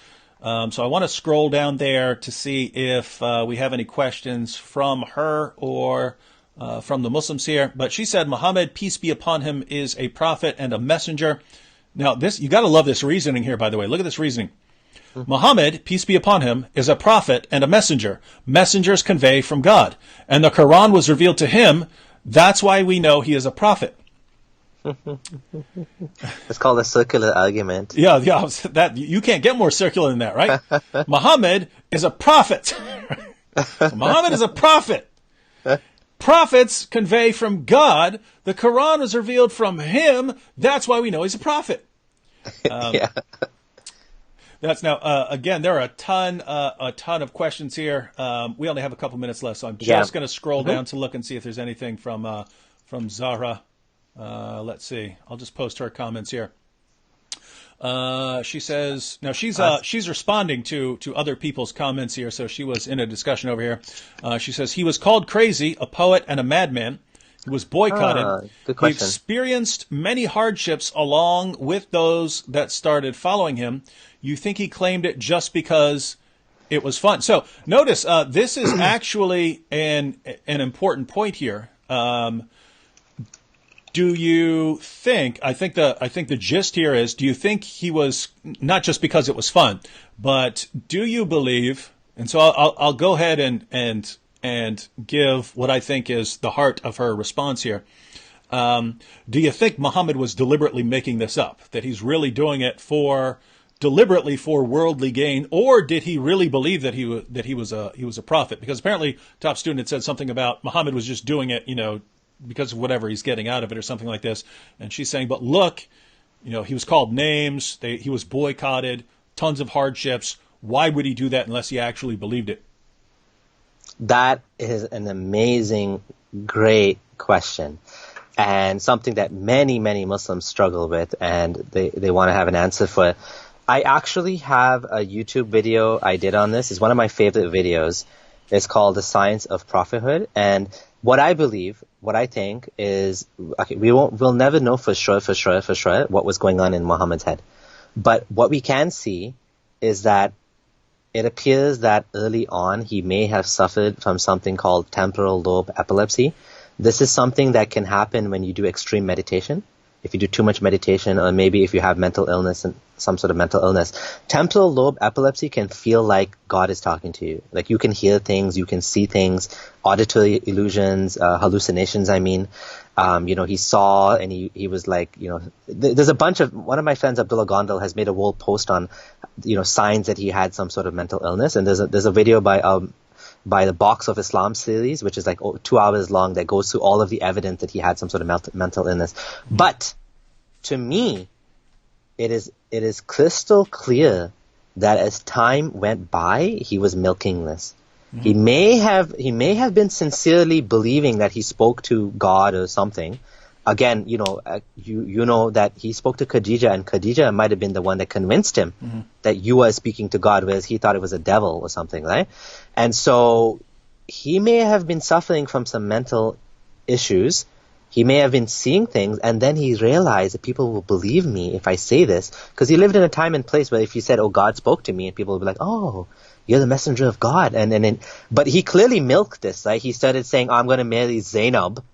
So I want to scroll down there to see if we have any questions from her or from the Muslims here. But she said, Muhammad, peace be upon him, is a prophet and a messenger. Now, you got to love this reasoning here, by the way. Look at this reasoning. Muhammad, peace be upon him, is a prophet and a messenger. Messengers convey from God. And the Quran was revealed to him. That's why we know he is a prophet. It's called a circular argument. Yeah, that you can't get more circular than that, right? Muhammad is a prophet. Muhammad is a prophet. Prophets convey from God. The Quran was revealed from him. That's why we know he's a prophet. Yeah. That's now, again, there are a ton of questions here. We only have a couple minutes left, so I'm just going to scroll down to look and see if there's anything from Zahra. Let's see. I'll just post her comments here. She says, now she's responding to other people's comments here, so she was in a discussion over here. She says, he was called crazy, a poet and a madman. He was boycotted. Good He question. experienced many hardships along with those that started following him. You think he claimed it just because it was fun? So notice, this is actually an important point here. Do you think? I think the gist here is: do you think he was not just because it was fun, but do you believe? And so I'll go ahead and give what I think is the heart of her response here. Do you think Muhammad was deliberately making this up? That he's really doing it deliberately for worldly gain, or did he really believe that he was a prophet? Because apparently, Top Student had said something about Muhammad was just doing it, because of whatever he's getting out of it or something like this. And she's saying, but look, he was called names. He was boycotted, tons of hardships. Why would he do that unless he actually believed it? That is an amazing, great question, and something that many, many Muslims struggle with, and they want to have an answer for it. I actually have a YouTube video I did on this. It's one of my favorite videos. It's called The Science of Prophethood, and what I think is, okay, we'll never know for sure what was going on in Muhammad's head. But what we can see is that it appears that early on he may have suffered from something called temporal lobe epilepsy. This is something that can happen when you do extreme meditation. if you do too much meditation, or maybe if you have mental illness and some sort of mental illness, temporal lobe epilepsy can feel like God is talking to you. Like you can hear things, you can see things, auditory illusions, hallucinations, I mean. He saw and he was like, there's a bunch of, one of my friends, Abdullah Gondal, has made a whole post on, signs that he had some sort of mental illness. And there's a video by the Box of Islam series, which is like 2 hours long, that goes through all of the evidence that he had some sort of mental illness. But to me, it is crystal clear that as time went by, he was milking this. He may have been sincerely believing that he spoke to God or something. Again, you know that he spoke to Khadija, and Khadija might have been the one that convinced him that you were speaking to God, whereas he thought it was a devil or something, right? And so he may have been suffering from some mental issues. He may have been seeing things, and then he realized that people will believe me if I say this, because he lived in a time and place where if you said, "Oh, God spoke to me," and people would be like, "Oh, you're the messenger of God." But he clearly milked this, right? He started saying, "I'm going to marry Zainab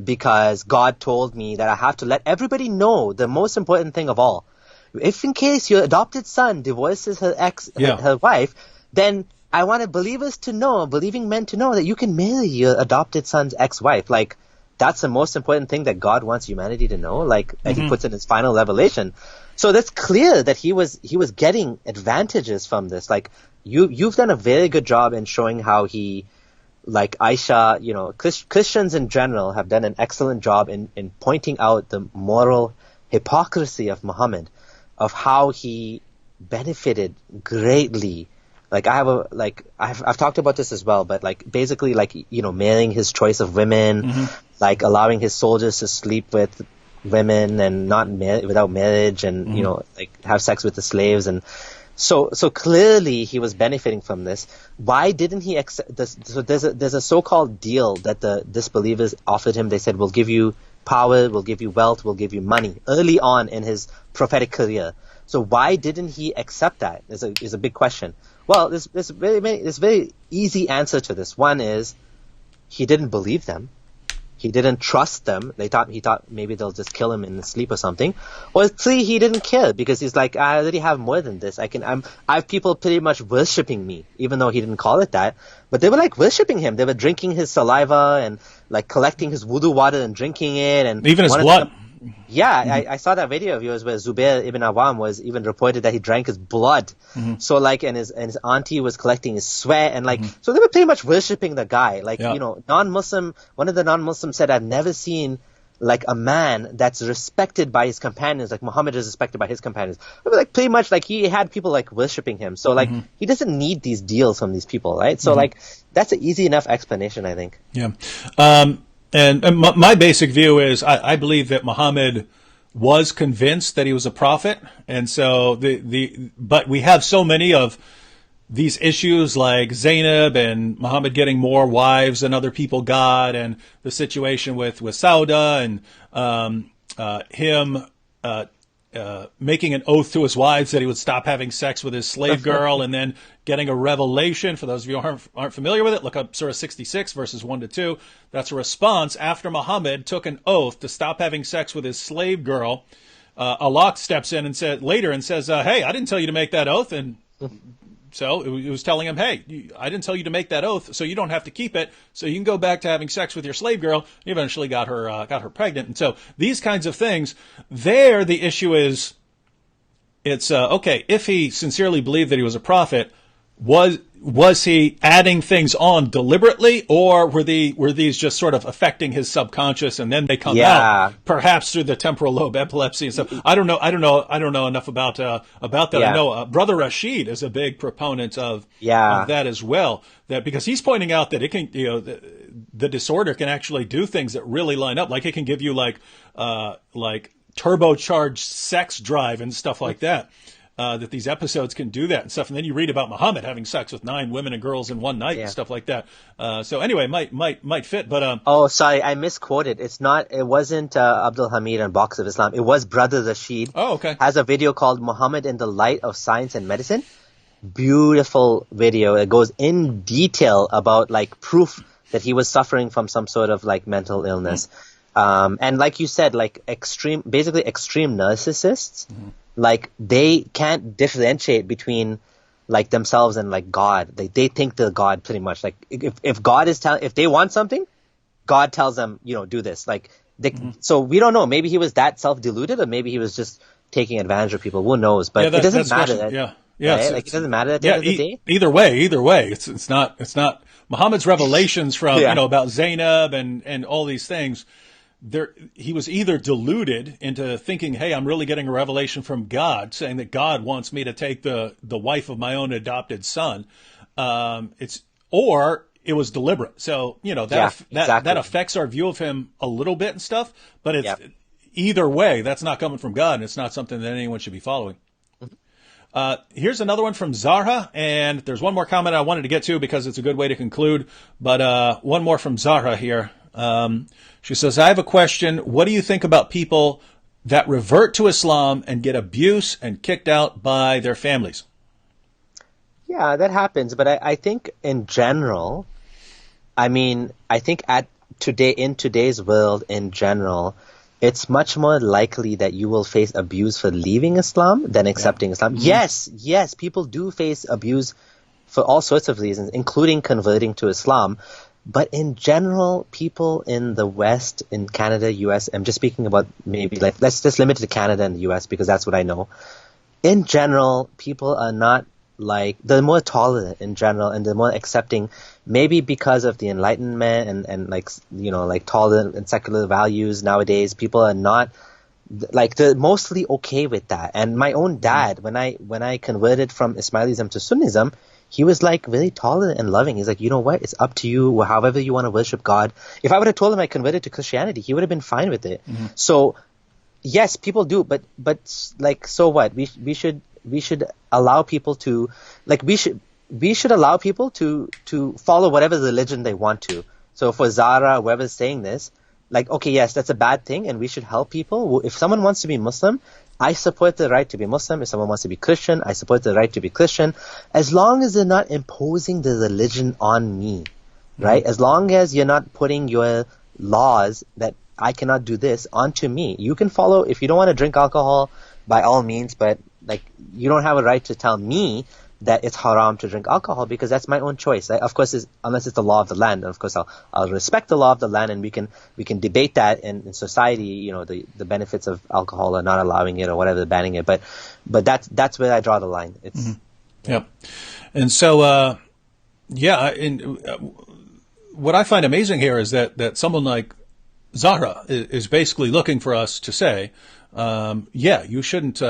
because God told me that I have to let everybody know the most important thing of all. If in case your adopted son divorces her wife, then I want believing men to know that you can marry your adopted son's ex-wife." Like, that's the most important thing that God wants humanity to know. Like, and he puts in his final revelation. So that's clear that he was getting advantages from this. Like, you've done a very good job in showing how he, like Aisha, Christians in general have done an excellent job in pointing out the moral hypocrisy of Muhammad, of how he benefited greatly. Like I've talked about this as well, but like basically marrying his choice of women, like allowing his soldiers to sleep with women and not without marriage, and have sex with the slaves, and so clearly he was benefiting from this. Why didn't he accept this? So there's a so-called deal that the disbelievers offered him. They said, "We'll give you power, we'll give you wealth, we'll give you money," early on in his prophetic career. So why didn't he accept that? Is a big question. Well, there's very easy answer to this. One is he didn't believe them. He didn't trust them. He thought maybe they'll just kill him in his sleep or something. Or three, he didn't care because he's like, I already have more than this. I have people pretty much worshipping me, even though he didn't call it that. But they were like worshipping him. They were drinking his saliva and like collecting his wudu water and drinking it, and even his blood. I saw that video of yours where Zubair ibn Awam was even reported that he drank his blood. So like, and his auntie was collecting his sweat, and like, so they were pretty much worshipping the guy. Like, non-Muslim, one of the non-Muslims said, "I've never seen like a man that's respected by his companions, like Muhammad is respected by his companions." But like pretty much like he had people like worshipping him. So like he doesn't need these deals from these people, right? So like that's an easy enough explanation, I think. Yeah. And my basic view is I believe that Muhammad was convinced that he was a prophet, and so but we have so many of these issues like Zainab and Muhammad getting more wives than other people got, and the situation with Sauda, and him making an oath to his wives that he would stop having sex with his slave girl, and then getting a revelation. For those of you who aren't familiar with it, look up Surah 66, verses 1-2. That's a response after Muhammad took an oath to stop having sex with his slave girl. Allah steps in and says, "Hey, I didn't tell you to make that oath," and so it was telling him, "Hey, I didn't tell you to make that oath, so you don't have to keep it. So you can go back to having sex with your slave girl." He eventually got her pregnant, and so these kinds of things. There, the issue is, it's okay if he sincerely believed that he was a prophet. Was he adding things on deliberately, or were these just sort of affecting his subconscious, and then they come out perhaps through the temporal lobe epilepsy and stuff? I don't know enough about that. Yeah. I know Brother Rashid is a big proponent of that as well. That because he's pointing out that it can, the disorder can actually do things that really line up. Like it can give you like turbocharged sex drive and stuff like that. That these episodes can do that and stuff, and then you read about Muhammad having sex with 9 women and girls in one night and stuff like that. So anyway, might fit, but oh, sorry, I misquoted. It wasn't Abdul Hamid and Box of Islam. It was Brother Rashid. Oh, okay. Has a video called "Muhammad in the Light of Science and Medicine." Beautiful video. It goes in detail about like proof that he was suffering from some sort of like mental illness. And like you said, like basically extreme narcissists, like they can't differentiate between like themselves and like God. They think they're God pretty much. Like if God is if they want something, God tells them, do this. Like so we don't know. Maybe he was that self-deluded, or maybe he was just taking advantage of people. Who knows? But it doesn't matter. Yeah. Right? It doesn't matter at the end of the day. Either way. It's not Muhammad's revelations from about Zainab and all these things. He was either deluded into thinking, hey, I'm really getting a revelation from God, saying that God wants me to take the wife of my own adopted son. Or it was deliberate. So, that affects our view of him a little bit and stuff, but it's either way, that's not coming from God, and it's not something that anyone should be following. Here's another one from Zahra, and there's one more comment I wanted to get to because it's a good way to conclude, but one more from Zahra here. She says, I have a question. What do you think about people that revert to Islam and get abuse and kicked out by their families? Yeah, that happens. But I think in general, I think in today's world in general, it's much more likely that you will face abuse for leaving Islam than accepting Islam. Mm-hmm. Yes, people do face abuse for all sorts of reasons, including converting to Islam. But in general, people in the West, in Canada, US, I'm just speaking about maybe let's just limit it to Canada and the US because that's what I know. In general, people are not they're more tolerant in general and they're more accepting, maybe because of the Enlightenment and tolerant and secular values nowadays. People are not they're mostly okay with that. And my own dad, when I converted from Ismailism to Sunnism, he was really tolerant and loving. He's like, you know what? It's up to you, however you want to worship God. If I would have told him I converted to Christianity, he would have been fine with it. Mm-hmm. So, yes, people do, but so what? We should allow people to we should allow people to follow whatever religion they want to. So for Zara, whoever's saying this, okay, yes, that's a bad thing, and we should help people. If someone wants to be Muslim, I support the right to be Muslim. If someone wants to be Christian, I support the right to be Christian, as long as they're not imposing the religion on me, right? Mm-hmm. As long as you're not putting your laws that I cannot do this onto me. You can follow, if you don't want to drink alcohol, by all means, but you don't have a right to tell me that it's haram to drink alcohol because that's my own choice. Of course, unless it's the law of the land. And of course, I'll respect the law of the land, and we can debate that in society. The benefits of alcohol or not allowing it or whatever, banning it. But that's where I draw the line. It's yeah. And so what I find amazing here is that someone like Zahra is basically looking for us to say, you shouldn't.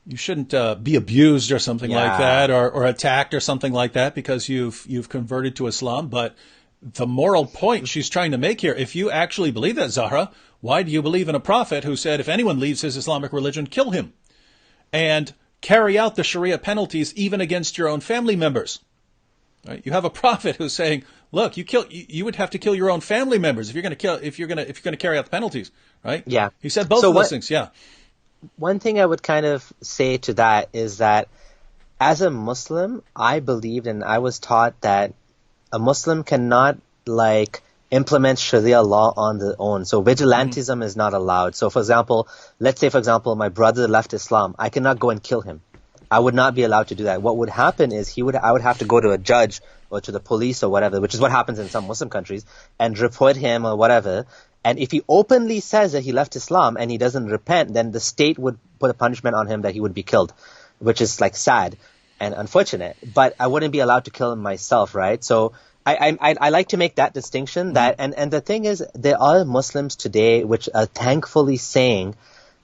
You shouldn't be abused or something like that, or attacked or something like that because you've converted to Islam. But the moral point she's trying to make here, if you actually believe that, Zahra, why do you believe in a prophet who said if anyone leaves his Islamic religion, kill him and carry out the Sharia penalties even against your own family members? Right? You have a prophet who's saying, look, you would have to kill your own family members if you're going to carry out the penalties, right? Yeah. He said both of those things. Yeah. One thing I would kind of say to that is that as a Muslim, I believed and I was taught that a Muslim cannot implement Sharia law on their own. So vigilantism is not allowed. So let's say, my brother left Islam. I cannot go and kill him. I would not be allowed to do that. What would happen is I would have to go to a judge or to the police or whatever, which is what happens in some Muslim countries, and report him or whatever. And if he openly says that he left Islam and he doesn't repent, then the state would put a punishment on him that he would be killed, which is sad and unfortunate. But I wouldn't be allowed to kill him myself, right? So I like to make that distinction. That and the thing is, there are Muslims today which are thankfully saying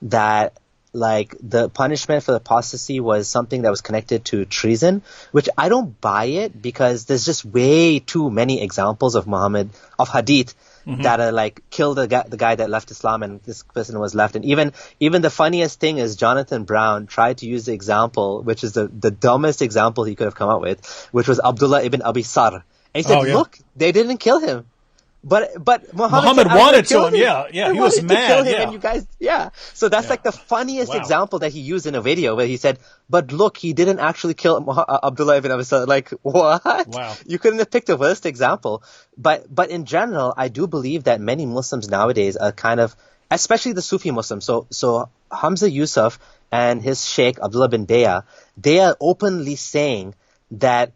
that the punishment for apostasy was something that was connected to treason, which I don't buy it because there's just way too many examples of hadith. Mm-hmm. That are kill the guy that left Islam and this person was left. And even the funniest thing is Jonathan Brown tried to use the example, which is the dumbest example he could have come up with, which was Abdullah ibn Abi Sar. And he said, look, they didn't kill him. But Muhammad said, wanted to him. Yeah, he was mad. To kill him, yeah. and you guys, So that's like the funniest example that he used in a video where he said, "But look, he didn't actually kill Abdullah ibn Abi Salih." Like, what? Wow. You couldn't have picked a worse example. But in general, I do believe that many Muslims nowadays are kind of, especially the Sufi Muslims. So Hamza Yusuf and his Sheikh Abdullah bin Daya, they are openly saying that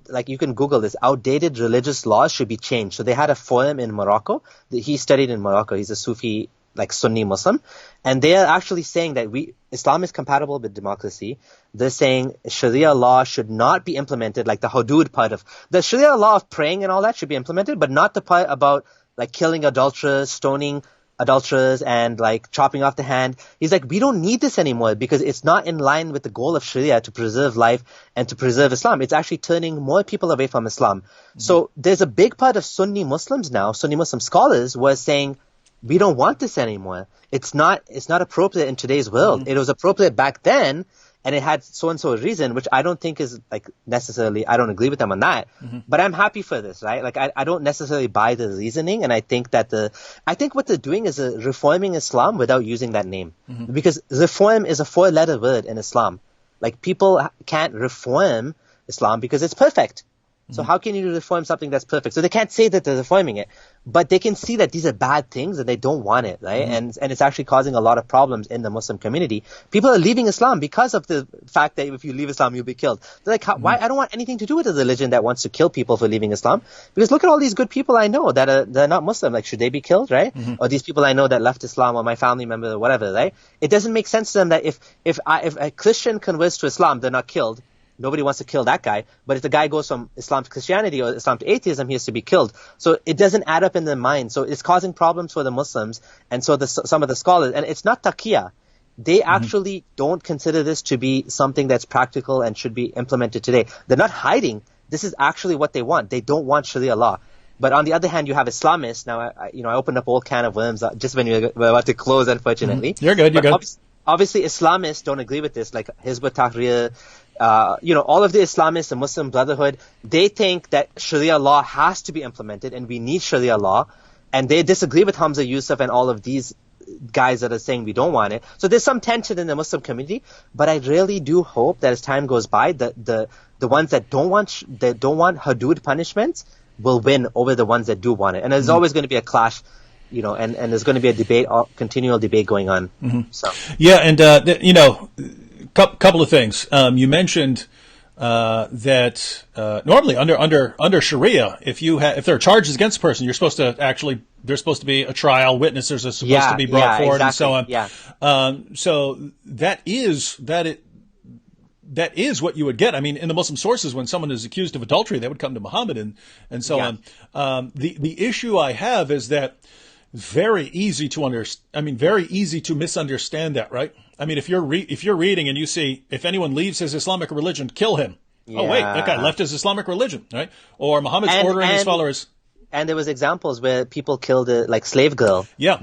like you can Google this, outdated religious laws should be changed. So they had a forum in Morocco. He studied in Morocco. He's a Sufi, like Sunni Muslim. And they are actually saying that Islam is compatible with democracy. They're saying Sharia law should not be implemented, like the hudud part of the Sharia law of praying and all that should be implemented, but not the part about like killing adulterers, stoning adulterers, and like chopping off the hand. He's like, we don't need this anymore because it's not in line with the goal of Sharia to preserve life and to preserve Islam. It's actually turning more people away from Islam. Mm-hmm. So there's a big part of Sunni Muslims now, Sunni Muslim scholars, were saying, we don't want this anymore. It's not appropriate in today's world. Mm-hmm. It was appropriate back then, and it had so-and-so reason, which I don't think is like necessarily, I don't agree with them on that. Mm-hmm. But I'm happy for this, right? Like I don't necessarily buy the reasoning, and I think what they're doing is reforming Islam without using that name. Mm-hmm. Because reform is a 4-letter word in Islam. Like people can't reform Islam because it's perfect. So how can you reform something that's perfect? So they can't say that they're reforming it, but they can see that these are bad things and they don't want it, right? Mm-hmm. And it's actually causing a lot of problems in the Muslim community. People are leaving Islam because of the fact that if you leave Islam, you'll be killed. They're like, why? I don't want anything to do with a religion that wants to kill people for leaving Islam. Because look at all these good people I know they're not Muslim. Like, should they be killed, right? Mm-hmm. Or these people I know that left Islam, or my family member or whatever, right? It doesn't make sense to them that if a Christian converts to Islam, they're not killed. Nobody wants to kill that guy. But if the guy goes from Islam to Christianity or Islam to atheism, he has to be killed. So it doesn't add up in their mind. So it's causing problems for the Muslims. And so some of the scholars, and it's not taqiyya. They actually don't consider this to be something that's practical and should be implemented today. They're not hiding. This is actually what they want. They don't want Sharia law. But on the other hand, you have Islamists. Now, I opened up a whole can of worms just when we were about to close, unfortunately. You're good. Obviously, Islamists don't agree with this, like Hizb ut-Tahrir, all of the Islamists, the Muslim Brotherhood, they think that Sharia law has to be implemented and we need Sharia law. And they disagree with Hamza Yusuf and all of these guys that are saying we don't want it. So there's some tension in the Muslim community, but I really do hope that as time goes by, the ones that don't want hudud punishments will win over the ones that do want it. And there's always going to be a clash, and there's going to be a debate, continual debate going on. Mm-hmm. So yeah, and couple of things. You mentioned that normally under Sharia, if there are charges against a person, there's supposed to be a trial, witnesses are supposed to be brought forward, exactly. and so on. So that is what you would get. I mean, in the Muslim sources, when someone is accused of adultery, they would come to Muhammad and so on. The issue I have is that very easy to misunderstand that, right? I mean, if you're reading and you see, if anyone leaves his Islamic religion, kill him. Yeah. Oh wait, that guy left his Islamic religion, right? Or Muhammad's ordering his followers. And there was examples where people killed a like slave girl. Yeah.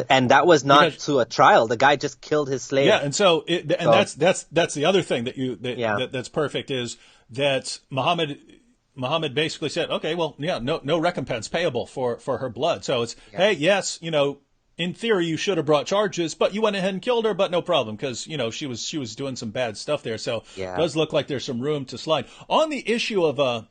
And that was not through a trial. The guy just killed his slave. Yeah, and so that's the other thing that's perfect is that Muhammad basically said, okay, well, no recompense payable for her blood. So it's, hey, yes, in theory you should have brought charges, but you went ahead and killed her, but no problem, because, she was doing some bad stuff there. So it does look like there's some room to slide. On the issue of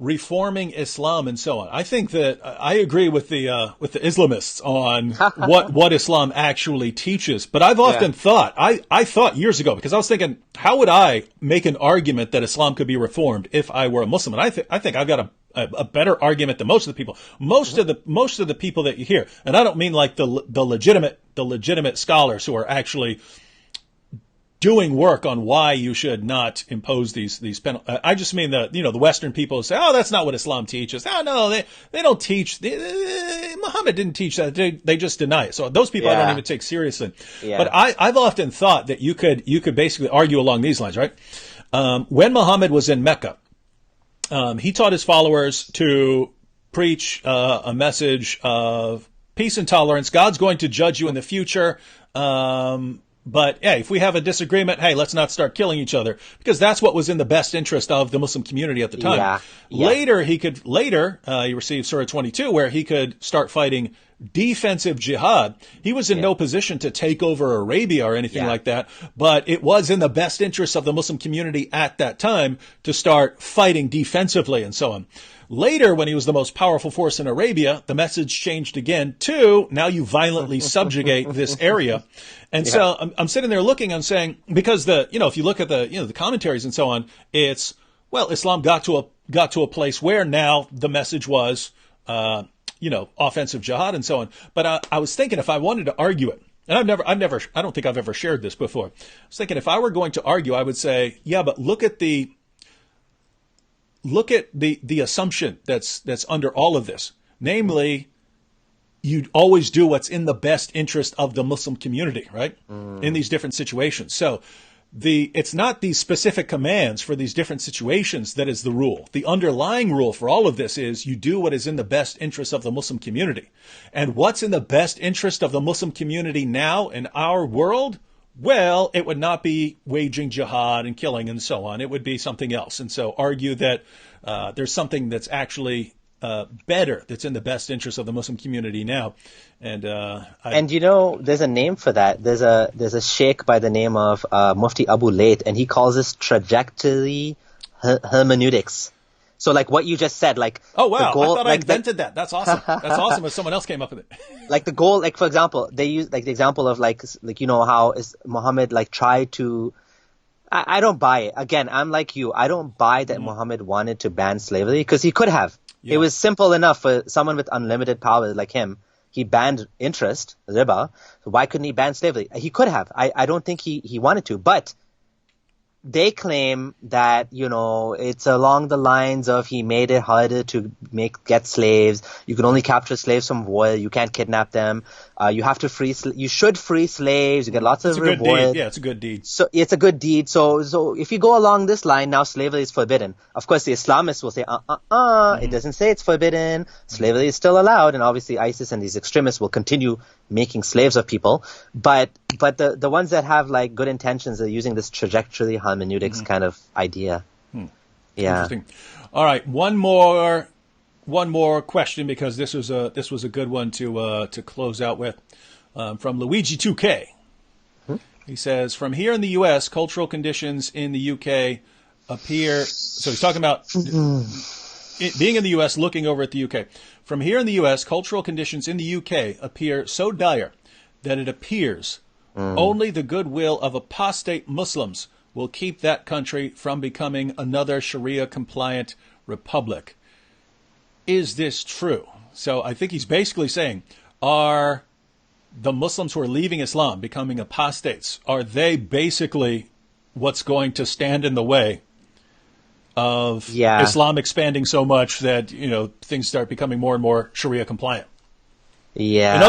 reforming Islam and so on, I think that I agree with the Islamists on what Islam actually teaches. But I've often thought, I thought years ago, because I was thinking, how would I make an argument that Islam could be reformed if I were a Muslim? And I think I've got a better argument than most of the people. Most of the people that you hear, and I don't mean like the legitimate scholars who are actually doing work on why you should not impose these penalties. I just mean the Western people who say, oh, that's not what Islam teaches. Oh, no, they don't teach. Muhammad didn't teach that. They just deny it. So those people I don't even take seriously. Yeah. But I've often thought that you could basically argue along these lines, right? When Muhammad was in Mecca, he taught his followers to preach a message of peace and tolerance. God's going to judge you in the future. But hey, if we have a disagreement, hey, let's not start killing each other, because that's what was in the best interest of the Muslim community at the time. Later, he received Surah 22, where he could start fighting defensive jihad. He was in no position to take over Arabia or anything like that, but it was in the best interest of the Muslim community at that time to start fighting defensively and so on. Later, when he was the most powerful force in Arabia, the message changed again to, now you violently subjugate this area. And so I'm sitting there looking, I'm saying, because if you look at the commentaries and so on, it's, well, Islam got to a place where now the message was, offensive jihad and so on. But I was thinking, if I wanted to argue it, and I don't think I've ever shared this before. I was thinking, if I were going to argue, I would say, yeah, but look at the assumption that's under all of this. Namely, you always do what's in the best interest of the Muslim community, right? In these different situations. So it's not these specific commands for these different situations that is the rule. The underlying rule for all of this is you do what is in the best interest of the Muslim community. And what's in the best interest of the Muslim community now in our world? Well, it would not be waging jihad and killing and so on. It would be something else. And so argue that there's something that's actually better, that's in the best interest of the Muslim community now. And there's a name for that. There's a sheikh by the name of Mufti Abu Layth, and he calls this trajectory hermeneutics. So like what you just said, like, oh wow, the goal, I thought I invented that. That's awesome. That's awesome if someone else came up with it. Like the goal, like for example, they use like the example of like how is Muhammad like tried to. I don't buy it. Again, I'm like you. I don't buy that Muhammad wanted to ban slavery, because he could have. Yeah. It was simple enough for someone with unlimited power like him. He banned interest, riba. So why couldn't he ban slavery? He could have. I don't think he wanted to, but they claim that, it's along the lines of he made it harder to get slaves. You can only capture slaves from war. You can't kidnap them. You have to you should free slaves. You get lots of reward. Yeah, it's a good deed. So it's a good deed. So if you go along this line, now slavery is forbidden. Of course, the Islamists will say, it doesn't say it's forbidden. Slavery is still allowed. And obviously ISIS and these extremists will continue making slaves of people. But the ones that have like good intentions are using this trajectory hermeneutics kind of idea. Yeah. Interesting. All right. One more question, because this was a good one to close out with, from Luigi 2K. He says, from here in the U.S., cultural conditions in the U.K. appear. So he's talking about being in the U.S., looking over at the U.K. From here in the U.S., cultural conditions in the U.K. appear so dire that it appears only the goodwill of apostate Muslims will keep that country from becoming another Sharia-compliant republic. Is this true? So I think he's basically saying, are the Muslims who are leaving Islam, becoming apostates, are they basically what's going to stand in the way of Islam expanding so much that, things start becoming more and more Sharia compliant? Yeah. In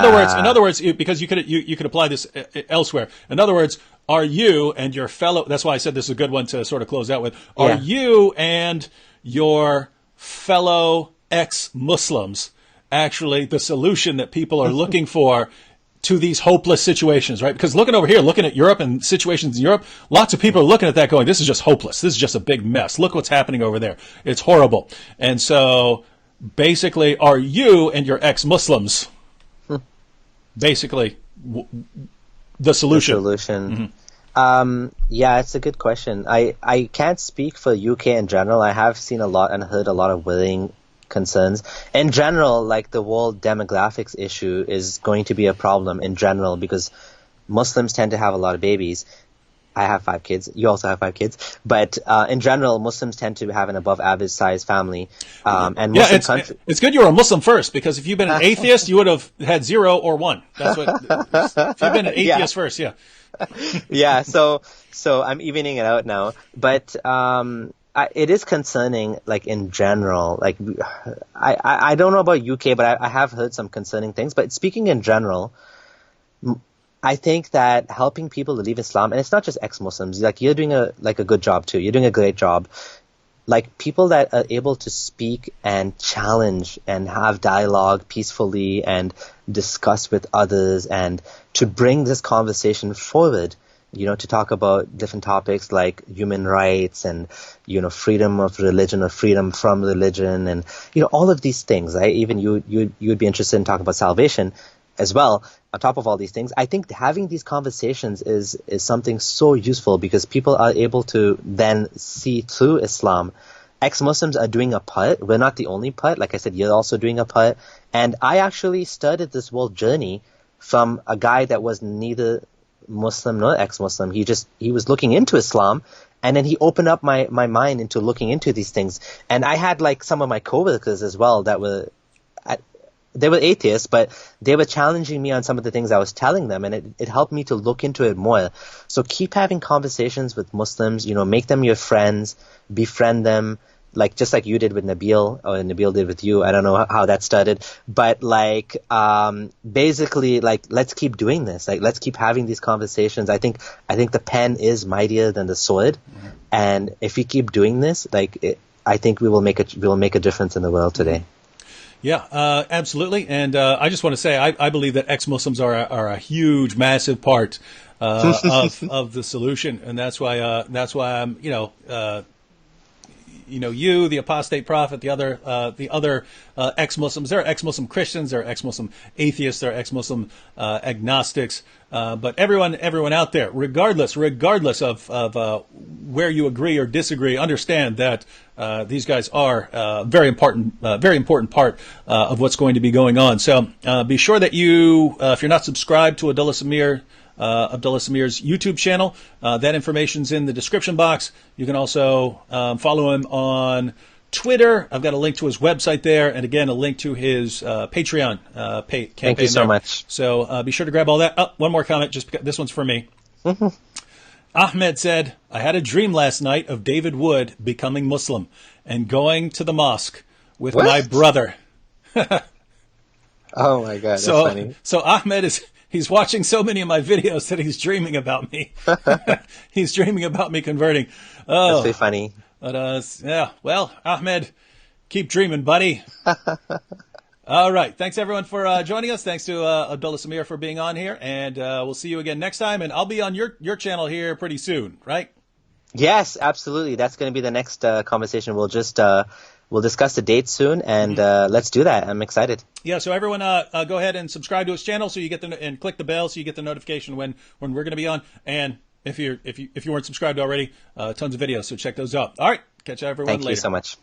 other words, because you could apply this elsewhere. In other words, are you and your fellow, that's why I said this is a good one to sort of close out with, are you and your fellow ex-Muslims actually the solution that people are looking for to these hopeless situations, right? Because looking over here, looking at Europe and situations in Europe, lots of people are looking at that going, this is just hopeless. This is just a big mess. Look what's happening over there. It's horrible. And so basically, are you and your ex-Muslims basically the solution? The solution. Yeah, it's a good question. I can't speak for UK in general. I have seen a lot and heard a lot of worrying concerns. In general, like the world demographics issue is going to be a problem in general because Muslims tend to have a lot of babies. I have 5 kids. You also have 5 kids. But in general, Muslims tend to have an above average size family. And it's good you were a Muslim first, because if you've been an atheist, you would have had 0 or 1. That's what. If you've been an atheist first, yeah. Yeah. So I'm evening it out now. But it is concerning, like in general. Like I don't know about UK, but I have heard some concerning things. But speaking in general, I think that helping people to leave Islam, and it's not just ex-Muslims, like you're doing a good job too. You're doing a great job. like people that are able to speak and challenge and have dialogue peacefully and discuss with others and to bring this conversation forward, to talk about different topics like human rights and, freedom of religion or freedom from religion and, all of these things, right? Even you'd be interested in talking about salvation as well. On top of all these things, I think having these conversations is something so useful because people are able to then see through Islam. Ex-Muslims are doing a part. We're not the only part. Like I said, you're also doing a part. And I actually started this whole journey from a guy that was neither Muslim nor ex-Muslim. He was looking into Islam, and then he opened up my mind into looking into these things. And I had like some of my coworkers as well that were they were atheists, but they were challenging me on some of the things I was telling them, and it helped me to look into it more. So keep having conversations with Muslims, make them your friends, befriend them, just like you did with Nabil, or Nabil did with you. I don't know how that started, but basically, let's keep doing this. Let's keep having these conversations. I think the pen is mightier than the sword, and if we keep doing this, I think we will make a difference in the world today. Yeah, absolutely. And I just want to say, I believe that ex-Muslims are a huge, massive part of the solution, and that's why I'm you, the apostate prophet, the other ex-Muslims. There are ex-Muslim Christians, there are ex-Muslim atheists, there are ex-Muslim agnostics. But everyone out there, regardless of where you agree or disagree, understand that these guys are very important part of what's going to be going on. So be sure that you, if you're not subscribed to Abdullah Samir's YouTube channel, that information's in the description box. You can also follow him on Twitter. I've got a link to his website there, and again, a link to his Patreon campaign. Thank you so much. So be sure to grab all that. Oh, one more comment, just because this one's for me. Ahmed said, I had a dream last night of David Wood becoming Muslim and going to the mosque with my brother. Oh my God, that's funny. So Ahmed he's watching so many of my videos that he's dreaming about me. He's dreaming about me converting. Oh, that's pretty funny. But yeah, well, Ahmed, keep dreaming, buddy. All right. Thanks, everyone, for joining us. Thanks to Abdullah Samir for being on here. And we'll see you again next time. And I'll be on your channel here pretty soon, right? Yes, absolutely. That's going to be the next conversation. We'll discuss the date soon, and let's do that. I'm excited. Yeah, so everyone go ahead and subscribe to his channel so you get and click the bell so you get the notification when we're going to be on. And if you weren't subscribed already, tons of videos, so check those out. All right, catch everyone later. Thank you so much.